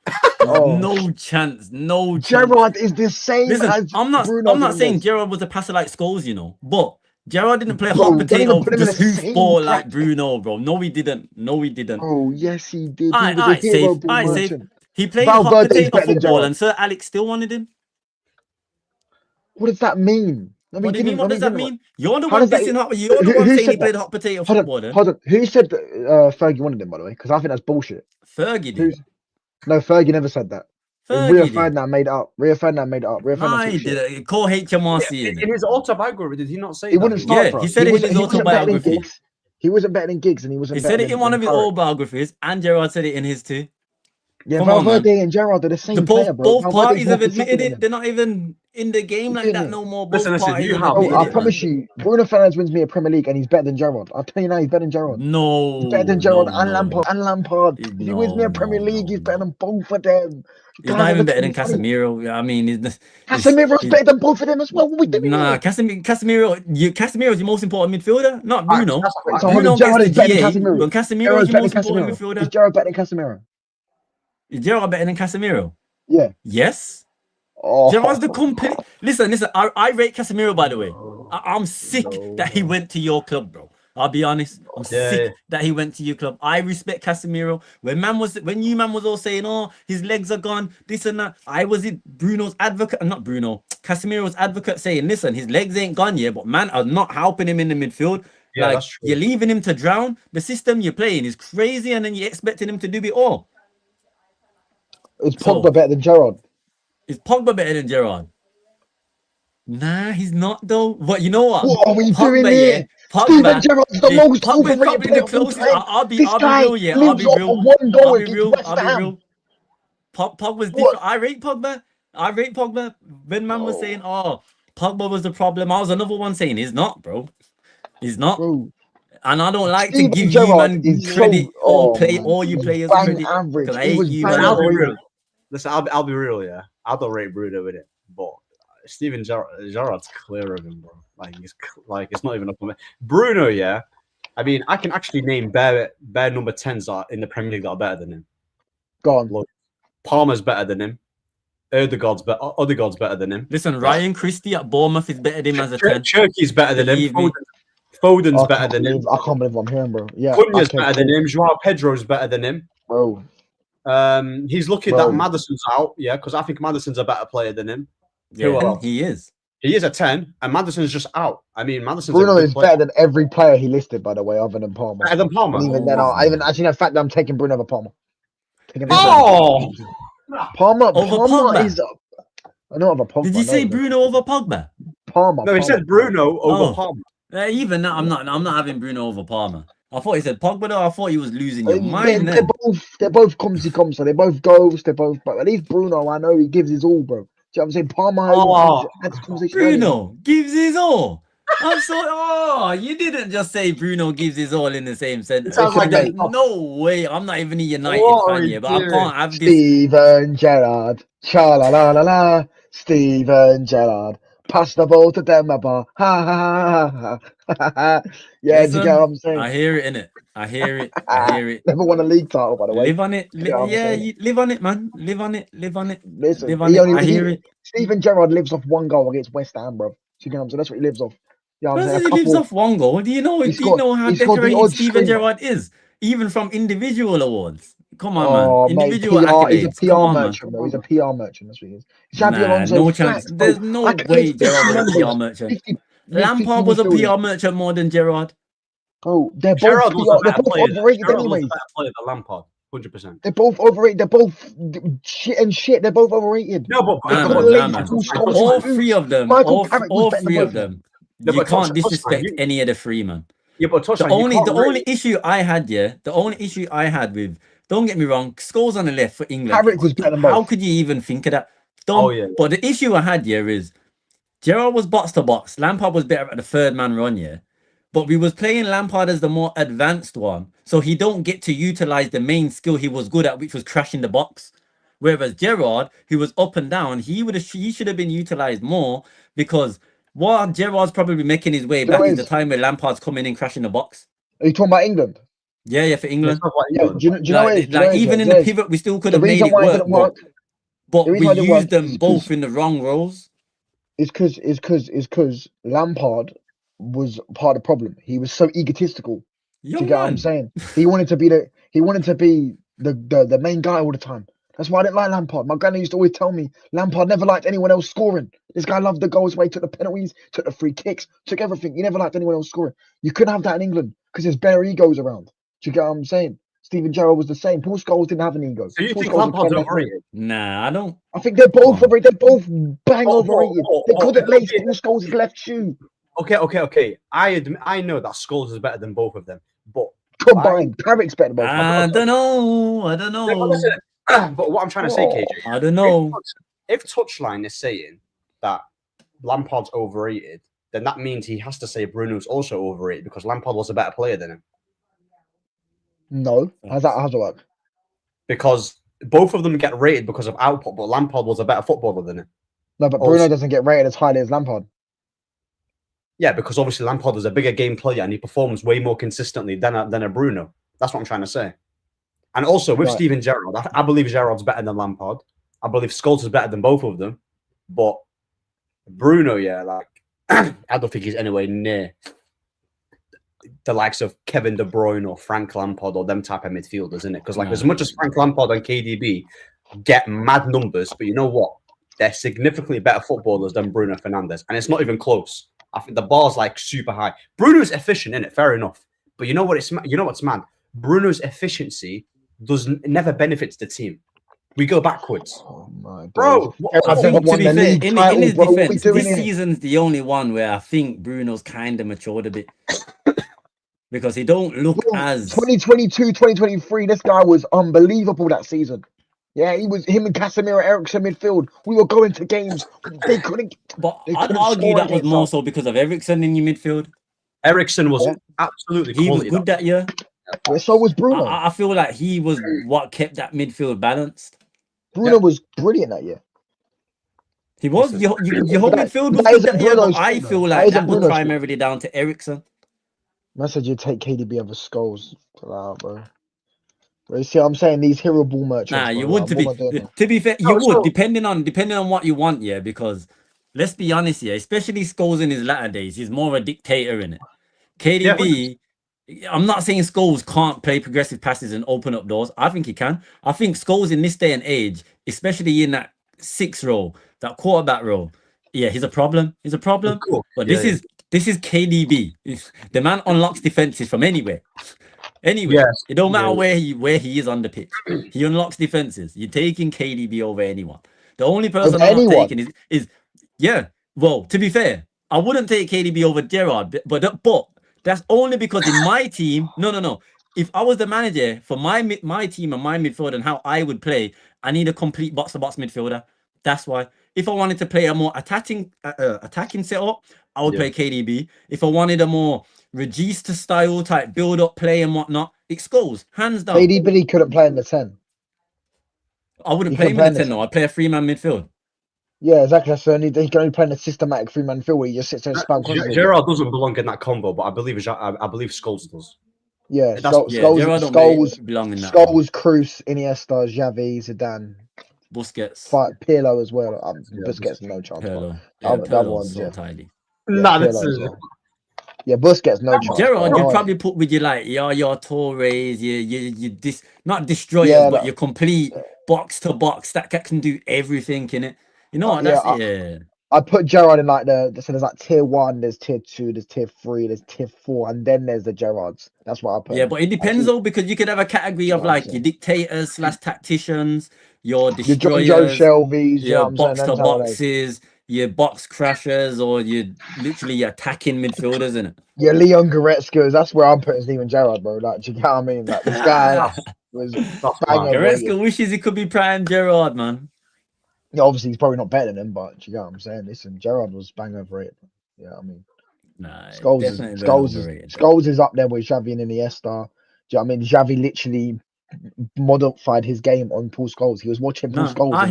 No chance. Gerrard is the same as I'm not saying Gerrard was a passer like Scholes, you know, but Gerrard didn't play hot potato just hoofball like Bruno, bro. No, he didn't. Oh, yes, he did. Safe. He played hot potato football, and Sir Alex still wanted him. What does that mean? What do you mean? What does that mean? You're the one saying he played hot potato football. Hold on. Who said that Fergie wanted him, by the way? Because I think that's bullshit. Fergie did. No, Fergie never said that. Rio Ferdinand made it up. Rio Ferdinand no, he did it. Call HMRC. In his autobiography, did he not say he wouldn't start for us? He said it in his autobiography. He wasn't better than Giggs, and he wasn't. He said it in one of his autobiographies, and Gerrard said it in his too. Yeah, Valverde and Gerrard are the same player, bro. Both parties have admitted it. They're not even in the game like that no more. I promise you, Bruno Fernandes wins me a Premier League and he's better than Gerrard. I'll tell you now, he's better than Gerrard. No. He's better than Gerrard and Lampard. If he wins me a Premier League, he's better than both of them. He's not even better than Casemiro. I mean, Casemiro's better than both of them as well. What we doing? Nah, Casemiro is your most important midfielder, not Bruno. Bruno gets the GA, but Casemiro is your most important midfielder. Is Gerrard better than Casemiro? Is Gerrard better than Casemiro? Yeah. Yes. Gerrard's the complete. Listen. I rate Casemiro, by the way. I'm sick that he went to your club, bro. I'll be honest. I'm sick that he went to your club. I respect Casemiro. When you man was all saying, "Oh, his legs are gone," this and that. I was Bruno's advocate, not Bruno, Casemiro's advocate, saying, "Listen, his legs ain't gone yet, but man are not helping him in the midfield. Yeah, like you're leaving him to drown. The system you're playing is crazy, and then you're expecting him to do it all." Is Pogba better than Gerrard? Is Pogba better than Gerrard? Nah, he's not though. But you know what? What are we Pogba, doing here? Steven Gerrard's the most Pogba's probably the closest. I'll be real, yeah. I'll be real. I'll be real. Pogba's different. I rate Pogba. When man was saying, "Oh, Pogba was the problem," I was another one saying, "He's not, bro. He's not." Bro. And I don't like Steven to give Gerrard you man credit or all you players credit average. because I hate you. I'll be real. Listen, I'll be real. Yeah, I don't rate Bruno with it, but Steven Gerrard's clear of him, bro. It's not even a comment. Bruno, yeah. I mean, I can actually name bare number 10s in the Premier League that are better than him. Go on. Look, Palmer's better than him. Odegaard's better than him. Listen, Ryan Christie at Bournemouth is better than him as a 10. Cherky's better than him. Foden's better than him. I can't believe what I'm hearing, bro. Yeah, Cunha's better than him. Joao Pedro's better than him. Bro. He's lucky that Maddison's out, yeah, because I think Maddison's a better player than him. Yeah, he is. He is a 10, and Maddison's just out. I mean, Maddison's Bruno is better than every player he listed, by the way, other than Palmer. Better than Palmer. And even then, actually, the fact that I'm taking Bruno over Palmer. Palmer is. I know over Pogba. Did you say Bruno over Pogba? Palmer. No, he said Bruno over Palmer. Even that, I'm not having Bruno over Palmer. I thought he said Pogba though. I thought he was losing your mind. They're both clumsy, so they both goes. They're both. But at least Bruno, I know he gives his all, bro. Do you know what I'm saying? Palmer. Bruno gives his all. I'm sorry. You didn't just say Bruno gives his all in the same sentence. No way. I'm not even a United fan here, but I can't have this. Steven Gerrard. Cha la la la la. Steven Gerrard. Pass the ball to Demba. Ha ha ha ha. Yeah, listen, do you get what I'm saying? I hear it, innit? I hear it. Never won a league title, by the way. Live on it. You live on it, man. Live on it. Listen, I hear it. Steven Gerrard lives off one goal against West Ham, bro. You get what I'm saying? That's what he lives off. You know he lives off one goal. Do you know how decorated Steven Gerrard is? Even from individual awards. Come on, man. Individual accolades. He's a PR merchant, bro. He's a PR merchant. That's what he is. No chance. There's no way Gerrard was a PR merchant. Lampard was a PR merchant more than Gerrard. Oh, they're both overrated anyway. Better player than Lampard, 100%. They're both overrated. They're both shit. They're both overrated. No, but all three of them. All three of them. You can't disrespect any of the three, man. Yeah, but the only issue I had with, don't get me wrong, Scholes on the left for England. Carrick was better than both. How could you even think of that? But the issue I had here is Gerrard was box to box. Lampard was better at the third man run, yeah. But we was playing Lampard as the more advanced one, so he don't get to utilize the main skill he was good at, which was crashing the box. Whereas Gerrard, who was up and down, he should have been utilized more, because while Gerrard's probably making his way back is the time where Lampard's coming in crashing the box. Are you talking about England? Yeah, for England. Yeah, do you know even in the pivot, we still could have made it work. But we used them both in the wrong roles. It's because Lampard was part of the problem. He was so egotistical. Do you get what I'm saying? He wanted to be the main guy all the time. That's why I didn't like Lampard. My granny used to always tell me Lampard never liked anyone else scoring. This guy loved the goals where he took the penalties, took the free kicks, took everything. He never liked anyone else scoring. You couldn't have that in England because there's bare egos around. Do you get what I'm saying? Steven Gerrard was the same. Paul Scholes didn't have an ego. So you think Lampard's overrated? Nah, I don't. I think they're both overrated. They're both bang overrated. They couldn't lace Paul Scholes' left shoe. Okay. I know that Scholes is better than both of them, but combined, Carrick's better than both. I don't know. But what I'm trying to say, KJ, I don't know. If Touchline is saying that Lampard's overrated, then that means he has to say Bruno's also overrated because Lampard was a better player than him. No, how's it work? Because both of them get rated because of output, but Lampard was a better footballer than him. No, but Bruno doesn't get rated as highly as Lampard. Yeah, because obviously Lampard is a bigger game player and he performs way more consistently than a Bruno. That's what I'm trying to say. And also with Steven Gerrard, I believe Gerrard's better than Lampard. I believe Scholes is better than both of them. But Bruno, I don't think he's anywhere near the likes of Kevin De Bruyne or Frank Lampard or them type of midfielders, isn't it? Because like as much as Frank Lampard and KDB get mad numbers, but you know what? They're significantly better footballers than Bruno Fernandes, and it's not even close. I think the bar's like super high. Bruno's efficient, in it, fair enough. But you know what? What's mad? Bruno's efficiency never benefits the team. We go backwards. Oh my bro. I think, to be fair, in his defense, this season's the only one where I think Bruno's kind of matured a bit. Because he don't look as 2022, 2023, this guy was unbelievable that season. Yeah, him and Casemiro, Eriksen midfield. We were going to games. They couldn't. But I'd argue that was more so because of Eriksen in your midfield. Eriksen was absolutely he was good that year. Yeah, so was Bruno. I feel like he was what kept that midfield balanced. Bruno was brilliant that year. He was. Your whole midfield was good that year, but I feel like that was primarily down to Eriksen. I said you'd take KDB over Scholes. Bro. You see what I'm saying? These hero ball merchants. Nah, you would to be fair, you would depending on what you want, yeah. Because let's be honest, yeah, especially Scholes in his latter days, he's more of a dictator in it. KDB, I'm not saying Scholes can't play progressive passes and open up doors. I think he can. I think Scholes in this day and age, especially in that 6 role, that quarterback role, yeah, he's a problem. He's a problem. Cool. But this is KDB. The man unlocks defenses from anywhere. Anyway, it don't matter where he is on the pitch. He unlocks defenses. You're taking KDB over anyone. The only person I'm not taking is well, to be fair, I wouldn't take KDB over Gerrard, but that's only because in my team, no. If I was the manager for my team and my midfield and how I would play, I need a complete box-to-box midfielder. That's why. If I wanted to play a more attacking setup, I would play KDB. If I wanted a more Regista style type build-up play and whatnot, it's Scholes, hands down. KDB couldn't play in the 10. I wouldn't play him in the 10, though. I'd play a 3-man midfield. Yeah, exactly. So he can only play in a systematic 3-man midfield where he just sits there and spam. Gerrard doesn't belong in that combo, but I believe Scholes does. Yeah, Scholes belong in that. Scholes, Cruz, Iniesta, Xavi, Zidane, Busquets, Pirlo as well. Busquets no chance. That one's so tiny. Nah, that's Busquets no chance. Gerrard, you'd probably put with your Torres, you not destroyer, but your complete box to box that can do everything in it. You know what? I put Gerrard in like there's like tier 1, there's tier 2, there's tier 3, there's tier 4, and then there's the Gerrards. That's what I put. Yeah, but it depends though, because you could have a category of like your dictators / tacticians, your destroyers, your Joe Shelby's, your box to boxes, your box crashers, or your literally attacking midfielders in it. Yeah, Leon Goretzka. That's where I'm putting Steven Gerrard, bro. Like, do you know what I mean? Like this guy was. Goretzka wishes he could be prime Gerrard, man. Yeah, obviously he's probably not better than him, but do you know what I'm saying? Listen, Gerrard was bang overrated. Yeah, I mean, Scholes is up there with Xavi and Iniesta. Do you know what I mean? Xavi literally modified his game on Paul Scholes. He was watching Paul Scholes. I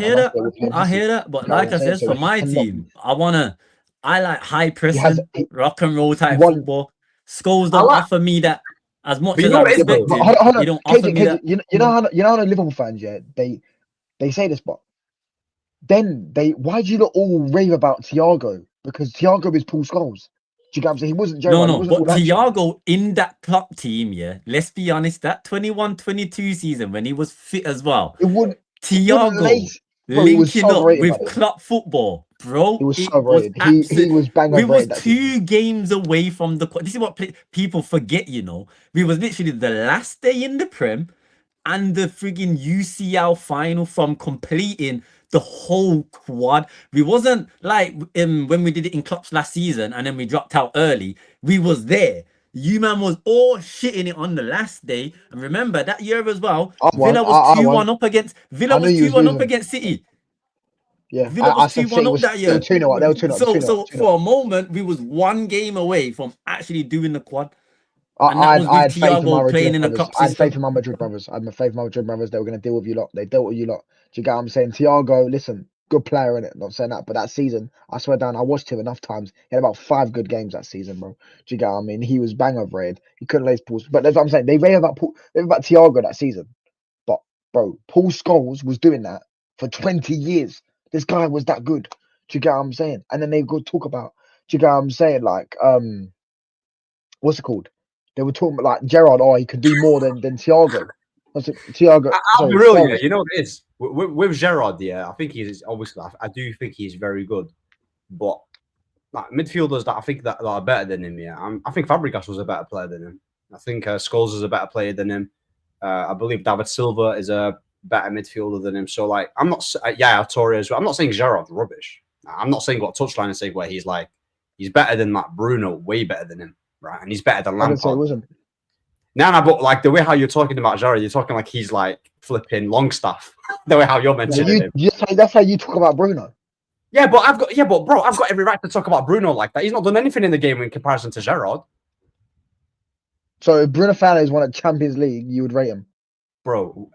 hear that. But like I said, for my team, I like high pressing, rock and roll type football. Scholes don't offer me that as much as I respect him. He don't offer me that. You know how the Liverpool fans, they say this, but then why do you not all rave about Thiago? Because Thiago is Paul Scholes. Do you get what I'm saying? He wasn't Gerrard. No, but Thiago in that Klopp team, let's be honest, that 21-22 season when he was fit as well, Thiago linking up with Klopp football, bro. He was so rated. He was bang on. We was 2 games away from the. This is what people forget, you know. We was literally the last day in the Prem and the frigging UCL final from completing the whole quad. We wasn't like when we did it in Klopp's last season and then we dropped out early. We was there. You man was all shitting it on the last day. And remember that year as well, Villa was 2-1 up against City. Yeah, Villa was 2-1 up that year. They were 2-0. So for a moment, we was 1 game away from actually doing the quad. I had faith in my Madrid brothers. I had faith in my Madrid brothers. They were going to deal with you lot. They dealt with you lot. Do you get what I'm saying? Thiago, listen, good player in it. Not saying that, but that season, I swear down, I watched him enough times. He had about 5 good games that season, bro. Do you get what I mean? He was bang overrated. He couldn't lace Paul. But that's what I'm saying. They rave about Thiago that season. But bro, Paul Scholes was doing that for 20 years. This guy was that good. Do you get what I'm saying? And then they go talk about Do you get what I'm saying? Like, what's it called? They were talking about like Gerrard. Oh, he could do more than Thiago. Thiago. I'll be real, yeah. You know what it is with Gerrard. Yeah, I think he's obviously. I do think he's very good, but like midfielders that I think that are better than him. Yeah, I think Fabregas was a better player than him. I think Scholes is a better player than him. I believe David Silva is a better midfielder than him. So like, I'm not. Yeah, Torres. I'm not saying Gerrard's rubbish. I'm not saying what touchline and say where he's like he's better than like Bruno, way better than him, right? And he's better than Lampard. I didn't say he wasn't. No, but like the way how you're talking about Gerrard, you're talking like he's like flipping Longstaff. The way how you're mentioning him. That's how you talk about Bruno. Yeah, but bro, I've got every right to talk about Bruno like that. He's not done anything in the game in comparison to Gerrard. So if Bruno Fernandes won a Champions League, you would rate him. Bro,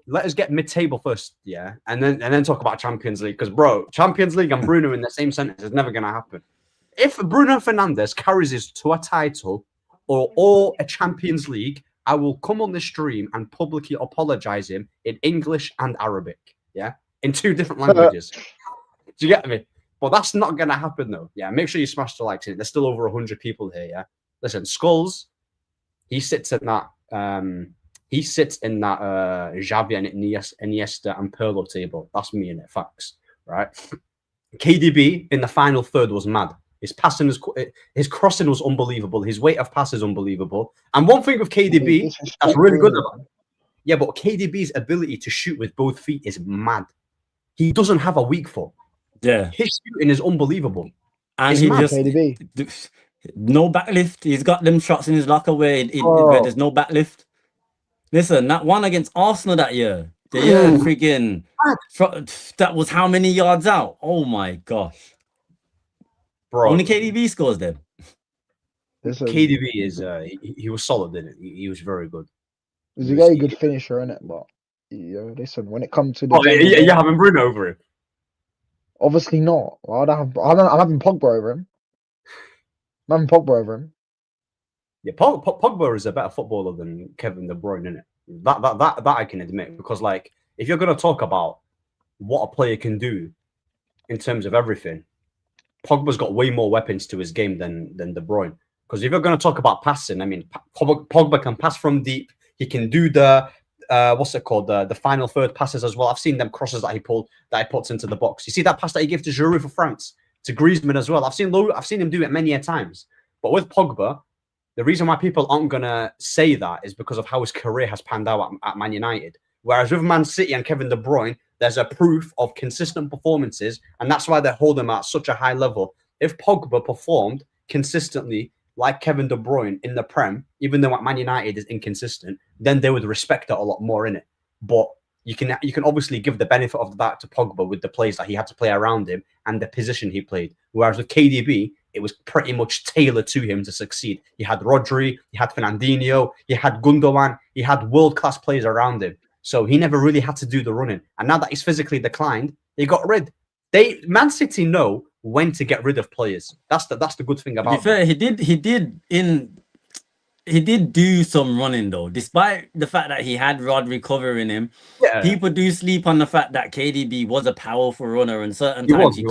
let us get mid-table first, yeah, and then talk about Champions League. Because bro, Champions League and Bruno in the same sentence is never gonna happen. If Bruno Fernandes carries us to a title or a Champions League, I will come on the stream and publicly apologize him in English and Arabic, yeah, in 2 different languages. Do you get me? But that's not gonna happen though. Yeah, make sure you smash the likes. There's still over 100 people here. Yeah, listen, Skulls, he sits in that Xavi and Iniesta and Pirlo table. That's me in it. Facts, right? KDB in the final third was mad. His passing his crossing was unbelievable. His weight of pass is unbelievable. And one thing with KDB that's really good about him, yeah, but KDB's ability to shoot with both feet is mad. He doesn't have a weak foot. Yeah, his shooting is unbelievable. And it's he mad. just no backlift. He's got them shots in his locker where there's no backlift. Listen, that one against Arsenal that year, freaking that was how many yards out? Oh my gosh, bro! Only KDB scores them. KDB is he was solid, didn't it? He was very good. He's a very good finisher, isn't it? But yeah, listen, when it comes to you're having Bruno over him. Obviously not. I'm having Pogba over him. I'm having Pogba over him. Yeah, Pogba is a better footballer than Kevin De Bruyne, isn't it? That I can admit, because like if you're gonna talk about what a player can do in terms of everything, Pogba's got way more weapons to his game than De Bruyne. Because if you're gonna talk about passing, I mean, Pogba can pass from deep. He can do the what's it called? The final third passes as well. I've seen them crosses that he puts into the box. You see that pass that he gave to Giroud for France, to Griezmann as well. I've seen him do it many a times. But with Pogba, the reason why people aren't gonna say that is because of how his career has panned out at Man United. Whereas with Man City and Kevin De Bruyne, there's a proof of consistent performances, and that's why they hold him at such a high level. If Pogba performed consistently like Kevin De Bruyne in the Prem, even though at Man United is inconsistent, then they would respect it a lot more in it. But you can obviously give the benefit of that to Pogba with the plays that he had to play around him and the position he played. Whereas with KDB, it was pretty much tailored to him to succeed. He had Rodri, he had Fernandinho, he had Gundogan, he had world-class players around him. So he never really had to do the running. And now that he's physically declined, he got rid. Man City know when to get rid of players. That's the good thing about. To be fair, he did do some running though, despite the fact that he had Rodri covering him. Yeah. People do sleep on the fact that KDB was a powerful runner, and certain times he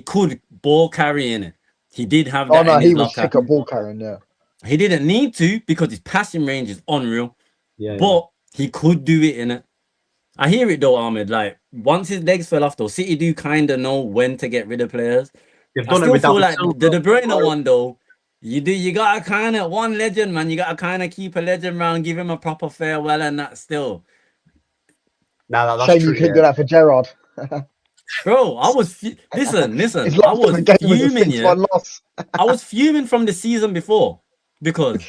could ball carry in it. He did have that. Oh no, he was sick of ball carrying. Yeah, he didn't need to because his passing range is unreal. Yeah, but he could do it in it. I hear it though, Ahmed. Like once his legs fell off, though, City do kind of know when to get rid of players. They've done it without like the De Bruyne one though. You gotta kind of one legend, man. You gotta kind of keep a legend around, give him a proper farewell, and that still. Nah, that's true. You could do that for Gerrard. Bro, I was listen. I was fuming. Yeah, I was fuming from the season before because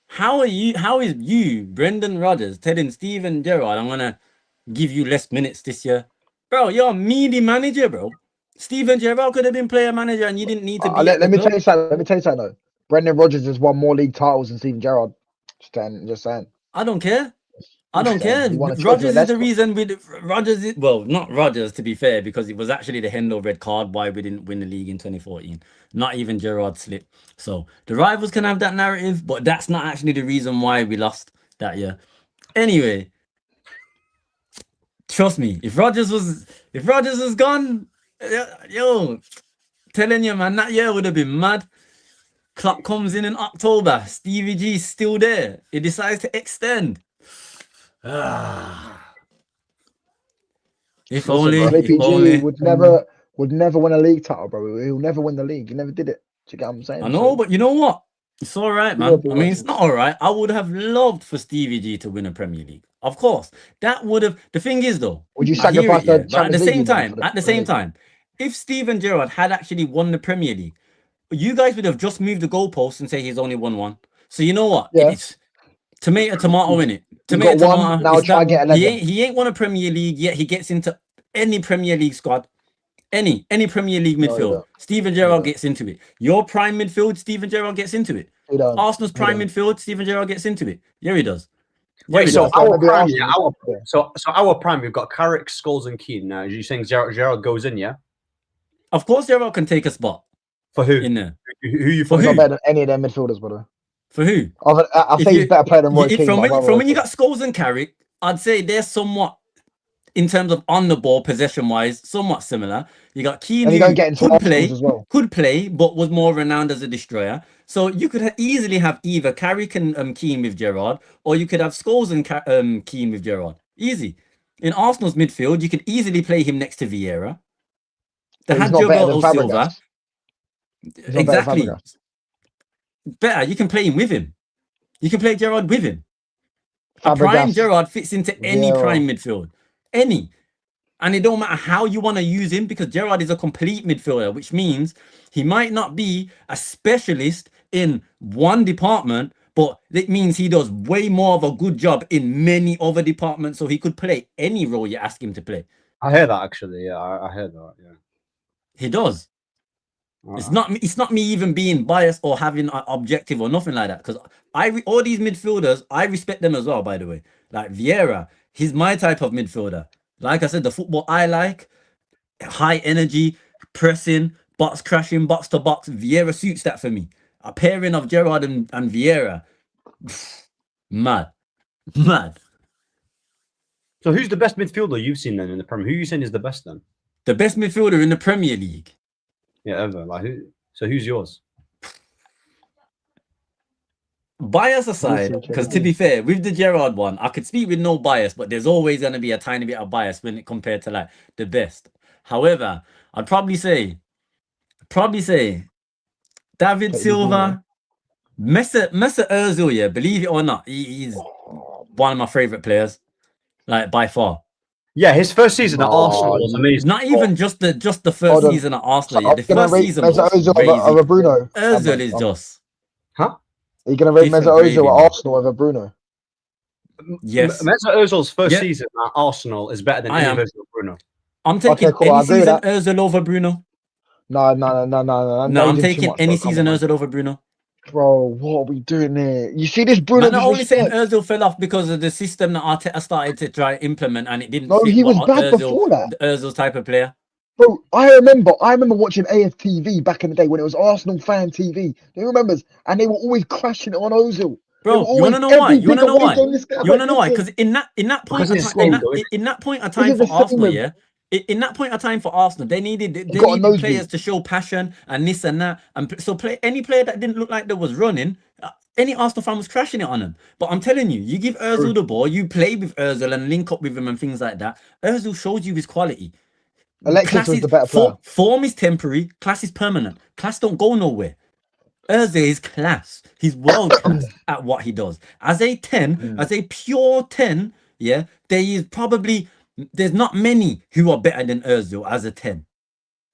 how is you, Brendan Rodgers, telling Steven Gerrard, I'm gonna give you less minutes this year, bro? You're a meaty manager, bro. Steven Gerrard could have been player manager, and you didn't need to be. Let me tell you something though. Brendan Rodgers has won more league titles than Steven Gerrard. Just saying. I don't care. Rodgers is the reason not Rodgers, to be fair, because it was actually the Hendo red card why we didn't win the league in 2014. Not even Gerrard slip. So the rivals can have that narrative, but that's not actually the reason why we lost that year. Anyway, trust me, if Rodgers was gone, telling you, man, that year would have been mad. Klopp comes in October. Stevie G's still there. He decides to extend. If only. Would never win a league title, bro. He'll never win the league. He never did it. Do you get what I'm saying? I know, but you know what? It's all right, man. I mean, it's not all right. I would have loved for Stevie G to win a Premier League. Of course, that would have. The thing is, though, would you sacrifice the Champions League? At the same time, if Steven Gerrard had actually won the Premier League, you guys would have just moved the goalpost and say he's only won one. So you know what? Yeah. It's tomato in it. Tomato. Now try get 11. He ain't won a Premier League yet. He gets into any Premier League squad. Any Premier League midfield, Steven Gerrard gets into it. Your prime midfield, Steven Gerrard gets into it. Arsenal's prime midfield, Steven Gerrard gets into it. Yeah, he does. Wait, so our prime, so our prime, we've got Carrick, Scholes, and Keane. Now, are you saying Gerrard goes in? Yeah. Of course, Gerrard can take a spot. For who? In there. Who you for? Not better than any of their midfielders, brother. For who? I think he's better player than Roy Keane. From when you got Scholes and Carrick, I'd say they're somewhat, in terms of on the ball, possession wise, somewhat similar. You got Keane, who could play, but was more renowned as a destroyer. So you could easily have either Carrick and Keane with Gerrard, or you could have Scholes and Keane with Gerrard. Easy. In Arsenal's midfield, you could easily play him next to Vieira. They had Diogo Silva. Exactly. Better. You can play him with him. You can play Gerrard with him. A prime Gerrard fits into any prime midfield. Any. And it don't matter how you want to use him, because Gerrard is a complete midfielder, which means he might not be a specialist in one department, but it means he does way more of a good job in many other departments, so he could play any role you ask him to play. I hear that, actually. Yeah, I heard that. Yeah, he does. It's not me even being biased or having an objective or nothing like that, because all these midfielders, I respect them as well, by the way. Like Vieira, he's my type of midfielder. Like I said, the football I like, high energy, pressing, box crashing, box to box. Vieira suits that for me. A pairing of Gerrard and Vieira, mad. So who's the best midfielder you've seen then in the Premier? Who you saying is the best then? The best midfielder in the Premier League. Yeah, ever. Like who? So who's yours? Bias aside, because to be fair, with the Gerrard one, I could speak with no bias, but there's always going to be a tiny bit of bias when it compared to like the best. However, I'd probably say David Silva, Mesut Ozil. Yeah, believe it or not, he's one of my favorite players, like by far. Yeah, his first season at Arsenal was amazing. Not even just the first season at Arsenal. Yeah, the first season was crazy. Over Bruno. Ozil is just. Huh? Are you going to rate Mesut Ozil at Arsenal over Bruno? Yes. Mesut Ozil's first season at Arsenal is better than any of Bruno. I'm taking any season Ozil over Bruno. No. I'm taking any season Ozil over Bruno. Bro, what are we doing here? You see this Bruno? I'm not only saying Ozil fell off because of the system that Arteta started to try implement, and it didn't. No, he was bad before that. Ozil's type of player. Bro, I remember watching AFTV back in the day when it was Arsenal fan TV. Do you remember? And they were always crashing it on Ozil. Bro, you wanna know why? You wanna know why? Because in that point of time for Arsenal, yeah. In that point of time for Arsenal, they needed players to show passion and this and that, and so any player that didn't look like they was running, any Arsenal fan was crashing it on them. But I'm telling you, you give Ozil the ball, you play with Ozil and link up with him and things like that. Ozil shows you his quality. Alexis was the better player. Form is temporary, class is permanent. Class don't go nowhere. Ozil is class. He's world class at what he does. As a 10, as a pure 10, yeah, there's not many who are better than Ozil as a 10.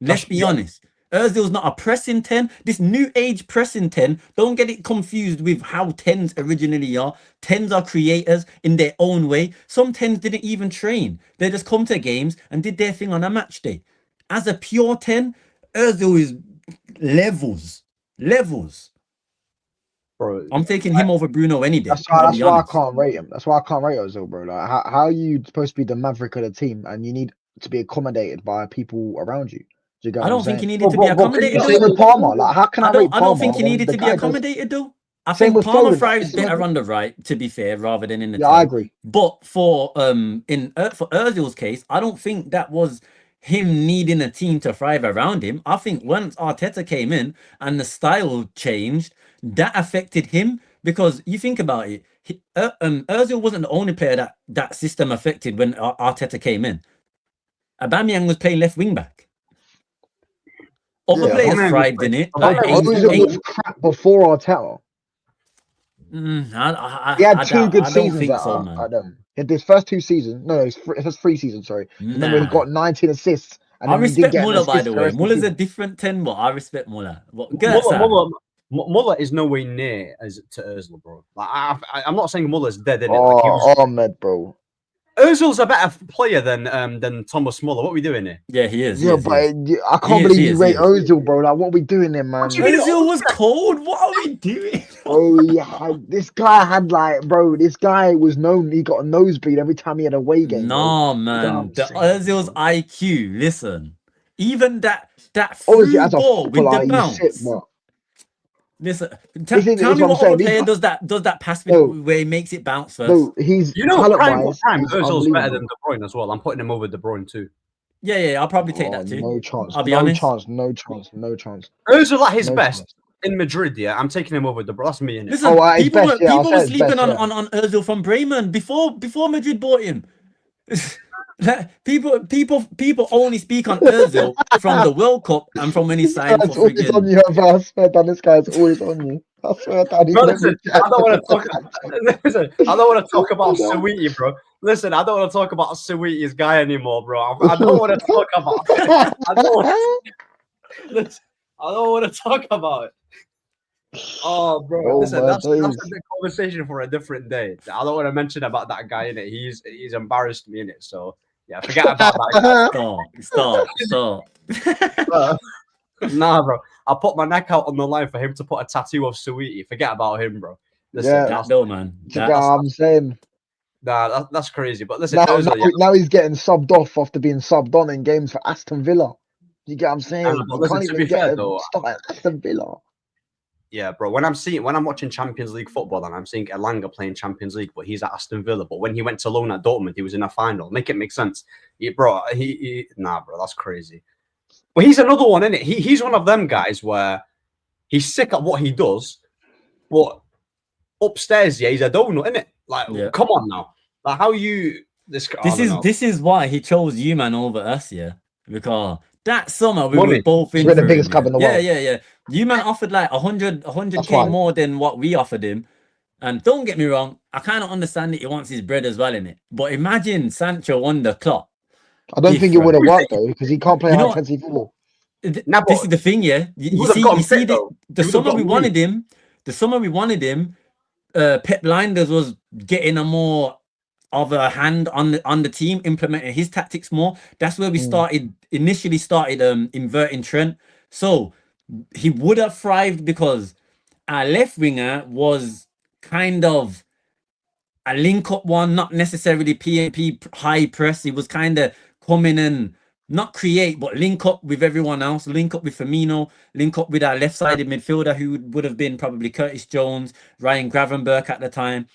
Let's be honest. Ozil's not a pressing 10. This new age pressing 10, don't get it confused with how 10s originally are. 10s are creators in their own way. Some 10s didn't even train. They just come to games and did their thing on a match day. As a pure 10, Ozil is levels. Bro, I'm taking him over Bruno any day. That's why I can't rate him. That's why I can't rate Ozil, bro. Like, how are you supposed to be the maverick of the team and you need to be accommodated by people around you? I don't think he needed to be accommodated. Same with Palmer. Like, how can I rate Palmer? I don't think he needed to be accommodated, though. I think Palmer thrives better on the right, to be fair, rather than in the team. I agree. But for Ozil's case, I don't think that was him needing a team to thrive around him. I think once Arteta came in and the style changed, that affected him because you think about it. Ozil wasn't the only player that system affected when Arteta came in. Aubameyang was playing left wing back. Other players thrived in it. Ozil was crap before Arteta. He had two good seasons at them. He had his first 2 seasons. No, his first 3 seasons. Sorry. Remember, he got 19 assists. And I respect Muller, by the way. Muller's a different 10, but I respect Muller. Muller is no way near as to Ozil, bro. Like, I'm not saying Muller's dead in it. Ahmed, bro. Ozil's a better player than Thomas Muller. What are we doing here? Yeah, he is. Yeah, but I can't believe you rate Ozil, bro. Like, what are we doing there, man? Ozil was cold. What are we doing? Oh yeah, this guy had this guy was known. He got a nosebleed every time he had a away game. No, man. The Ozil's IQ. Listen, even that obviously through as a ball with the footballer, bounce. Listen, tell me what other player does that pass where he makes it bounce first. No, he's prime Ozil's better than De Bruyne as well. I'm putting him over De Bruyne too. Yeah, I'll probably take that too. No chance. I'll be honest. No chance. Ozil at his best in Madrid. Yeah, I'm taking him over De Bruyne. That's me. Innit? Listen, people were sleeping on Ozil from Bremen before Madrid bought him. People only speak on Ozil from the World Cup and from when he signed for always on you, I swear, this guy's always on you. I swear, listen, I don't want to talk about Sweetie, bro. Listen, I don't want to talk about Sweetie's guy anymore, bro. I don't want to talk about it. I don't want to talk about it. Oh, bro. Listen, that's a conversation for a different day. I don't want to mention about that guy in it. He's embarrassed me in it. So yeah, forget about that guy. Stop. Nah, bro. I put my neck out on the line for him to put a tattoo of Sweetie. Forget about him, bro. Listen, man. I'm saying. Nah, that's crazy. But listen, now he's getting subbed off after being subbed on in games for Aston Villa. You get what I'm saying? To be fair, though, Aston Villa. Yeah, bro. When I'm watching Champions League football and I'm seeing Elanga playing Champions League, but he's at Aston Villa. But when he went to loan at Dortmund, he was in a final. Make it make sense, bro. Nah, bro, that's crazy. But he's another one, isn't it? He's one of them guys where he's sick at what he does, but upstairs, he's a donut, isn't it? Like, come on now. Like, how you this is why he chose you, man, over us, because that summer we were both in the biggest club in the world. Yeah. You man offered like 100k more than what we offered him. And don't get me wrong, I kind of understand that he wants his bread as well in it. But imagine Sancho under Klopp. I don't think it would have worked though, because he can't play high intensity football. This is the thing, You see the summer we wanted him, Pep Blinders was getting a more of a hand on the team, implementing his tactics more. That's where we initially started inverting Trent. So he would have thrived because our left winger was kind of a link up one, not necessarily PMP high press. He was kind of coming and not create, but link up with everyone else, link up with Firmino, link up with our left-sided midfielder who would have been probably Curtis Jones, Ryan Gravenberch at the time.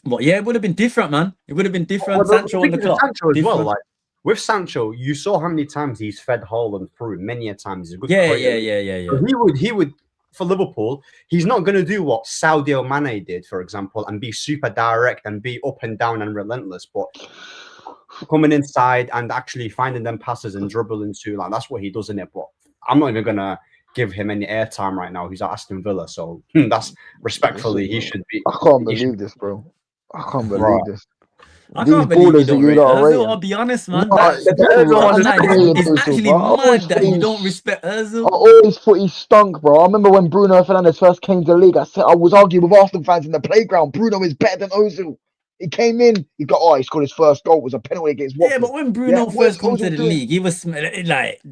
But yeah, it would have been different, man. It would have been different. Sancho on the clock. Sancho as well, like with Sancho, you saw how many times he's fed Haaland through. Many a times, he's a good yeah. So he would for Liverpool. He's not going to do what Sadio Mane did, for example, and be super direct and be up and down and relentless. But coming inside and actually finding them passes and dribbling to, like, that's what he does in it. But I'm not even gonna give him any airtime right now. He's at Aston Villa, so that's respectfully he should be. I can't believe this, bro. I can't believe this. I can't believe you don't rate Ozil. I'll be honest, man. It's actually mad that you don't respect Ozil. I always thought he stunk, bro. I remember when Bruno Fernandes first came to the league. I was arguing with Arsenal fans in the playground. Bruno is better than Ozil. He came in, he scored his first goal. It was a penalty against Watford. Yeah, but when Bruno first came to the league, he was like,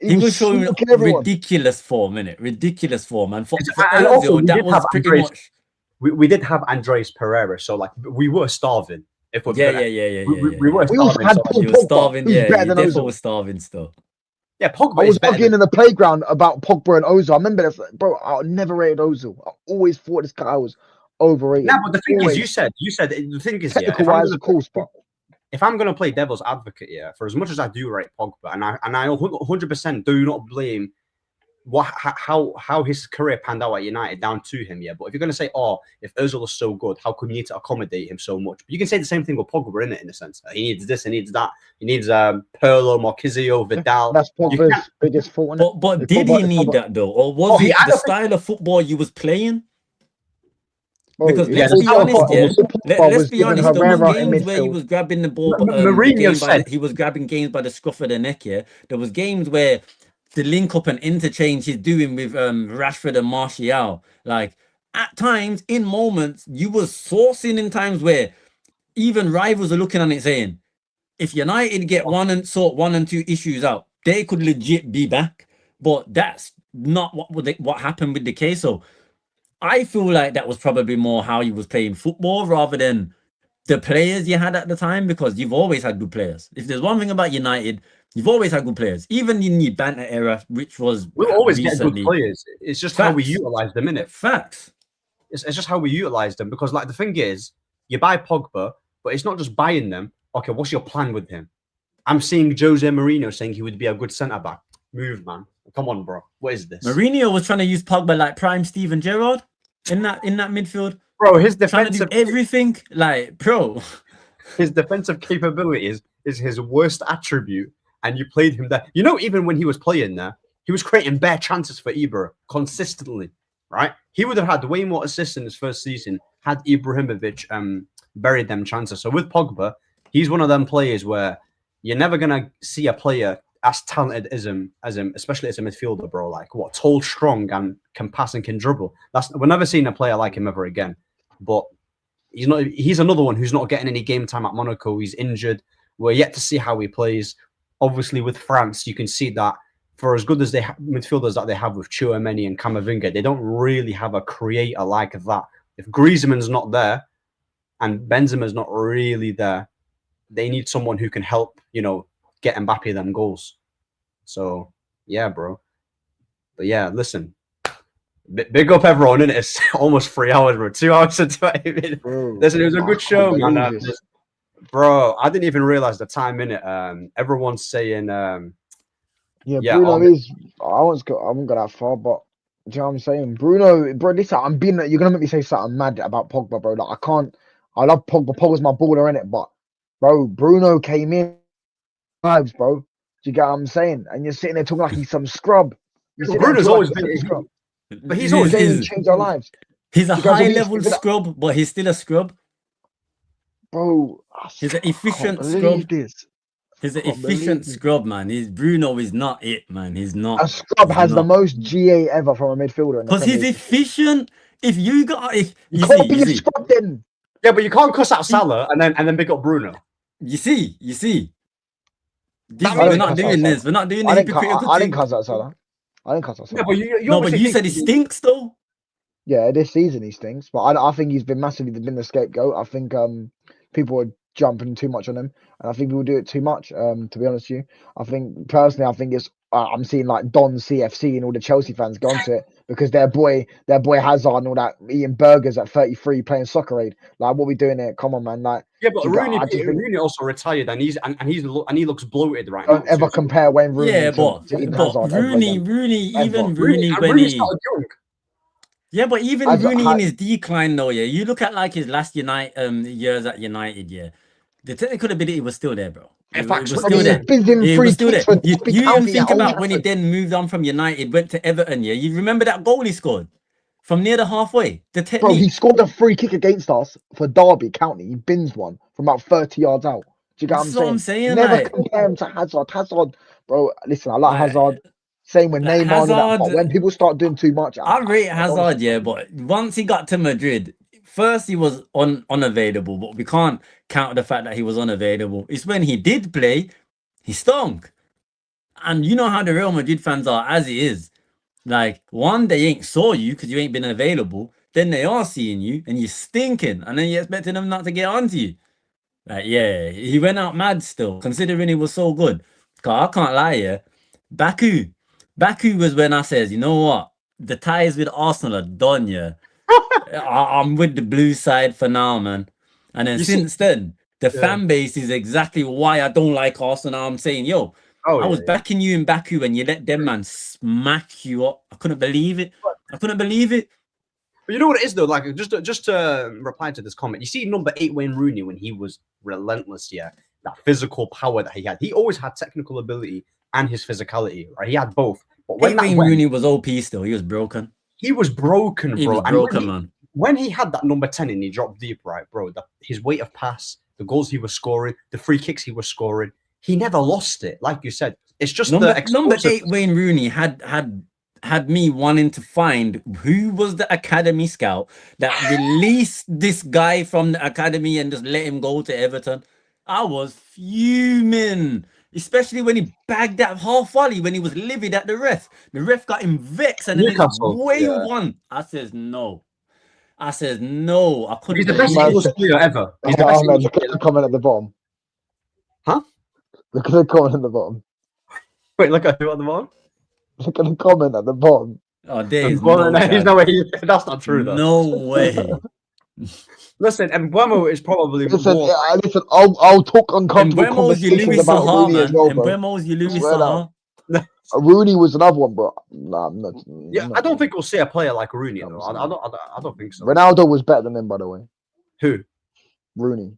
he was showing ridiculous form, innit? Ridiculous form. And for Ozil, that was pretty much. We did have Andres Pereira, so like we were starving. If we're we were starving. You definitely was starving still. Yeah, Pogba. I was arguing in the playground about Pogba and Ozil. I remember this, bro. I never rated Ozil. I always thought this guy was overrated. No, but the thing is, you said the thing is, technical wise, of course, but if I'm going to play devil's advocate here, for as much as I do rate Pogba, and I 100% do not blame how his career panned out at United down to him, yeah. But if you're going to say, oh, if Ozil is so good, how come you need to accommodate him so much? But you can say the same thing with Pogba, in a sense. He needs this, he needs that. He needs Pirlo, Marquisio, Vidal. That's Pogba's biggest fault. But did he need that though, or was it the style of football you was playing? Because let's be honest, let's be honest. There was games where he was grabbing the ball. He was grabbing games by the scruff of the neck. Yeah, there was games where the link up and interchange he's doing with Rashford and Martial. Like at times, in moments, you was sourcing in times where even rivals are looking at it saying, if United get one and 2 issues out, they could legit be back. But that's not what happened with the case. So I feel like that was probably more how you was playing football rather than the players you had at the time, because you've always had good players. If there's one thing about United, you've always had good players. Even in the banter era, which was we'll always get good players. It's just how we utilize them, innit? Facts. It's just how we utilize them, because like the thing is, you buy Pogba, but it's not just buying them. Okay, what's your plan with him? I'm seeing Jose Mourinho saying he would be a good centre back. Move, man. Come on, bro. What is this? Mourinho was trying to use Pogba like prime Steven Gerrard in that midfield. Bro, his defensive everything, like, bro. His defensive capability is his worst attribute, and you played him there. You know, even when he was playing there, he was creating bare chances for Ibra consistently, right? He would have had way more assists in his first season had Ibrahimovic buried them chances. So with Pogba, he's one of them players where you're never gonna see a player as talented as him, especially as a midfielder, bro. Like what, tall, strong, and can pass and can dribble. We're never seeing a player like him ever again. But he's not. He's another one who's not getting any game time at Monaco. He's injured. We're yet to see how he plays. Obviously, with France, you can see that for as good as they midfielders that they have with Tchouaméni and Camavinga, they don't really have a creator like that. If Griezmann's not there and Benzema's not really there, they need someone who can help, get Mbappe them goals. So, yeah, bro. But yeah, listen. Big up everyone, innit? It's almost 3 hours, bro. 2 hours and 20 minutes. Listen, it was a good show, man. Bro, I didn't even realize the time, innit? Everyone's saying... Bruno is... I won't go that far, but... Do you know what I'm saying? Bruno, bro, listen, you're going to make me say something mad about Pogba, bro. Like, I love Pogba. Pogba's my baller, innit? But, bro, Bruno came in vibes, bro. Do you get what I'm saying? And you're sitting there talking like he's some scrub. Bruno's always been a scrub. But he's always changed our lives. He's a high-level scrub, but he's still a scrub. Bro, he's an efficient scrub. He's an efficient scrub, man. Bruno is not it, man. He's not. A scrub has the most GA ever from a midfielder. Because he's efficient. If you got... You can't be a scrub then. Yeah, but you can't cuss out Salah and then pick up Bruno. You see. We're not doing this. We're not doing this. I didn't cuss out Salah. Yeah, but you said he stinks, though. Yeah, this season he stinks. But I think he's been massively the scapegoat. I think people are jumping too much on him. And I think people do it too much, to be honest with you. I think it's... I'm seeing like Don CFC and all the Chelsea fans go onto it because their boy Hazard and all that eating burgers at 33 playing Soccerade. Like, what are we doing here? Come on, man. Like, yeah, but Rooney also retired and he looks bloated right now. Don't ever compare Wayne Rooney. Yeah, but Rooney when he started young. Yeah, but even Rooney in his decline though, yeah. You look at like his last years at United, yeah. The technical ability was still there, bro. It was still there. It was still there. You even think about when he then moved on from United, went to Everton, yeah? You remember that goal he scored from near the halfway? The technique. Bro, he scored a free kick against us for Derby County. He bins one from about 30 yards out. Do you get what I'm saying? Never compare him to Hazard. Hazard, bro, listen, I like Hazard. Same with Neymar. Hazard, but when people start doing too much... I rate Hazard, yeah, but once he got to Madrid... First, he was unavailable, but we can't count the fact that he was unavailable. It's when he did play, he stunk. And you know how the Real Madrid fans are, as it is. Like, one, they ain't saw you because you ain't been available. Then they are seeing you and you're stinking. And then you're expecting them not to get onto you. Like, yeah, he went out mad still, considering he was so good. Because I can't lie, yeah. Baku was when I says, you know what? The ties with Arsenal are done, yeah. I'm with the blue side for now, man. And then then, The fan base is exactly why I don't like Arsenal. I'm saying, yo, I was backing you in Baku and you let them man smack you up. I couldn't believe it. I couldn't believe it. But you know what it is though? Like just to reply to this comment, you see number 8 Wayne Rooney when he was relentless, that physical power that he had. He always had technical ability and his physicality, right? He had both. But when Wayne Rooney was OP still, he was broken. He was broken, bro. He was broken, man. When he had that number 10 and he dropped deep, right, bro, his weight of pass, the goals he was scoring, the free kicks he was scoring, he never lost it. Like you said, it's just number 8 Wayne Rooney had me wanting to find who was the academy scout that released this guy from the academy and just let him go to Everton. I was fuming, especially when he bagged that half volley when he was livid at the ref. The ref got him vexed and then Wayne won. I says no. I couldn't. He's the best English player ever. He's the best. Look at the comment at the bottom. Huh? Look at the comment at the bottom. Wait, look at who at the bottom? Look at the comment at the bottom. Oh, there's no way. That's not true, though. No way. Listen, Mbeumo is probably listen. I'll talk uncomfortable conversations about Rooney as well, bro. Mbeumo's your Louis Saha. Rooney was another one, bro. Nah, I'm not. I don't think we'll see a player like Rooney. Though. I don't think so. Ronaldo was better than him, by the way. Who? Rooney.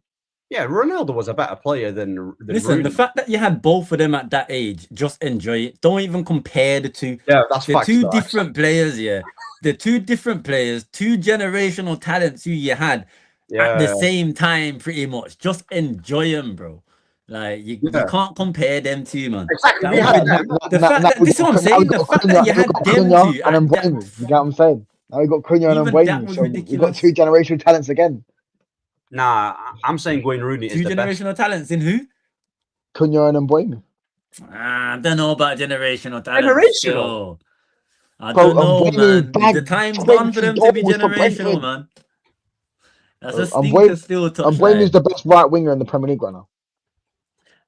Yeah, Ronaldo was a better player than Listen, Rooney. The fact that you had both of them at that age, just enjoy it. Don't even compare the two. Yeah, that's the facts, two though, different players. Yeah, the two different players, two generational talents who you had at the same time, pretty much. Just enjoy them, bro. Like you can't compare them two, man. Exactly. This is what I'm saying. The fact that you had them two and Mbeumo, you get what I'm saying? Now we got Cunha and Mbeumo, so we got two generational talents again. Nah, I'm saying Wayne Rooney is two the generational talents in who? Cunha and Mbeumo. I don't know about generational talent. Generational. I don't know, man. The time's gone for them to be generational, man. That's a stinker still. Mbeumo is the best right winger in the Premier League right now.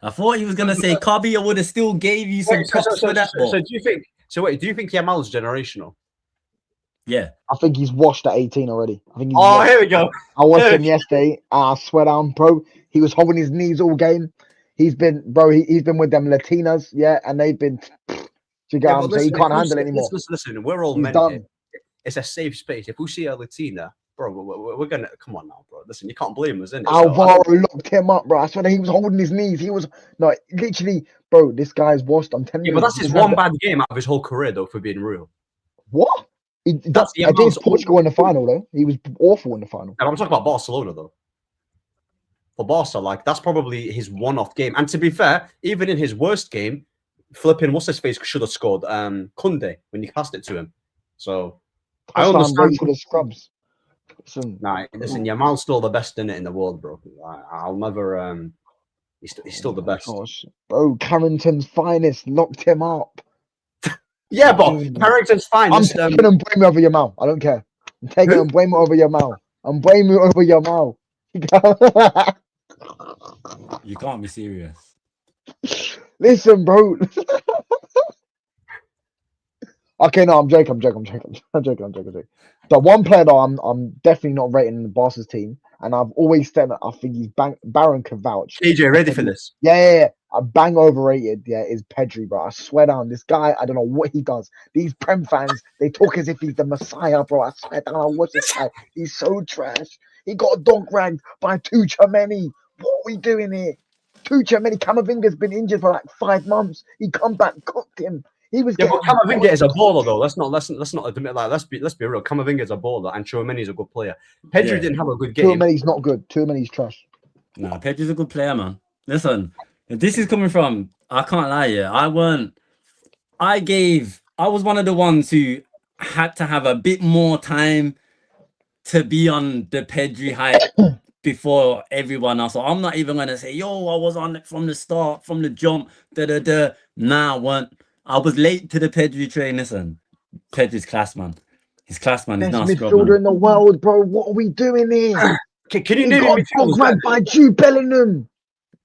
I thought he was gonna say Kobe. I would have still gave you some props for that. So do you think? So wait, do you think Yamal's generational? Yeah, I think he's washed at 18 already. I think. Here we go. I watched him yesterday. I swear down, bro. He was holding his knees all game. He's been with them Latinas, and they've been. You get what I'm saying? He can't handle it anymore. Listen, we're all men here. It's a safe space. If we see a Latina, bro, we're gonna come on now, bro. Listen, you can't blame us, innit? Alvaro locked him up, bro. I swear he was holding his knees. He was literally, bro. This guy's washed. I'm telling you. But that's his one bad game out of his whole career, though. For being real. What? That's against Portugal in the final, though. He was awful in the final. And I'm talking about Barcelona, though. For Barca, that's probably his one-off game. And to be fair, even in his worst game, flipping what's his face should have scored. Kunde when you passed it to him. So I understand for the scrubs. Listen, Yamal's still the best in it in the world, bro. I'll never. He's still the best. Gosh, bro, Carrington's finest locked him up. Yeah, but Carrington's finest. I'm taking Mbeumo over Yamal. I don't care. I'm taking Mbeumo over Yamal. I'm Mbeumo over Yamal. You can't be serious. Listen, bro. Okay, no, I'm joking. The one player though, I'm definitely not rating the Barca's team, and I've always said that I think he's Baron can vouch. AJ, ready for this? Yeah. A bang overrated, is Pedri, bro. I swear down, this guy, I don't know what he does. These Prem fans, they talk as if he's the Messiah, bro. I swear down, I watch this guy. He's so trash. He got dog ragged by Tuchemeni. What are we doing here? Tuchemeni, Camavinga's been injured for like 5 months. He come back, cooked him. He was. Yeah, but Camavinga is a baller though. Let's not admit that. Let's be real. Camavinga is a baller, and Tchouaméni's a good player. Pedri didn't have a good game. Tchouaméni's not good. Tchouaméni's trash. Nah, Pedri's a good player, man. Listen. This is coming from, I can't lie, I was one of the ones who had to have a bit more time to be on the Pedri hype before everyone else. So I'm not even going to say, I was on it from the start, from the jump, Nah, I weren't. I was late to the Pedri train. Listen, Pedri's class, man. He's class, man. He's not a scrub, man. In the world, bro. What are we doing here? Can you name me? He got by Jude Bellingham.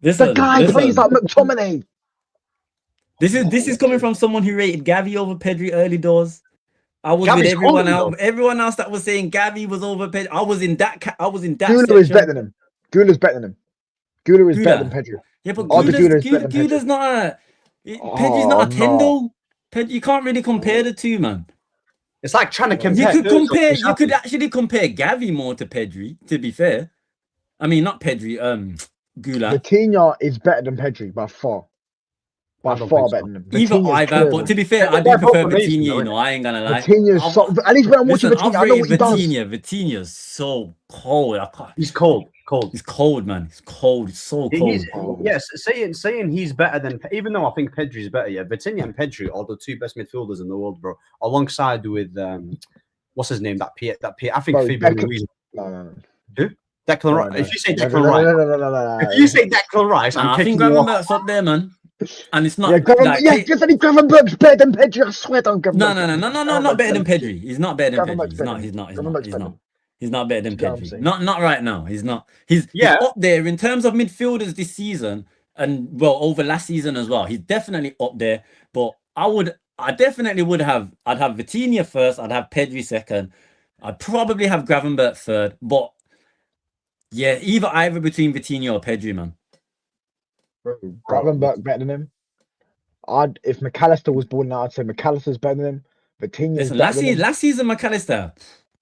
The guy plays like McTominay. This is coming from someone who rated Gavi over Pedri early doors. I was with everyone else. Everyone else that was saying Gavi was over Pedri. I was in that. Gula's better than him. Gula is better than Pedri. Yeah, but Gula's not Pedri's not a 10 though. You can't really compare the two, man. It's like trying to compare. You could actually compare Gavi more to Pedri, to be fair. I mean, not Pedri, Gula. Vitinha is better than Pedri by far. By far better than him. But to be fair, I do prefer Vitinha, you know, I ain't gonna lie. Vitinha's at least when I'm watching Vitinha, I know what he does. Vitinha's so cold. He's cold. He's cold, man. He's cold. It's so cold. Yes, saying he's better than, even though I think Pedri's better, yeah. Vitinha and Pedri are the two best midfielders in the world, bro. Alongside with what's his name? That Pierre. I think Fabian Ruiz. No. Who? Declan Rice. If you say Declan Rice, if you say Declan Rice, I think Gravenberch's up there, man. And it's not. Gravenberch's better than Pedri. I swear, don't Gravenberch. No, not better than Pedri. He's not better than Pedri. He's not better than Pedri. Not right now. He's not. He's up there in terms of midfielders this season, and well over last season as well. He's definitely up there. But I definitely would have. I'd have Vitinha first. I'd have Pedri second. I'd probably have Gravenberch third. But yeah, either between Vitinha or Pedri, man. Gravenberch better than him. If McAllister was born now, I'd say McAllister's better than him. Vitinha's last season McAllister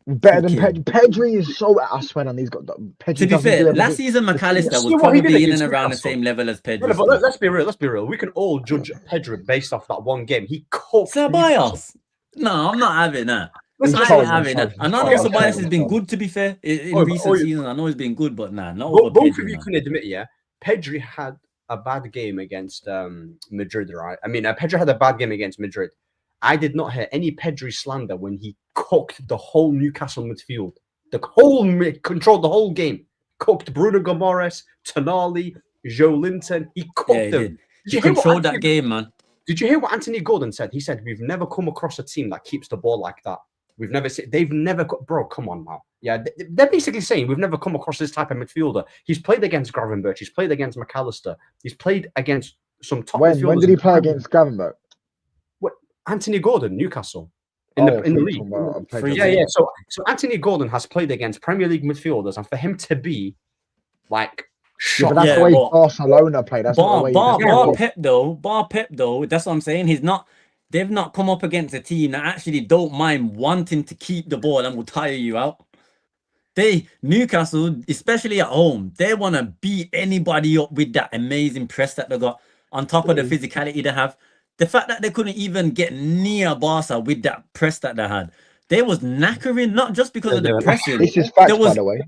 better than Pedri. Pedri is so. I swear on, he's got. Pedri, to be fair, last season McAllister was probably in and around the same level as Pedri. But let's be real. We can all judge Pedri based off that one game. He cooked. Ceballos. No, I'm not having that. I'm not having that. I know Ceballos has been good, to be fair, in recent seasons. I know he's been good, but not over both Pedri, of you can admit, yeah, Pedri had a bad game against Madrid, right? I mean, Pedri had a bad game against Madrid. I did not hear any Pedri slander when he cooked the whole Newcastle midfield. Controlled the whole game. Cooked Bruno Gomes, Tonali, Joe Linton. He cooked them. He controlled that game, man. Did you hear what Anthony Gordon said? He said, "We've never come across a team that keeps the ball like that. They've never bro, come on now. Yeah, they're basically saying we've never come across this type of midfielder. He's played against Gravenberch. He's played against McAllister. He's played against some top midfielders. When did he play against Gravenberch? What? Anthony Gordon, Newcastle. In the league. Yeah. So Anthony Gordon has played against Premier League midfielders, and for him to be like but that's the way Barcelona played. That's not the way Bar Pep though, that's what I'm saying. They've not come up against a team that actually don't mind wanting to keep the ball and will tire you out. Newcastle, especially at home, they want to beat anybody up with that amazing press that they got on top of the physicality they have. The fact that they couldn't even get near Barca with that press that they had, they was knackering, not just because of the pressing. This is facts, by the way.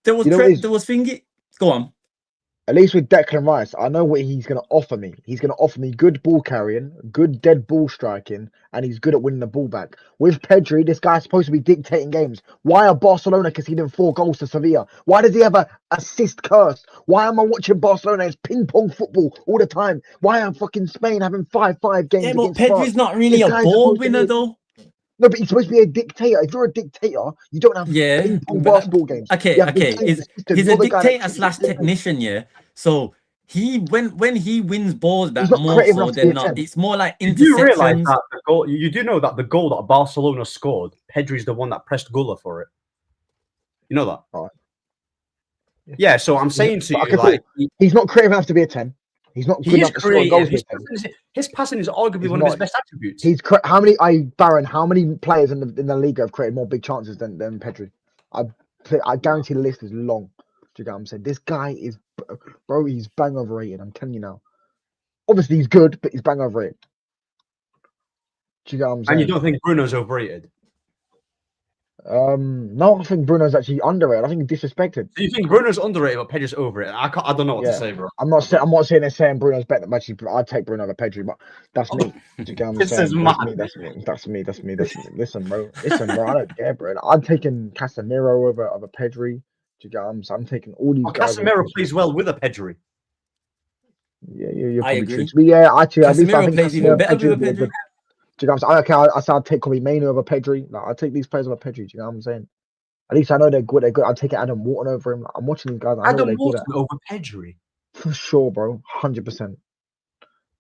There was thingy. Go on. At least with Declan Rice, I know what he's going to offer me. He's going to offer me good ball carrying, good dead ball striking, and he's good at winning the ball back. With Pedri, this guy's supposed to be dictating games. Why are Barcelona conceding 4 goals to Sevilla? Why does he have an assist curse? Why am I watching Barcelona? It's ping-pong football all the time. Why are fucking Spain having 5-5 games but against Pedri's France? not really a ball winner, though. No, but he's supposed to be a dictator. If you're a dictator, you don't have ping-pong basketball games. Okay. He's a dictator / technician, yeah. So when he wins balls back more so than not, it's more like interceptions. You realize that the goal, you do know that the goal that Barcelona scored, Pedri's the one that pressed Gula for it. You know that? Oh. Yeah, so I'm saying to you, like, he's not creative enough to be a 10. He's not good enough to score goals. His passing is arguably one of his best attributes. How many players in the league have created more big chances than Pedri? I guarantee the list is long. Do you get what I'm saying? This guy is, bro, he's bang overrated. I'm telling you now. Obviously, he's good, but he's bang overrated. Do you get what I'm saying? And you don't think Bruno's overrated? No, I think Bruno's actually underrated. I think he's disrespected. Do you think Bruno's underrated but Pedri's overrated? I don't know what to say, bro. I'm not saying Bruno's better than Pedri, but I'd take Bruno over Pedri, but that's me. Do you get what I'm saying? That's me. Listen, bro, I don't care, bro. I'm taking Casemiro over Pedri. Do you get what I'm saying? I'm taking all these guys. Casemiro plays well with a Pedri. Yeah, you're probably agree. True. Yeah, actually, at least I think plays even better with a Pedri. Do you know what I'm saying? Okay, I said I'd take Kobe Mainoo over Pedri. Like, I'll take these players over Pedri. Do you know what I'm saying? At least I know they're good. I'd take Adam Wharton over him. I'm watching these guys. Adam Wharton over Pedri? For sure, bro. 100%.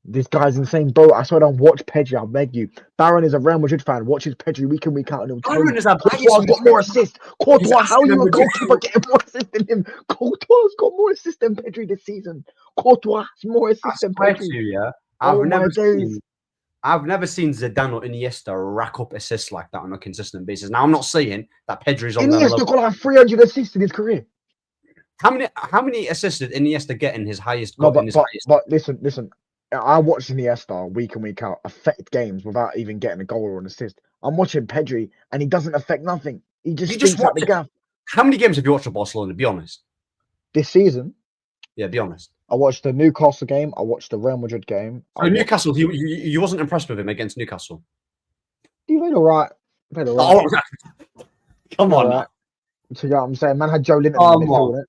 This guy's insane, bro. I swear down, watch Pedri. I beg you. Baron is a Real Madrid fan. Watches Pedri week in, week out, and he'll tell you. Courtois got more assists. Courtois, how are you a goalkeeper getting more assists than him? Courtois got more assists than Pedri this season. Courtois has more assists than Pedri. I've never seen Zidane or Iniesta rack up assists like that on a consistent basis. Now, I'm not saying that Pedri's on Iniesta got like 300 assists in his career. How many assists did Iniesta get in his highest? No, but listen. I watch Iniesta week in, week out affect games without even getting a goal or an assist. I'm watching Pedri and he doesn't affect nothing. He just out the gaff. How many games have you watched of Barcelona? Be honest. This season? Yeah, be honest. I watched the Newcastle game. I watched the Real Madrid game. Newcastle, you wasn't impressed with him against Newcastle? He played all right. Come on. Right. So, you know what I'm saying? Man had Joe Linton in midfield.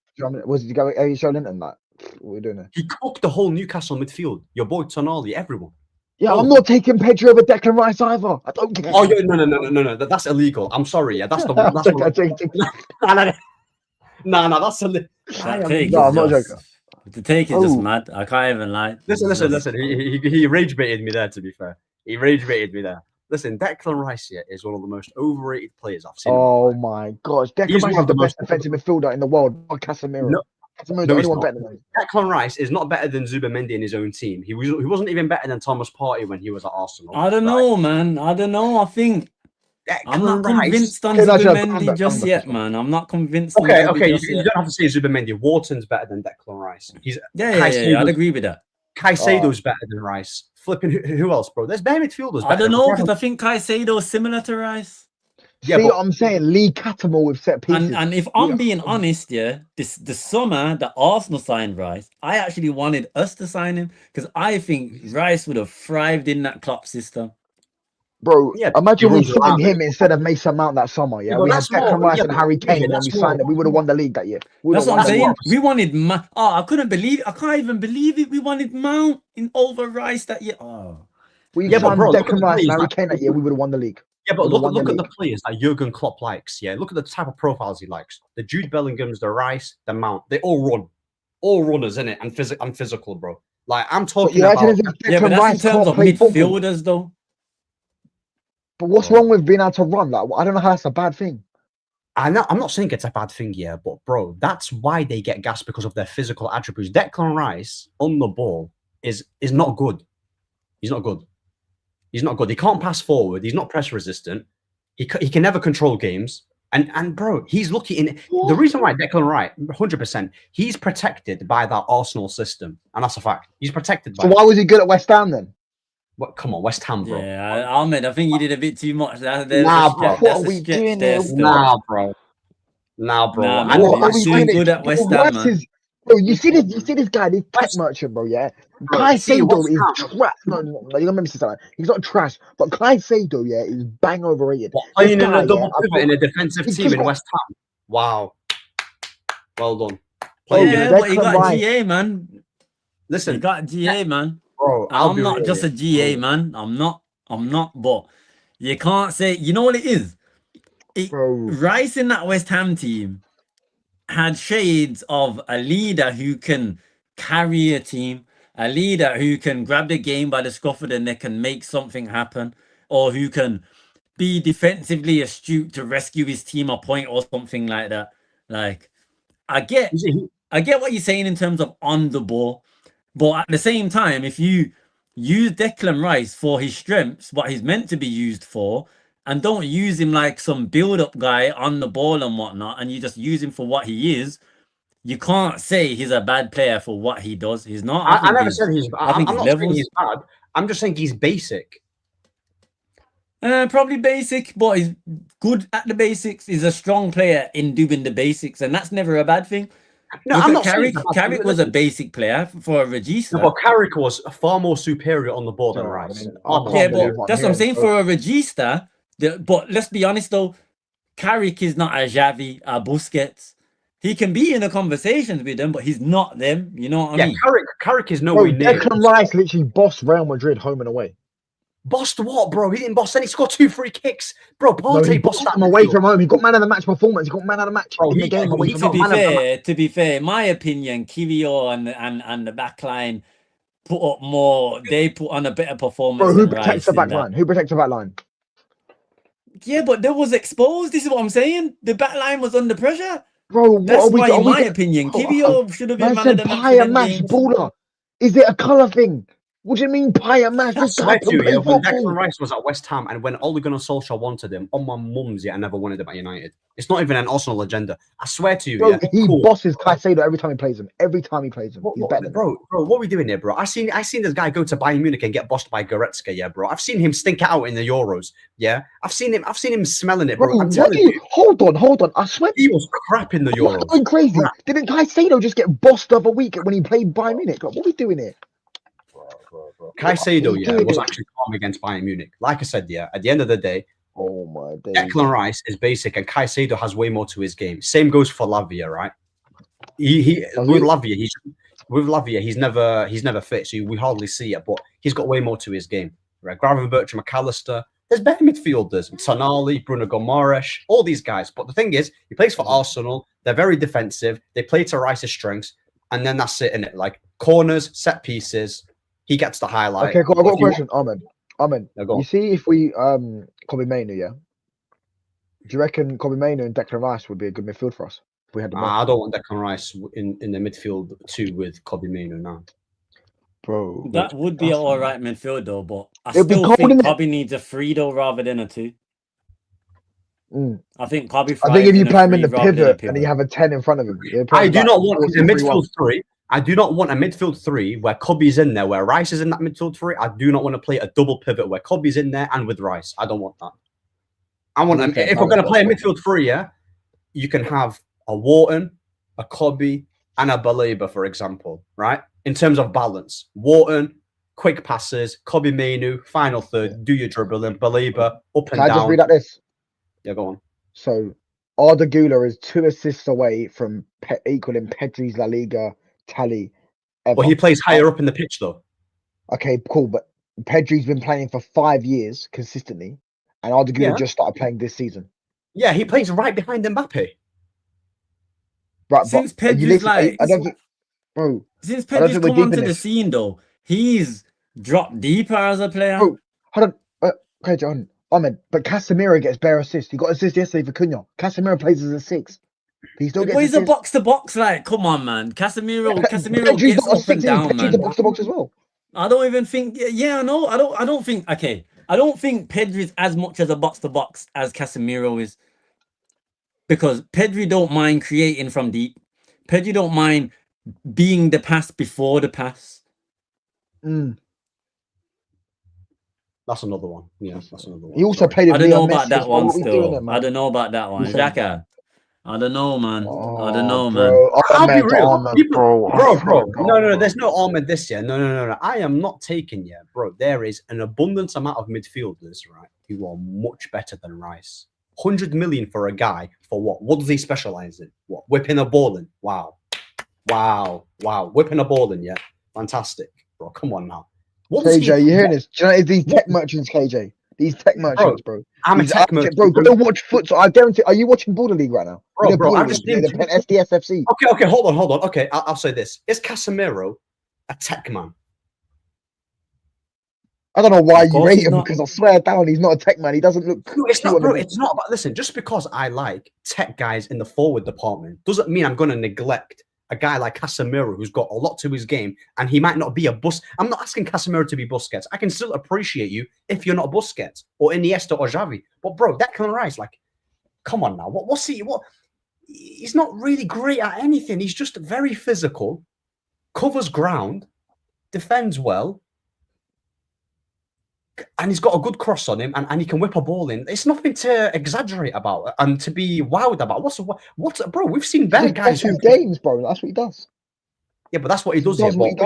Was it Joe Linton? Like, what are we doing there? He cooked the whole Newcastle midfield. Your boy Tonali, everyone. Yeah, I'm not taking Pedri over Declan Rice either. I don't care. Oh, yeah, no. That's illegal. I'm sorry. Yeah, that's the one. That's No, that's illegal. I'm not joking. The take is just mad. I can't even lie. Listen. He rage baited me there, to be fair. He rage baited me there. Listen, Declan Rice here is one of the most overrated players I've seen. Oh my gosh. Declan Rice is the best defensive midfielder in the world. Casemiro. Casemiro's the only one better than him. Declan Rice is not better than Zubamendi in his own team. He wasn't even better than Thomas Partey when he was at Arsenal. I don't know, man. I don't know. I think I'm not convinced on Zubamendi just yet, man. I'm not convinced. Okay. You don't have to say Zubamendi. Wharton's better than Declan Rice. Yeah. I'd agree with that. Caicedo's better than Rice. Flipping who else, bro? There's bare midfielders. I don't know because I think Caicedo is similar to Rice. Yeah, what I'm saying? Lee Cattermole with set pieces. And if I'm being honest, the summer that Arsenal signed Rice, I actually wanted us to sign him because I think Rice would have thrived in that Klopp system. Bro, imagine we signed him instead of Mason Mount that summer. Yeah, we had Declan Rice and Harry Kane, and then we signed him. We would have won the league that year. That's what I'm saying. We wanted I can't even believe it. We wanted Mount over Rice that year. We signed Declan Rice and Harry Kane that year. We would have won the league. Yeah, but look at the players that Jurgen Klopp likes. Yeah, look at the type of profiles he likes. The Jude Bellinghams, the Rice, the Mount. They all run, all runners in it, and physical, bro. Like I'm talking about. But that's in terms of midfielders, though. But what's wrong with being able to run? Like, I don't know how that's a bad thing. I'm not saying it's a bad thing, yeah, but bro, that's why they get gassed because of their physical attributes. Declan Rice on the ball is not good. He's not good. He's not good. He can't pass forward. He's not press resistant. He can never control games. And bro, he's lucky in the reason why Declan Rice, 100%, he's protected by that Arsenal system, and that's a fact. He's protected by. So why was he good at West Ham then? What? Come on, West Ham, bro. Yeah, Ahmed, I think you did a bit too much. Bro. What are we doing there? Nah, bro. What are we doing good at West Ham, man? Bro, you see this guy, this tech merchant, bro. Yeah, Caicedo is trash. No, you don't make me say that. He's not trash, but Caicedo, yeah, is bang overrated. Playing in a double pivot in a defensive team in West Ham. Wow, well done. But you got GA, man. Listen, you got GA, man. Bro, I'm not just a GA, man. I'm not. But you can't say. You know what it is? Rice in that West Ham team had shades of a leader who can carry a team, a leader who can grab the game by the scruff of the neck and make something happen, or who can be defensively astute to rescue his team a point or something like that. Like, I get what you're saying in terms of on the ball, but at the same time, if you use Declan Rice for his strengths, what he's meant to be used for, and don't use him like some build-up guy on the ball and whatnot, and you just use him for what he is, you can't say he's a bad player for what he does. He's not. I never said he's bad. I'm not saying he's bad. I'm just saying he's basic. Probably basic, but he's good at the basics. He's a strong player in doing the basics, and that's never a bad thing. No, I'm not saying Carrick was a basic player for a Regista. No, but Carrick was far more superior on the ball than Rice. Yeah, but that's what I'm saying. For a Regista, but let's be honest though, Carrick is not a Xavi, a Busquets. He can be in the conversations with them, but he's not them. You know what I mean? Carrick is nowhere near. Declan Rice literally bossed Real Madrid home and away. Bossed what, bro? He didn't boss any. He scored 2 free kicks, bro. Partey bossed him away from home. He got man of the match performance. He got man of the match in the game. To be fair, in my opinion, Kivio and the back line put up more. They put on a better performance. Bro, who than protects Rice the in back that. line? Who protects the back line? Yeah, but they was exposed. This is what I'm saying. The back line was under pressure. Bro, That's why, in my gonna- opinion, Oh, Kivio should have been Man man of said the match pie for and them mash games. baller. Is it a colour thing? What do you mean pie and mash? I This swear guy to can you, play yeah, when football. Declan Rice was at West Ham and when Ole Gunnar Solskjaer wanted him, on my mum's, I never wanted him at United. It's not even an Arsenal agenda. I swear to you, Bro, he bosses Caicedo every time he plays him. Every time he plays him, he's better than bro, what are we doing here, bro? I seen this guy go to Bayern Munich and get bossed by Goretzka, yeah, bro. I've seen him stink it out in the Euros, yeah. I've seen him smelling it, bro. I'm telling you. Hold on. I swear he was crap in the Euros. Going crazy. Crap. Didn't Caicedo just get bossed the other week when he played Bayern Munich? Like, what are we doing here? Bro. Caicedo, was actually calm against Bayern Munich. Like I said, at the end of the day, oh my days. Declan Rice is basic, and Caicedo has way more to his game. Same goes for Lavia, right? With Lavia, he's never fit, so we hardly see it. But he's got way more to his game, right? Gravenberch, McAllister. There's better midfielders: Tonali, Bruno Gomes, all these guys. But the thing is, he plays for Arsenal. They're very defensive. They play to Rice's strengths, and then that's it. In it, like corners, set pieces. He gets the highlight. Okay, cool. I've got a question, Ahmed. No, you see, if we Kobe Mainu, yeah? Do you reckon Kobe Mainu and Declan Rice would be a good midfield for us if we had the? I don't want Declan Rice in the midfield too with Kobe Mainu now. Bro, that would be an all right midfield though, but I It'd be still cold, think innit? Kobe needs a 3 though rather than a 2. I think Kobe. I think if you play him in the pivot and you have a 10 in front of him, I do not want a midfield 3. I do not want a midfield 3 where Kobe's in there, where Rice is in that midfield 3. I do not want to play a double pivot where Kobe's in there and with Rice. I don't want that. I want if we're going to play a midfield 3, you can have a Wharton, a Kobe, and a Baleba, for example, right? In terms of balance, Wharton, quick passes, Kobe Mainu, final third, do your dribbling, Baleba, up and down. Can I just read out this? Yeah, go on. So, Arda Güler is 2 assists away from equaling Pedri's La Liga tally ever. Well, he plays higher up in the pitch, though. Okay, cool. But Pedri's been playing for 5 years consistently, and Arda Güler just started playing this season. Yeah, he plays right behind Mbappe. Right, since Pedri's like, I don't think, bro. Since Pedri's come onto the scene, though, he's dropped deeper as a player. Bro, hold on. Okay, John. Ahmed, but Casemiro gets bare assists. He got assists yesterday for Cunha. Casemiro plays as a 6. He still gets he's a box to box. Like, come on, man. Casemiro gets up and down, man. He's a box to box as well. I don't even think. Yeah, I know. I don't think. Okay, I don't think Pedri's as much as a box to box as Casemiro is, because Pedri don't mind creating from deep. Pedri don't mind being the pass before the pass. That's another one. Yeah, that's another one. He also played. I don't know about that one still. I don't know about that one. Xhaka. I don't know, man. I don't know, man. I'll be real. Bro. No. There's no Ahmed this year. No. I am not taking yet, bro. There is an abundance amount of midfielders, right, who are much better than Rice. 100 million for a guy for what? What does he specialize in? What? Whipping a ball in? Wow. Whipping a ball in, yeah. Fantastic, bro. Come on now. KJ, you hearing this? Do you know these tech merchants, KJ? These tech merchants, bro. I'm a tech merchant, bro. Go watch foot. I guarantee. Are you watching Border League right now? Bro. I'm just the SDSFC. Okay. Hold on. Okay, I'll say this: is Casemiro a tech man? I don't know why you rate him, because I swear down, he's not a tech man. He doesn't look. No, it's not, bro. It's not about. Listen, just because I like tech guys in the forward department doesn't mean I'm going to neglect a guy like Casemiro, who's got a lot to his game, and he might not be a bus. I'm not asking Casemiro to be Busquets. I can still appreciate you if you're not Busquets or Iniesta or Xavi. But bro, Declan Rice, like, come on now. What's he? What? He's not really great at anything. He's just very physical, covers ground, defends well, and he's got a good cross on him, and he can whip a ball in. It's nothing to exaggerate about and to be wowed about. What's bro? We've seen better guys who games, bro. That's what he does. Yeah, but that's what he does here. But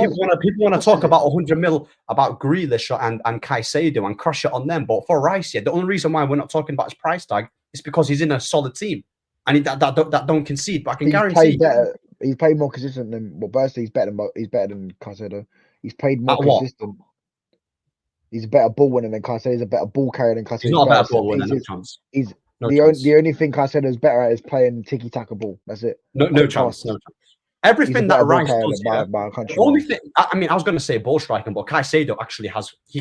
people want to talk about 100 mil about Grealish and Caicedo and crush it on them. But for Rice, the only reason why we're not talking about his price tag is because he's in a solid team and that don't concede. But I can guarantee he's played more consistent than Bursley. He's better than Caicedo. He's played more consistent. He's a better ball winner than Caicedo. He's a better ball carrier than Caicedo. He's not a better ball winner. No chance. The only thing Caicedo is better at is playing tiki taka ball. That's it. No chance. Everything that Rice does, the only thing, I mean, I was going to say ball striking, but Caicedo actually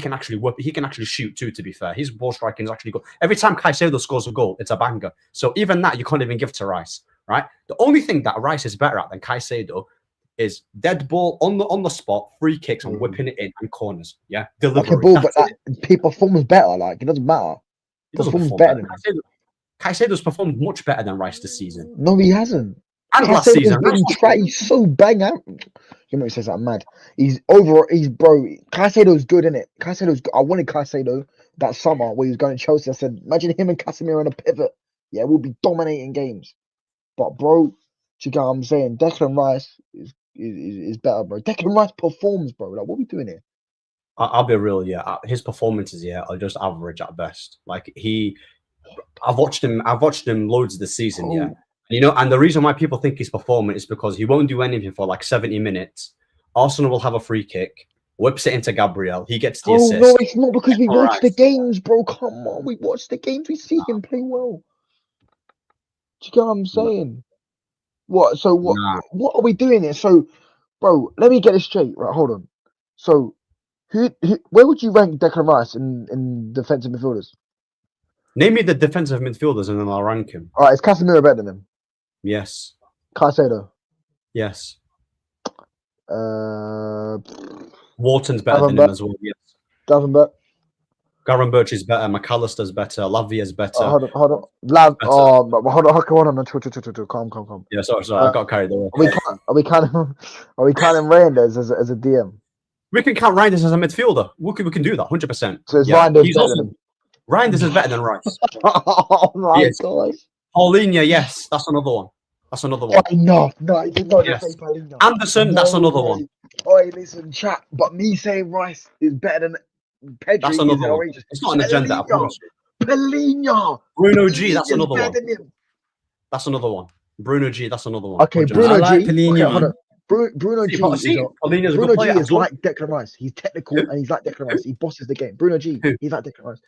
can actually whip, he can actually shoot too, to be fair. His ball striking is actually good. Every time Caicedo scores a goal, it's a banger. So even that, you can't even give to Rice, right? The only thing that Rice is better at than Caicedo is dead ball on the spot, free kicks and whipping it in and corners. Yeah, delivery. Okay, ball, but he performs better. Like, it doesn't matter. He performs better. Caicedo's performed much better than Rice this season. No, he hasn't. And last season, he's so bang out. You know, he says I'm mad. Caicedo's good, innit? Caicedo's good. I wanted Caicedo that summer where he was going to Chelsea. I said, imagine him and Casemiro on a pivot. Yeah, we'll be dominating games. But bro, do you get what I'm saying? Declan Rice is better, bro. Declan Rice performs, bro. Like, what are we doing here? I'll be real, yeah. His performances, yeah, are just average at best. Like I've watched him loads this season, yeah. You know, and the reason why people think he's performing is because he won't do anything for like 70 minutes. Arsenal will have a free kick, whips it into Gabriel. He gets the assist. No, it's not because we watch the games, bro. Come on, we watch the games. We see him play well. Do you get what I'm saying? What? So what? What are we doing here? So, bro, let me get it straight. Right, hold on. So, where would you rank Declan Rice in defensive midfielders? Name me the defensive midfielders, and then I'll rank him. All right, is Casemiro better than him? Yes. Caicedo? Yes. Wharton's better than him as well. Yes. Gavin Birch is better. McAllister's better. Lavia's better. Hold on. Hold on. Calm. Yeah, sorry. I got carried away. Are we counting Reinders as a DM? We can count Reinders as a midfielder. We can do that 100%. So it's Reinders better than him. Reinders is better than Rice. Oh my gosh. Paulinho, yes, that's another one. No, you did not yes. say Paulinho. Anderson, that's another one. Oi, listen, chat. But me saying Rice is better than Pedri. That's another one. It's not an agenda, I promise you. Paulinho. Bruno G, that's another one. That's another one. Bruno G, that's another one. Okay, Bruno G. Paulinho. Bruno G. Bruno G is like Declan Rice. He's technical and he's like Declan Rice. He bosses the game. Bruno G. He's like Declan Rice.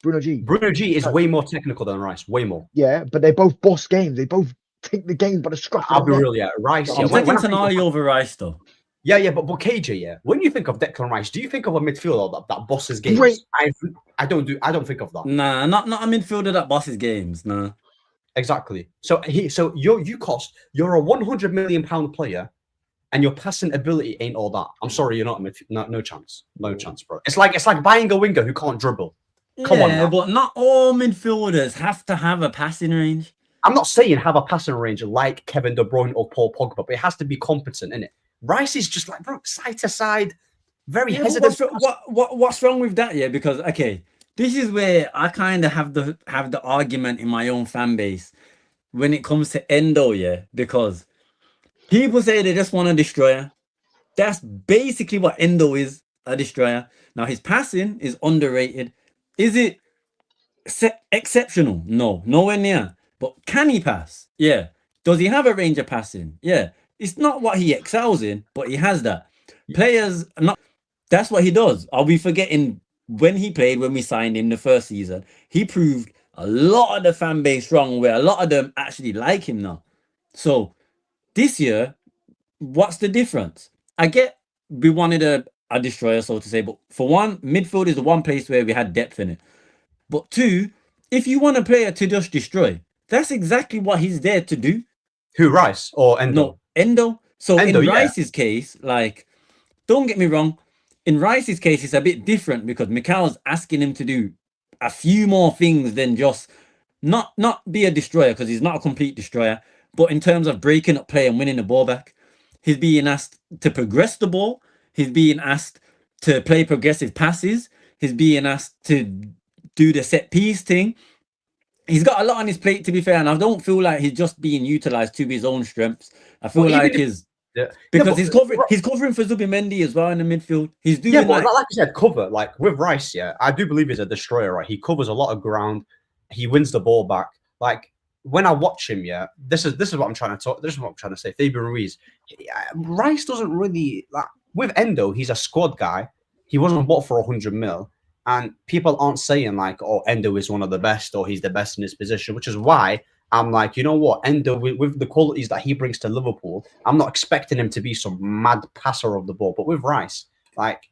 Bruno G is way more technical than Rice. Way more. Yeah, but they both boss games. They both take the game by the scruff. I'll be real, yeah. Rice. I'm taking Tonali over Rice, though. Yeah, but KJ, yeah. When you think of Declan Rice, do you think of a midfielder that bosses games? I don't think of that. Nah, not a midfielder that bosses games. Nah. Exactly. So you're a £100 million player, and your passing ability ain't all that. I'm sorry, you're not no chance, bro. It's like buying a winger who can't dribble. Come on, now. But not all midfielders have to have a passing range. I'm not saying have a passing range like Kevin De Bruyne or Paul Pogba, but it has to be competent, innit? Rice is just like, bro, side to side, very hesitant. What's wrong with that? Yeah, because okay, this is where I kind of have the argument in my own fan base when it comes to Endo. Yeah, because people say they just want a destroyer. That's basically what Endo is, a destroyer. Now his passing is underrated. Is it exceptional? No, nowhere near. But can he pass? Yeah. Does he have a range of passing? Yeah. It's not what he excels in, but he has that. Players not. That's what he does. Are we forgetting when we signed him the first season? He proved a lot of the fan base wrong, where a lot of them actually like him now. So this year, what's the difference? I get we wanted a destroyer, so to say, but for one, midfield is the one place where we had depth in it. But two, if you want a player to just destroy, that's exactly what he's there to do. Who, Rice or Endo? No, Endo. So in Rice's case, like, don't get me wrong, in Rice's case, it's a bit different because Mikel's asking him to do a few more things than just not be a destroyer, because he's not a complete destroyer, but in terms of breaking up play and winning the ball back, he's being asked to progress the ball. He's being asked to play progressive passes. He's being asked to do the set piece thing. He's got a lot on his plate, to be fair, and I don't feel like he's just being utilized to his own strengths. I feel like he's he's covering for Zubimendi as well in the midfield. He's doing like you said, cover. Like with Rice, yeah, I do believe he's a destroyer. Right, he covers a lot of ground. He wins the ball back. Like when I watch him, yeah, this is what I'm trying to talk. This is what I'm trying to say. Fabian Ruiz, Rice doesn't really like. With Endo, he's a squad guy. He wasn't bought for 100 mil. And people aren't saying like, oh, Endo is one of the best or he's the best in his position, which is why I'm like, you know what, Endo, with the qualities that he brings to Liverpool, I'm not expecting him to be some mad passer of the ball. But with Rice, like,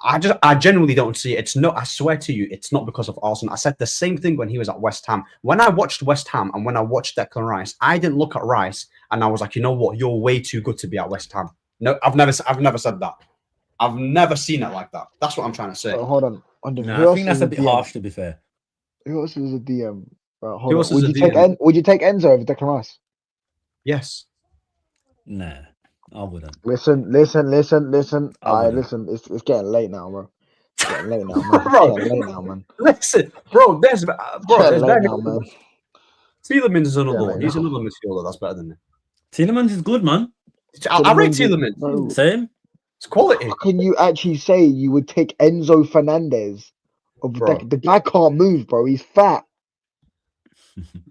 I genuinely don't see it. It's not, I swear to you, it's not because of Arsenal. I said the same thing when he was at West Ham. When I watched West Ham and when I watched Declan Rice, I didn't look at Rice and I was like, you know what, you're way too good to be at West Ham. No, I've never said that. I've never seen it like that. That's what I'm trying to say. Hold on. I think that's a bit harsh, to be fair. Who else is a DM? Hold on. Would you take Enzo over Declan Rice? Yes. Nah, I wouldn't. Listen. Listen. It's getting late now, bro. It's getting late now, man. Bro, it's getting late now, man. Listen, bro. There's late now, man. Tielemans is another one. He's another midfielder that's better than him. Tielemans is good, man. I rate Tielemans. Same. It's quality. How can you actually say you would take Enzo Fernandez? The guy can't move, bro. He's fat.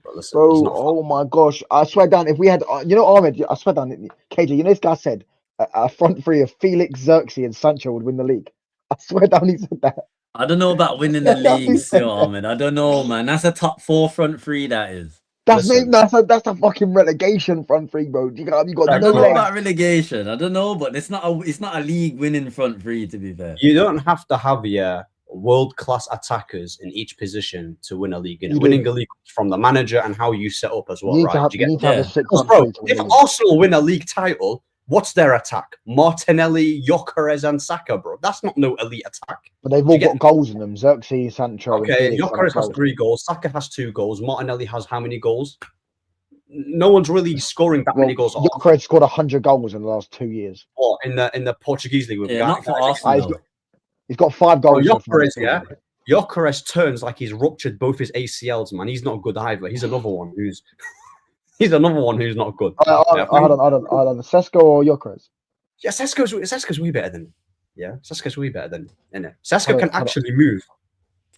Bro, listen, oh my gosh. I swear down, if we had, Ahmed, I swear down, KJ, this guy said a front three of Felix, Xerxes, and Sancho would win the league. I swear down, he said that. I don't know about winning the league still, Ahmed. I don't know, man. That's a top 4 front three, that is. That's a fucking relegation front three, bro. You got I don't know about relegation. I don't know, but it's not a league winning front three, to be fair. You don't have to have world-class attackers in each position to win a league. Winning a league from the manager and how you set up as well, right? If Arsenal win a league title, what's their attack? Martinelli, Gyökeres, and Saka, bro. That's not no elite attack. But they've all got goals in them. Xerxes, Sancho. Okay, Gyökeres has 3 goals. Saka has 2 goals. Martinelli has how many goals? No one's really scoring that many goals. Gyökeres scored 100 goals in the last 2 years. What, in the Portuguese league? Not for Arsenal. He's got 5 goals. Gyökeres turns like he's ruptured both his ACLs, man. He's not good either. He's another one who's not good. Hold on. Sesko or Gyökeres? Yeah, Sesko's way better than. Yeah, Sesko's way better than. Innit? Sesko can actually move.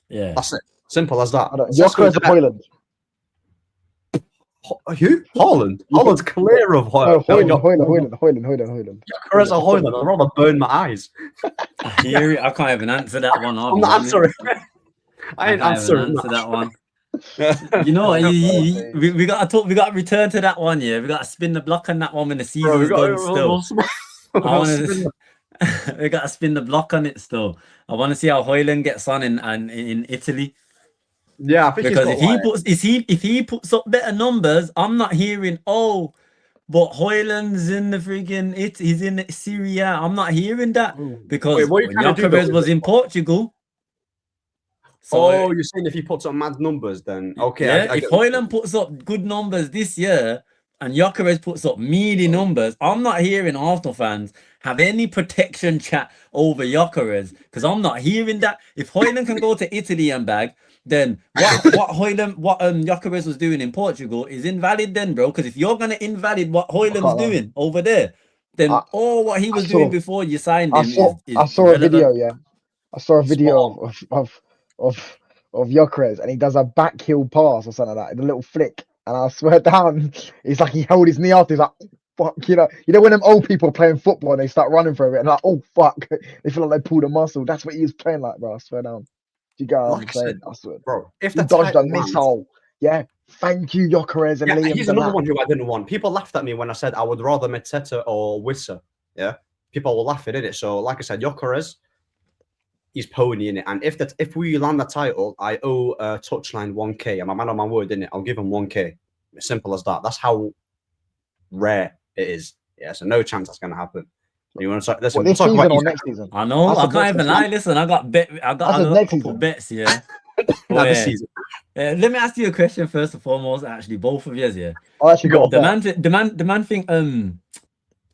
Yeah, that's it. Simple as that. Gyökeres or Højlund? Who? Haaland. Haaland's clear of Højlund. Højlund. Gyökeres or Højlund? I'd rather burn my eyes. I hear it. I can't even answer that one. I'm not answering. I ain't answering that one. You know, we got to talk. We got to return to that one. Yeah, we got to spin the block on that one when the season is done. Still, we got to spin the block on it. Still, I want to see how Højlund gets on in Italy. Yeah, I think because if he puts up better numbers, I'm not hearing but Højlund's in the friggin' he's in Syria. I'm not hearing that because Gyökeres was in Portugal. So, you're saying if he puts up mad numbers, then okay. Yeah, if Højlund puts up good numbers this year and Gyökeres puts up meaty numbers, I'm not hearing Arsenal fans have any protection chat over Gyökeres because I'm not hearing that. If Højlund can go to Italy and bag, then what Gyökeres was doing in Portugal is invalid then, bro. Because if you're gonna invalid what Højlund's doing over there, then all what he was doing before you signed him I saw a video, I saw a video of Gyökeres and he does a back heel pass or something like that, a little flick, and I swear down, it's like he held his knee after. He's like, fuck, you know when them old people playing football and they start running for it and like, oh fuck, they feel like they pulled a muscle. That's what he was playing like, bro. I swear down. You go, like I swear, bro. If he dodged a missile, thank you, Gyökeres and Liam. He's another one who I didn't want. People laughed at me when I said I would rather Mateta or Wissa. Yeah, people were laughing at it. So, like I said, Gyökeres, he's pony in it. And if we land the title, I owe Touchline 1K. I'm a man on my word, innit? I'll give him 1K. Simple as that. That's how rare it is. Yeah, so no chance that's gonna happen. You want to listen? This season or next season? I know. I can't even lie. Listen, I got a couple bets. Yeah. This season. Let me ask you a question first and foremost. Actually, both of yours. Yeah. I actually got the man think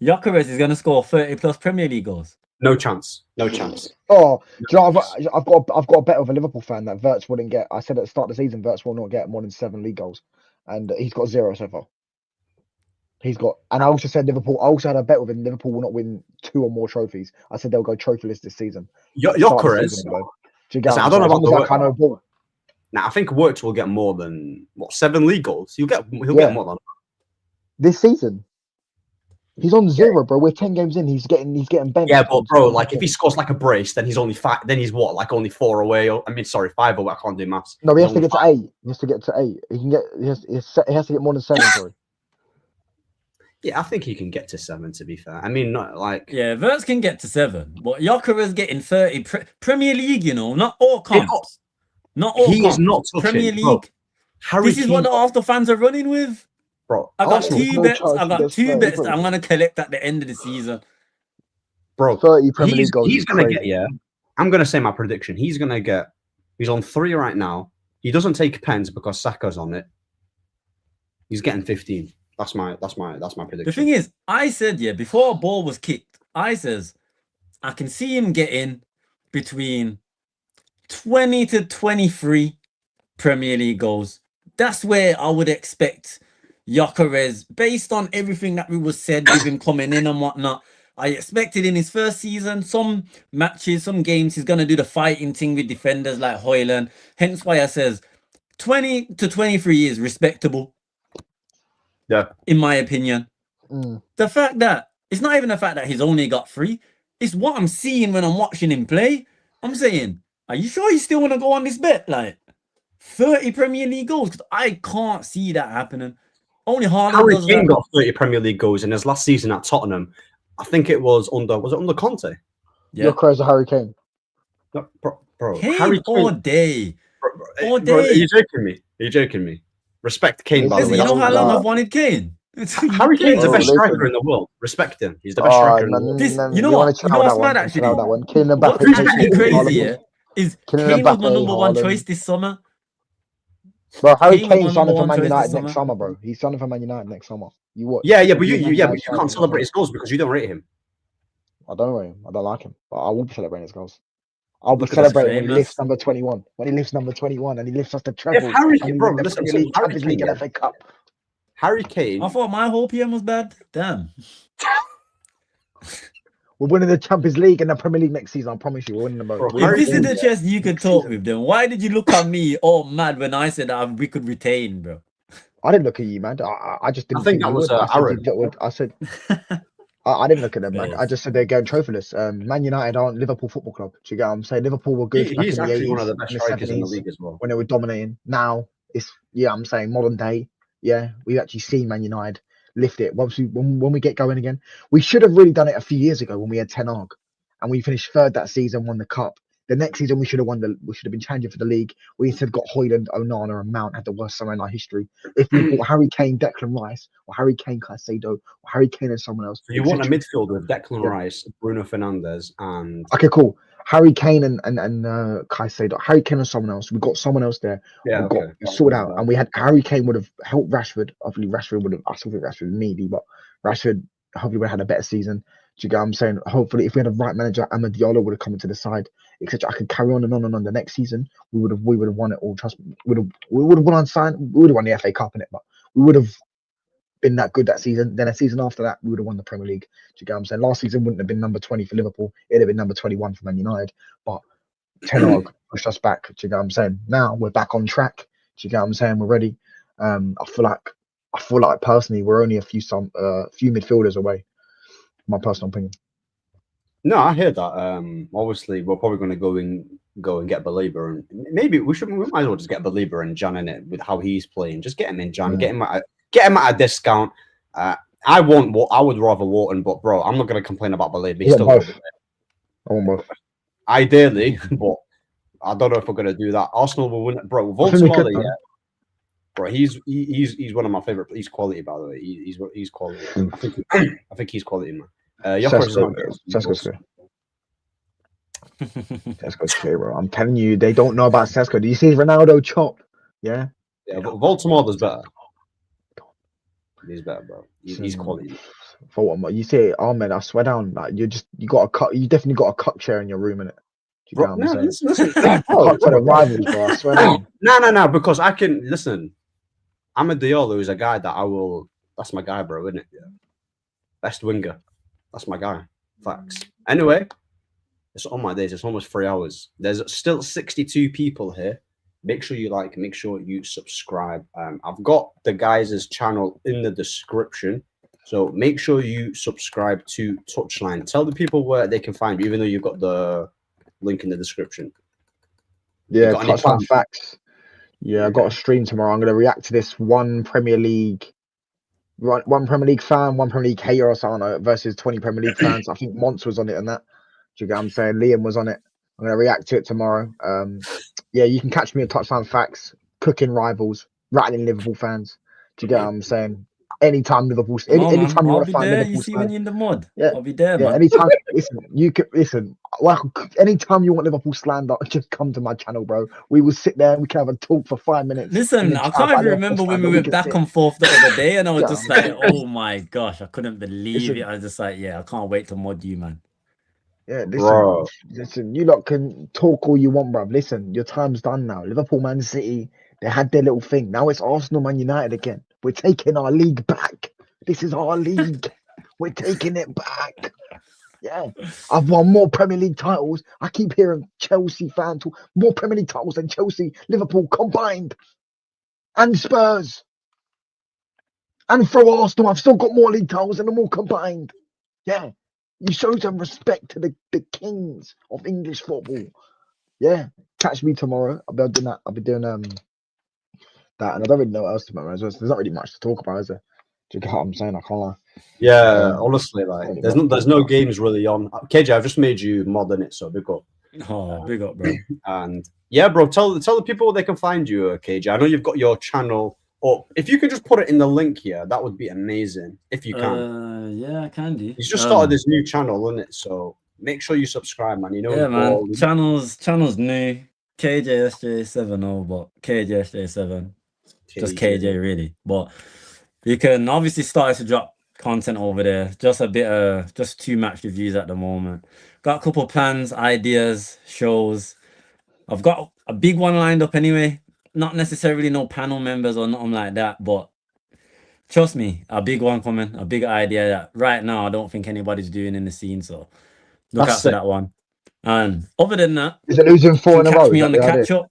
Gyökeres is gonna score 30+ Premier League goals. No chance. No chance. Oh, do you know, I've got a bet with a Liverpool fan that Wirtz wouldn't get. I said at the start of the season, Wirtz will not get more than 7 league goals, and he's got 0 so far. And I also said Liverpool. I also had a bet with him. Liverpool will not win 2 or more trophies. I said they'll go trophyless this season. Gyökeres. I don't know about the kind of ball. Now I think Wirtz will get more than 7 league goals. He'll get more than this season. He's on 0, bro. We're 10 games in. He's getting benched. Yeah, but bro, like if he scores like a brace, then he's only 5. Then he's what, like only 4 away? Or, I mean, sorry, 5 away. I can't do maths. No, he He's has to get to 8. He has to get to 8. He can get. He has to get more than 7. Sorry. Yeah, I think he can get to 7. To be fair, I mean, not like Verts can get to 7, but Gyökeres getting 30. Premier League, you know, not all comps. Not all. He comps. is not touching, Premier League. Bro. Harry This is what the Arsenal fans are running with. Bro, I got Arsenal, 2 no bets. chance I got against 2 Spurs, bets bro. that I'm gonna collect at the end of the season. Bro, 30 Premier League goals. He's gonna get. Yeah, I'm gonna say my prediction. He's gonna get. He's on 3 right now. He doesn't take pens because Saka's on it. He's getting 15. That's my prediction. The thing is, I said before a ball was kicked, I says I can see him getting between 20 to 23 Premier League goals. That's where I would expect Gyökeres, based on everything that we was said with him coming in and whatnot. I expected in his first season, some matches, some games, he's gonna do the fighting thing with defenders like Højlund. Hence why I says 20 to 23 is respectable. Yeah, in my opinion. The fact that it's not even the fact that he's only got 3, it's what I'm seeing when I'm watching him play. I'm saying, are you sure you still want to go on this bet? Like 30 Premier League goals? Because I can't see that happening. Only Haaland does Kane that. got 30 Premier League goals in his last season at Tottenham. I think it was under Conte? Yeah. Gyökeres or Harry Kane? No, bro, Kane Harry Kane all day. All day. Bro, are you joking me? Respect Kane, by the way. You know how long I've wanted Kane? Harry Kane's the best striker in the world. Respect him. He's the best striker in the world. You know what? You know what's mad actually? What's actually crazy is Kane was my number 1 choice this summer. Bro, Harry Kane's signing for Man United next summer, bro. He's signing for Man United next summer. You what? Yeah, but you can't celebrate his goals because you don't rate him. I don't rate him. I don't like him, but I will be celebrating his goals. I'll be celebrating when he lifts number 21. When he lifts number 21 and he lifts us the treble. If Harry Kane, bro, listen, Champions League and FA Cup. Harry Kane. I thought my whole PM was bad. Damn. We're winning the Champions League and the Premier League next season. I promise you, we're winning them both. If this is the chest you could talk with, then why did you look at me all mad when I said that we could retain, bro? I didn't look at you, man. I just didn't. I think that was Aaron. I said. I didn't look at them, man. I just said they're going trophyless. Man United aren't Liverpool Football Club. Do you get what I'm saying? Liverpool were good. He's actually one of the best strikers in the league as well. When they were dominating. Now it's I'm saying modern day. Yeah, we've actually seen Man United lift it when we get going again. We should have really done it a few years ago when we had Ten Hag, and we finished 3rd that season, won the cup. The next season we should have been challenging for the league. We instead got Højlund, Onana, and Mount, had the worst summer in our history. If we bought Harry Kane, Declan Rice, or Harry Kane, Caicedo, or Harry Kane and someone else. So you want a midfield with Declan Rice, Bruno Fernandes, and okay, cool. Harry Kane and Caicedo, Harry Kane and someone else. We got someone else there. Yeah, got sorted out, and we had Harry Kane would have helped Rashford. Hopefully, Rashford would have. I still think Rashford needy, but Rashford hopefully would have had a better season. Do you get what I'm saying? Hopefully, if we had a right manager, Amad Diallo would have come into the side, etc. I could carry on and on and on. The next season, we would have won it all. Trust me, we would have won the FA Cup in it, but we would have been that good that season. Then a season after that, we would have won the Premier League. Do you get what I'm saying? Last season wouldn't have been number 20 for Liverpool. It'd have been number 21 for Man United. But Ten Hag pushed us back. Do you get what I'm saying? Now we're back on track. Do you get what I'm saying? We're ready. I feel like personally, we're only a few midfielders away. My personal opinion. No, I hear that. Obviously, we're probably going to go and get Belieber, and maybe we might as well just get Belieber and Jan in it with how he's playing. Just get him in, Jan. Get him at a discount. I would rather Wharton, but bro, I'm not going to complain about Belieber. He's still both. I want both. Ideally, but I don't know if we're going to do that. Arsenal will win, bro. Voltemade, yeah. Bro, he's one of my favorite. He's quality, by the way. He's quality. I think he's quality, man. Sesko's good, bro. I'm telling you, they don't know about Sesko. Do you see Ronaldo chop? Yeah. Yeah, but Voltemade's better. He's better, bro. He's quality. You say, Ahmed, I swear down, like you definitely got a cup chair in your room, innit? Bro, no, listen. The rivals, bro. I swear down. No, because I can listen. Amad Diallo is a guy that that's my guy, bro, isn't it? Yeah. Best winger. That's my guy. Facts. Anyway, it's on my days. It's almost 3 hours. There's still 62 people here. Make sure you like. Make sure you subscribe. I've got the guys' channel in the description. So make sure you subscribe to Touchline. Tell the people where they can find you, even though you've got the link in the description. Yeah, Touchline Facts. Yeah, I got a stream tomorrow. I'm going to react to this one Premier League fan, one Premier League hater or something versus 20 Premier League fans. I think Monts was on it and that. Do you get what I'm saying? Liam was on it. I'm going to react to it tomorrow. Yeah, you can catch me at Touchline Facts, cooking rivals, rattling Liverpool fans. Do you get what I'm saying? Anytime Liverpool, anytime you want to find there. Liverpool, You see when you're in the mud. Yeah, I'll be there, yeah. man. Anytime, listen. Well, anytime you want Liverpool slander, just come to my channel, bro. We will sit there and we can have a talk for 5 minutes. Listen, I can't even remember when we went back and forth the other day, and I was just like, oh my gosh, I couldn't believe it. I was just like, yeah, I can't wait to mod you, man. Yeah, listen, you lot can talk all you want, bro. Listen, your time's done now. Liverpool, Man City, they had their little thing. Now it's Arsenal, Man United again. We're taking our league back. This is our league. We're taking it back. Yeah, I've won more Premier League titles. I keep hearing Chelsea fans talk more Premier League titles than Chelsea, Liverpool combined, and Spurs. And for Arsenal, I've still got more league titles than them all combined. Yeah, you show some respect to the kings of English football. Yeah, catch me tomorrow. I'll be doing that. I'll be doing that, and I don't really know what else tomorrow. There's not really much to talk about, is there? Do you get what I'm saying? I can't lie. Yeah, honestly, like there's no games really on. KJ, I've just made you mod in it, so big up. Oh, big up, bro. And yeah, bro, tell the people where they can find you, KJ. I know you've got your channel up. If you can just put it in the link here, that would be amazing. If you can. Yeah, I can do. You just started this new channel, isn't it? So make sure you subscribe, man. You know, yeah, man. Channel's new. KJSJ70, but KJSJ7. Just KJ really. But you can obviously start to drop content over there. Just a bit just 2 match reviews at the moment. Got a couple plans, ideas, shows. I've got a big one lined up anyway. Not necessarily no panel members or nothing like that, but trust me, a big one coming, a big idea that right now I don't think anybody's doing in the scene. So look out for that one. And other than that, is it losing 4 in a row? Catch me on the catch up.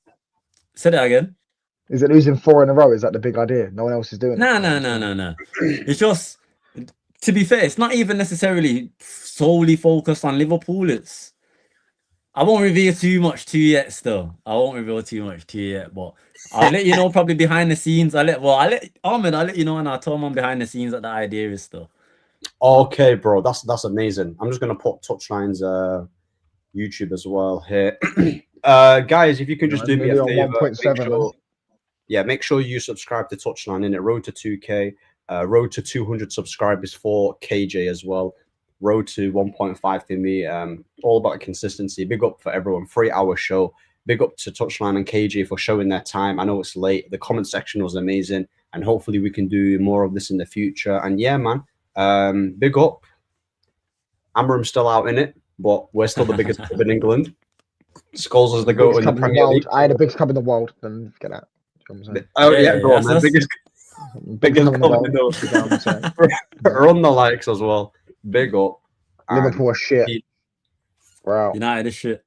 Say that again. Is it losing 4 in a row? Is that the big idea? No one else is doing it. No. It's just, to be fair, it's not even necessarily solely focused on Liverpool. I won't reveal too much to you yet. Still, I won't reveal too much to you yet. But I'll let you know probably behind the scenes. I'll let Ahmed. I'll let you know, and I'll tell him behind the scenes that the idea is still. Okay, bro. That's amazing. I'm just gonna put Touchline's YouTube as well here. Guys, if you can just do me a favor, make sure you subscribe to Touchline. In it, road to 2K, road to 200 subscribers for KJ as well. Road to 1.5 for me. All about consistency. Big up for everyone. 3-hour show. Big up to Touchline and KJ for showing their time. I know it's late. The comment section was amazing, and hopefully we can do more of this in the future. And yeah, man, big up. Amram's still out in it, but we're still the biggest club in England. Skulls as the goat in the Premier League. I had the biggest club in the world. Then get out. Oh yeah, go on, man. Biggest club in the world. Run the likes as well. Big up. Liverpool are shit. Wow. United is shit.